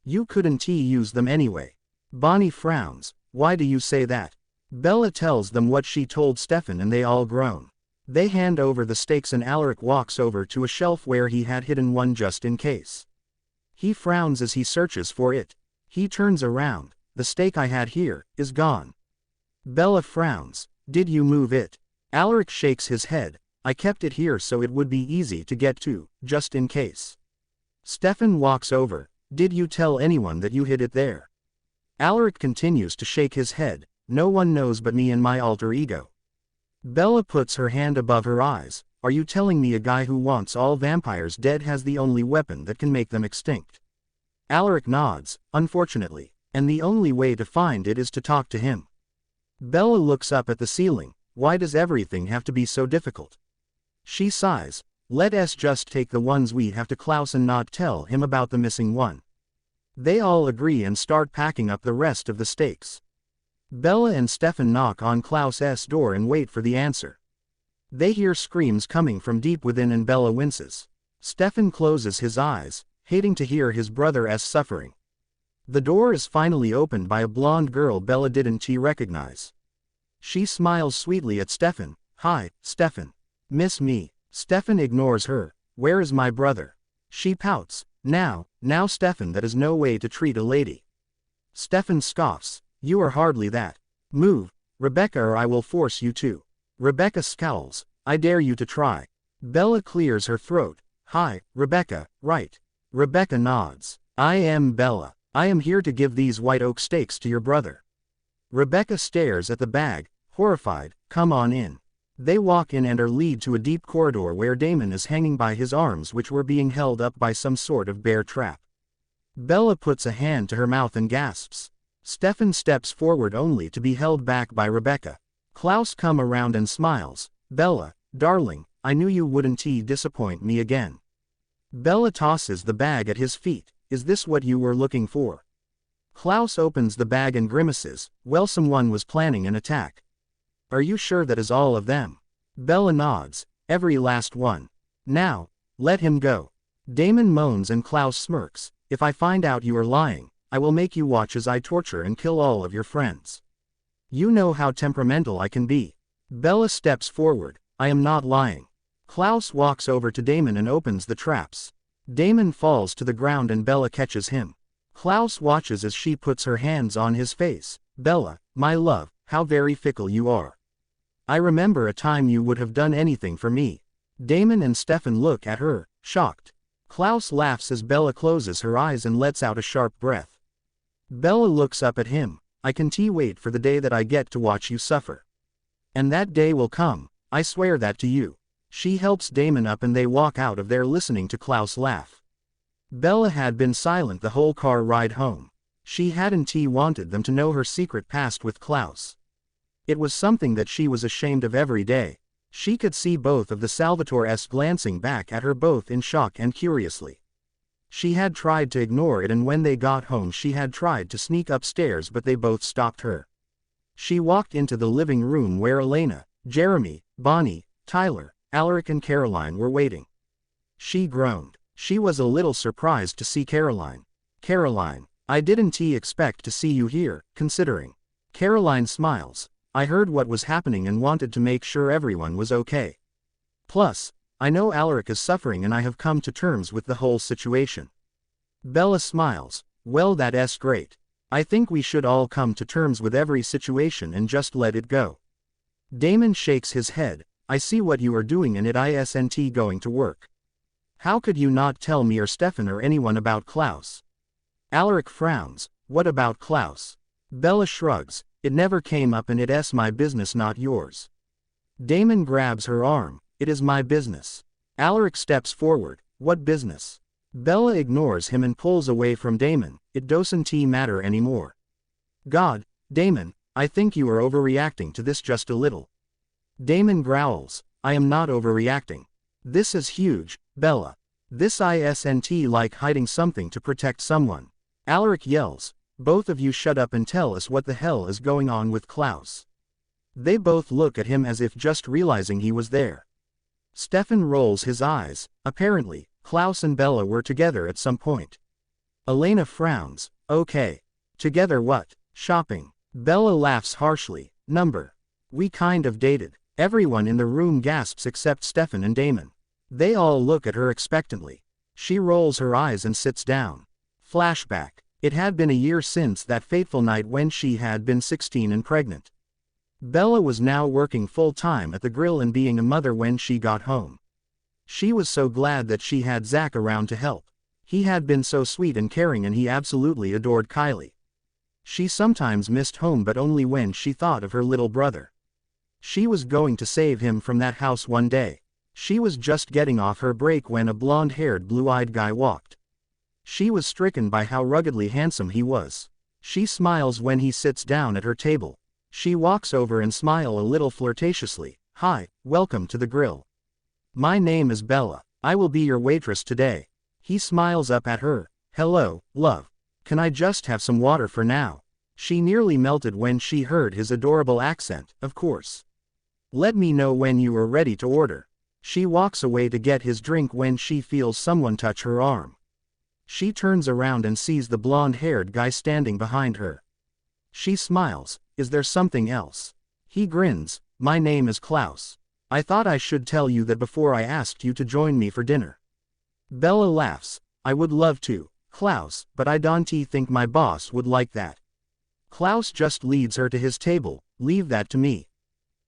You couldn't use them anyway. Bonnie frowns. Why do you say that? Bella tells them what she told Stefan and they all groan. They hand over the steaks and Alaric walks over to a shelf where he had hidden one just in case. He frowns as he searches for it. He turns around. The steak I had here is gone. Bella frowns. Did you move it? Alaric shakes his head. I kept it here so it would be easy to get to, just in case. Stefan walks over. Did you tell anyone that you hid it there? Alaric continues to shake his head. No one knows but me and my alter ego. Bella puts her hand above her eyes. Are you telling me a guy who wants all vampires dead has the only weapon that can make them extinct? Alaric nods. Unfortunately. And the only way to find it is to talk to him. Bella looks up at the ceiling. Why does everything have to be so difficult? She sighs. Let us just take the ones we have to Klaus and not tell him about the missing one. They all agree and start packing up the rest of the steaks. Bella and Stefan knock on Klaus's door and wait for the answer. They hear screams coming from deep within and Bella winces. Stefan closes his eyes, hating to hear his brother's suffering. The door is finally opened by a blonde girl Bella didn't recognize. She smiles sweetly at Stefan. Hi, Stefan. Miss me. Stefan ignores her. Where is my brother? She pouts. Now Stefan, that is no way to treat a lady. Stefan scoffs. You are hardly that. Move, Rebecca, or I will force you to. Rebecca scowls. I dare you to try. Bella clears her throat. Hi, Rebecca, right. Rebecca nods. I am Bella. I am here to give these white oak steaks to your brother. Rebecca stares at the bag, horrified. Come on in. They walk in and are led to a deep corridor where Damon is hanging by his arms, which were being held up by some sort of bear trap. Bella puts a hand to her mouth and gasps. Stefan steps forward only to be held back by Rebecca. Klaus comes around and smiles. Bella, darling, I knew you wouldn't disappoint me again. Bella tosses the bag at his feet. Is this what you were looking for? Klaus opens the bag and grimaces. Well, someone was planning an attack. Are you sure that is all of them? Bella nods. Every last one. Now, let him go. Damon moans and Klaus smirks. If I find out you are lying, I will make you watch as I torture and kill all of your friends. You know how temperamental I can be. Bella steps forward. I am not lying. Klaus walks over to Damon and opens the traps. Damon falls to the ground and Bella catches him. Klaus watches as she puts her hands on his face. Bella, my love, how very fickle you are. I remember a time you would have done anything for me. Damon and Stefan look at her, shocked. Klaus laughs as Bella closes her eyes and lets out a sharp breath. Bella looks up at him. I can't wait for the day that I get to watch you suffer. And that day will come, I swear that to you. She helps Damon up and they walk out of there listening to Klaus laugh. Bella had been silent the whole car ride home. She hadn't wanted them to know her secret past with Klaus. It was something that she was ashamed of every day. She could see both of the Salvatores glancing back at her, both in shock and curiously. She had tried to ignore it, and when they got home she had tried to sneak upstairs, but they both stopped her. She walked into the living room where Elena, Jeremy, Bonnie, Tyler, Alaric and Caroline were waiting. She groaned. She was a little surprised to see Caroline. Caroline, I didn't expect to see you here, considering. Caroline smiles. I heard what was happening and wanted to make sure everyone was okay. Plus, I know Alaric is suffering and I have come to terms with the whole situation. Bella smiles. Well, that's great. I think we should all come to terms with every situation and just let it go. Damon shakes his head. I see what you are doing and it isn't going to work. How could you not tell me or Stefan or anyone about Klaus? Alaric frowns. What about Klaus? Bella shrugs. It never came up and it's my business, not yours. Damon grabs her arm. It is my business. Alaric steps forward. What business? Bella ignores him and pulls away from Damon. It doesn't matter anymore. God, Damon, I think you are overreacting to this just a little. Damon growls. I am not overreacting. This is huge, Bella. This isn't like hiding something to protect someone. Alaric yells. Both of you shut up and tell us what the hell is going on with Klaus. They both look at him as if just realizing he was there. Stefan rolls his eyes. Apparently, Klaus and Bella were together at some point. Elena frowns. Okay. Together what? Shopping. Bella laughs harshly. We kind of dated. Everyone in the room gasps except Stefan and Damon. They all look at her expectantly. She rolls her eyes and sits down. Flashback. It had been a year since that fateful night when she had been 16 and pregnant. Bella was now working full-time at the grill and being a mother when she got home. She was so glad that she had Zach around to help. He had been so sweet and caring and he absolutely adored Kylie. She sometimes missed home, but only when she thought of her little brother. She was going to save him from that house one day. She was just getting off her break when a blonde-haired, blue-eyed guy walked. She was stricken by how ruggedly handsome he was. She smiles when he sits down at her table. She walks over and smiles a little flirtatiously. Hi, welcome to the grill. My name is Bella. I will be your waitress today. He smiles up at her. Hello, love. Can I just have some water for now? She nearly melted when she heard his adorable accent. Of course. Let me know when you are ready to order. She walks away to get his drink when she feels someone touch her arm. She turns around and sees the blonde-haired guy standing behind her. She smiles. Is there something else? He grins. My name is Klaus. I thought I should tell you that before I asked you to join me for dinner. Bella laughs. I would love to, Klaus, but I don't think my boss would like that. Klaus just leads her to his table. Leave that to me.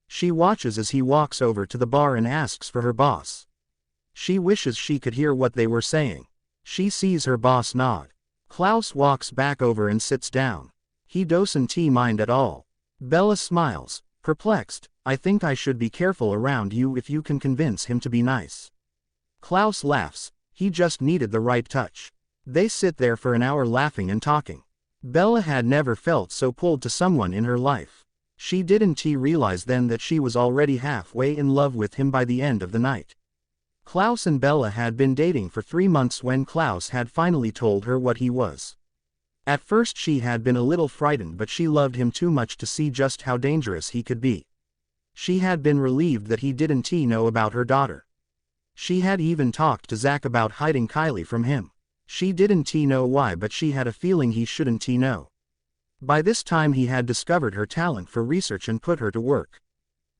She watches as he walks over to the bar and asks for her boss. She wishes she could hear what they were saying. She sees her boss nod. Klaus walks back over and sits down. He doesn't mind at all. Bella smiles, perplexed. I think I should be careful around you if you can convince him to be nice. Klaus laughs. He just needed the right touch. They sit there for an hour laughing and talking. Bella had never felt so pulled to someone in her life. She didn't realize then that she was already halfway in love with him by the end of the night. Klaus and Bella had been dating for 3 months when Klaus had finally told her what he was. At first she had been a little frightened, but she loved him too much to see just how dangerous he could be. She had been relieved that he didn't know about her daughter. She had even talked to Zach about hiding Kylie from him. She didn't know why, but she had a feeling he shouldn't know. By this time he had discovered her talent for research and put her to work.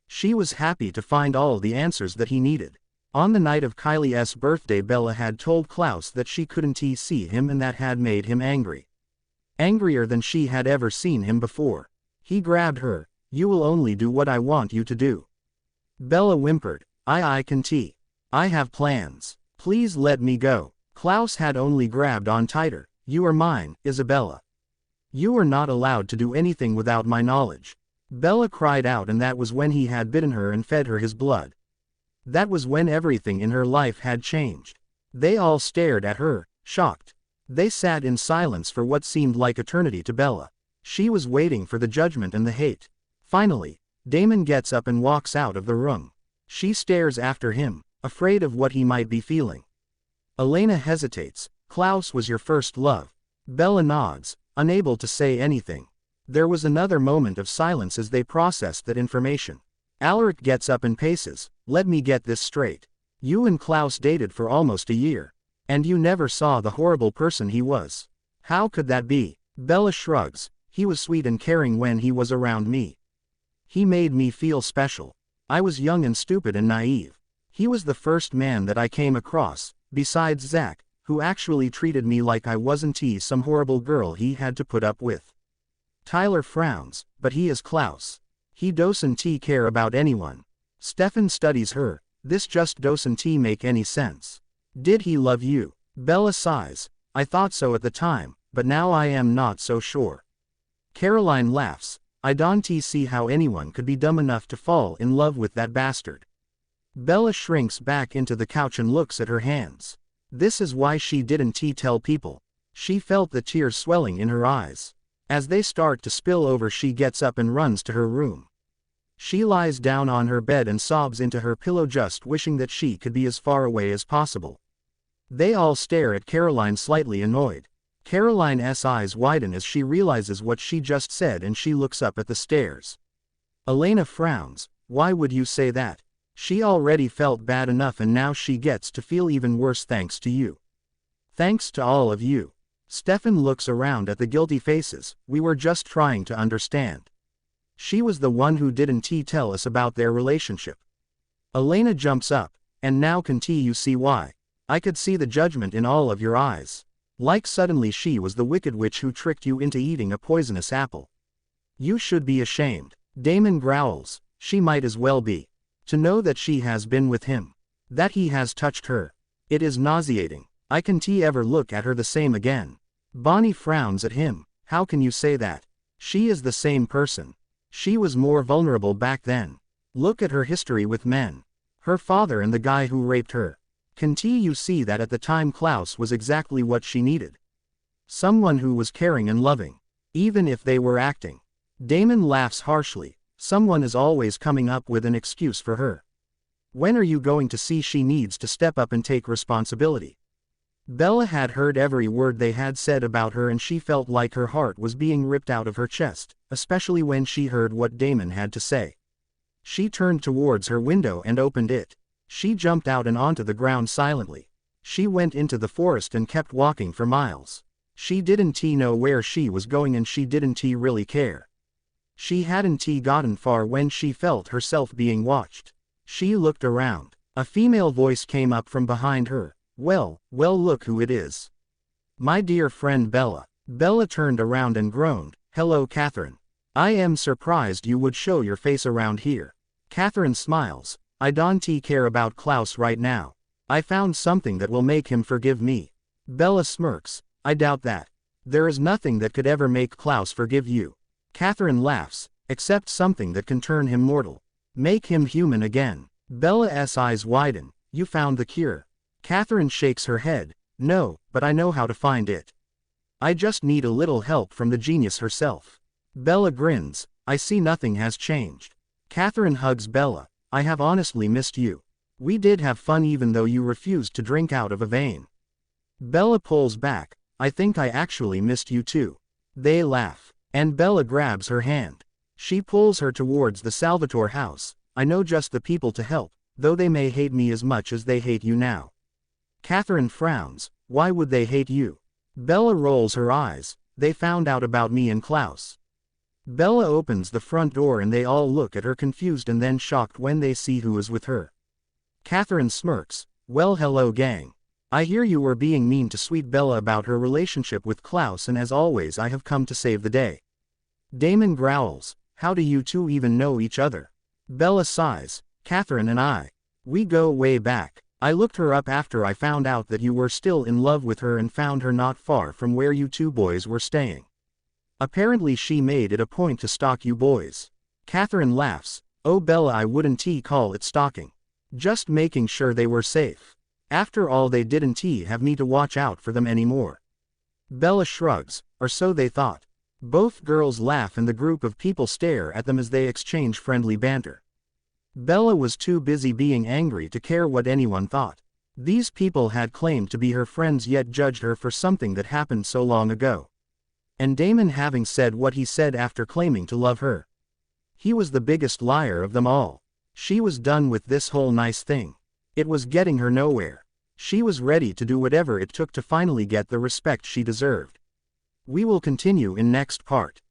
She was happy to find all the answers that he needed. On the night of Kylie's birthday, Bella had told Klaus that she couldn't see him, and that had made him angry. Angrier than she had ever seen him before. He grabbed her. "You will only do what I want you to do." Bella whimpered. I can't. I have plans. Please let me go." Klaus had only grabbed on tighter. "You are mine, Isabella. You are not allowed to do anything without my knowledge." Bella cried out, and that was when he had bitten her and fed her his blood. That was when everything in her life had changed. They all stared at her, shocked. They sat in silence for what seemed like eternity to Bella. She was waiting for the judgment and the hate. Finally, Damon gets up and walks out of the room. She stares after him, afraid of what he might be feeling. Elena hesitates. "Klaus was your first love." Bella nods, unable to say anything. There was another moment of silence as they processed that information. Alaric gets up and paces. "Let me get this straight. You and Klaus dated for almost a year. And you never saw the horrible person he was. How could that be?" Bella shrugs. "He was sweet and caring when he was around me. He made me feel special. I was young and stupid and naive. He was the first man that I came across, besides Zach, who actually treated me like I wasn't some horrible girl he had to put up with." Tyler frowns. "But he is Klaus. He doesn't care about anyone." Stefan studies her. "This just doesn't make any sense. Did he love you?" Bella sighs. "I thought so at the time, but now I am not so sure." Caroline laughs. "I don't see how anyone could be dumb enough to fall in love with that bastard." Bella shrinks back into the couch and looks at her hands. This is why she didn't tell people. She felt the tears swelling in her eyes. As they start to spill over, she gets up and runs to her room. She lies down on her bed and sobs into her pillow, just wishing that she could be as far away as possible. They all stare at Caroline, slightly annoyed. Caroline's eyes widen as she realizes what she just said, and she looks up at the stairs. Elena frowns. "Why would you say that? She already felt bad enough, and now she gets to feel even worse thanks to you." "Thanks to all of you." Stefan looks around at the guilty faces. "We were just trying to understand. She was the one who didn't tell us about their relationship." Elena jumps up. "And now can't you see why? I could see the judgment in all of your eyes. Like suddenly she was the wicked witch who tricked you into eating a poisonous apple. You should be ashamed." Damon growls. "She might as well be. To know that she has been with him. That he has touched her. It is nauseating. I can't ever look at her the same again." Bonnie frowns at him. "How can you say that? She is the same person. She was more vulnerable back then. Look at her history with men. Her father and the guy who raped her. Can't you see that at the time Klaus was exactly what she needed? Someone who was caring and loving. Even if they were acting." Damon laughs harshly. "Someone is always coming up with an excuse for her. When are you going to see she needs to step up and take responsibility?" Bella had heard every word they had said about her, and she felt like her heart was being ripped out of her chest, especially when she heard what Damon had to say. She turned towards her window and opened it. She jumped out and onto the ground silently. She went into the forest and kept walking for miles. She didn't know where she was going, and she didn't really care. She hadn't gotten far when she felt herself being watched. She looked around. A female voice came up from behind her. Well, look who it is. My dear friend Bella." Bella turned around and groaned. "Hello, Catherine. I am surprised you would show your face around here." Catherine smiles. "I don't care about Klaus right now. I found something that will make him forgive me." Bella smirks. "I doubt that. There is nothing that could ever make Klaus forgive you." Catherine laughs. "Except something that can turn him mortal. Make him human again." Bella's eyes widen. "You found the cure." Catherine shakes her head. No, but I know how to find it. I just need a little help from the genius herself. Bella grins. I see nothing has changed. Catherine hugs Bella. I have honestly missed you. We did have fun even though you refused to drink out of a vein. Bella pulls back. I think I actually missed you too. They laugh. And Bella grabs her hand. She pulls her towards the Salvatore house. I know just the people to help, though they may hate me as much as they hate you now. Catherine frowns. Why would they hate you? Bella rolls her eyes. They found out about me and Klaus. Bella opens the front door and they all look at her confused and then shocked when they see who is with her. Catherine smirks. Well, hello gang. I hear you were being mean to sweet Bella about her relationship with Klaus, and as always I have come to save the day. Damon growls. How do you two even know each other? Bella sighs. Catherine and I. We go way back. I looked her up after I found out that you were still in love with her and found her not far from where you two boys were staying. Apparently she made it a point to stalk you boys. Catherine laughs. Oh Bella, I wouldn't call it stalking. Just making sure they were safe. After all, they didn't have me to watch out for them anymore. Bella shrugs. Or so they thought. Both girls laugh and the group of people stare at them as they exchange friendly banter. Bella was too busy being angry to care what anyone thought. These people had claimed to be her friends yet judged her for something that happened so long ago. And Damon having said what he said after claiming to love her. He was the biggest liar of them all. She was done with this whole nice thing. It was getting her nowhere. She was ready to do whatever it took to finally get the respect she deserved. We will continue in next part.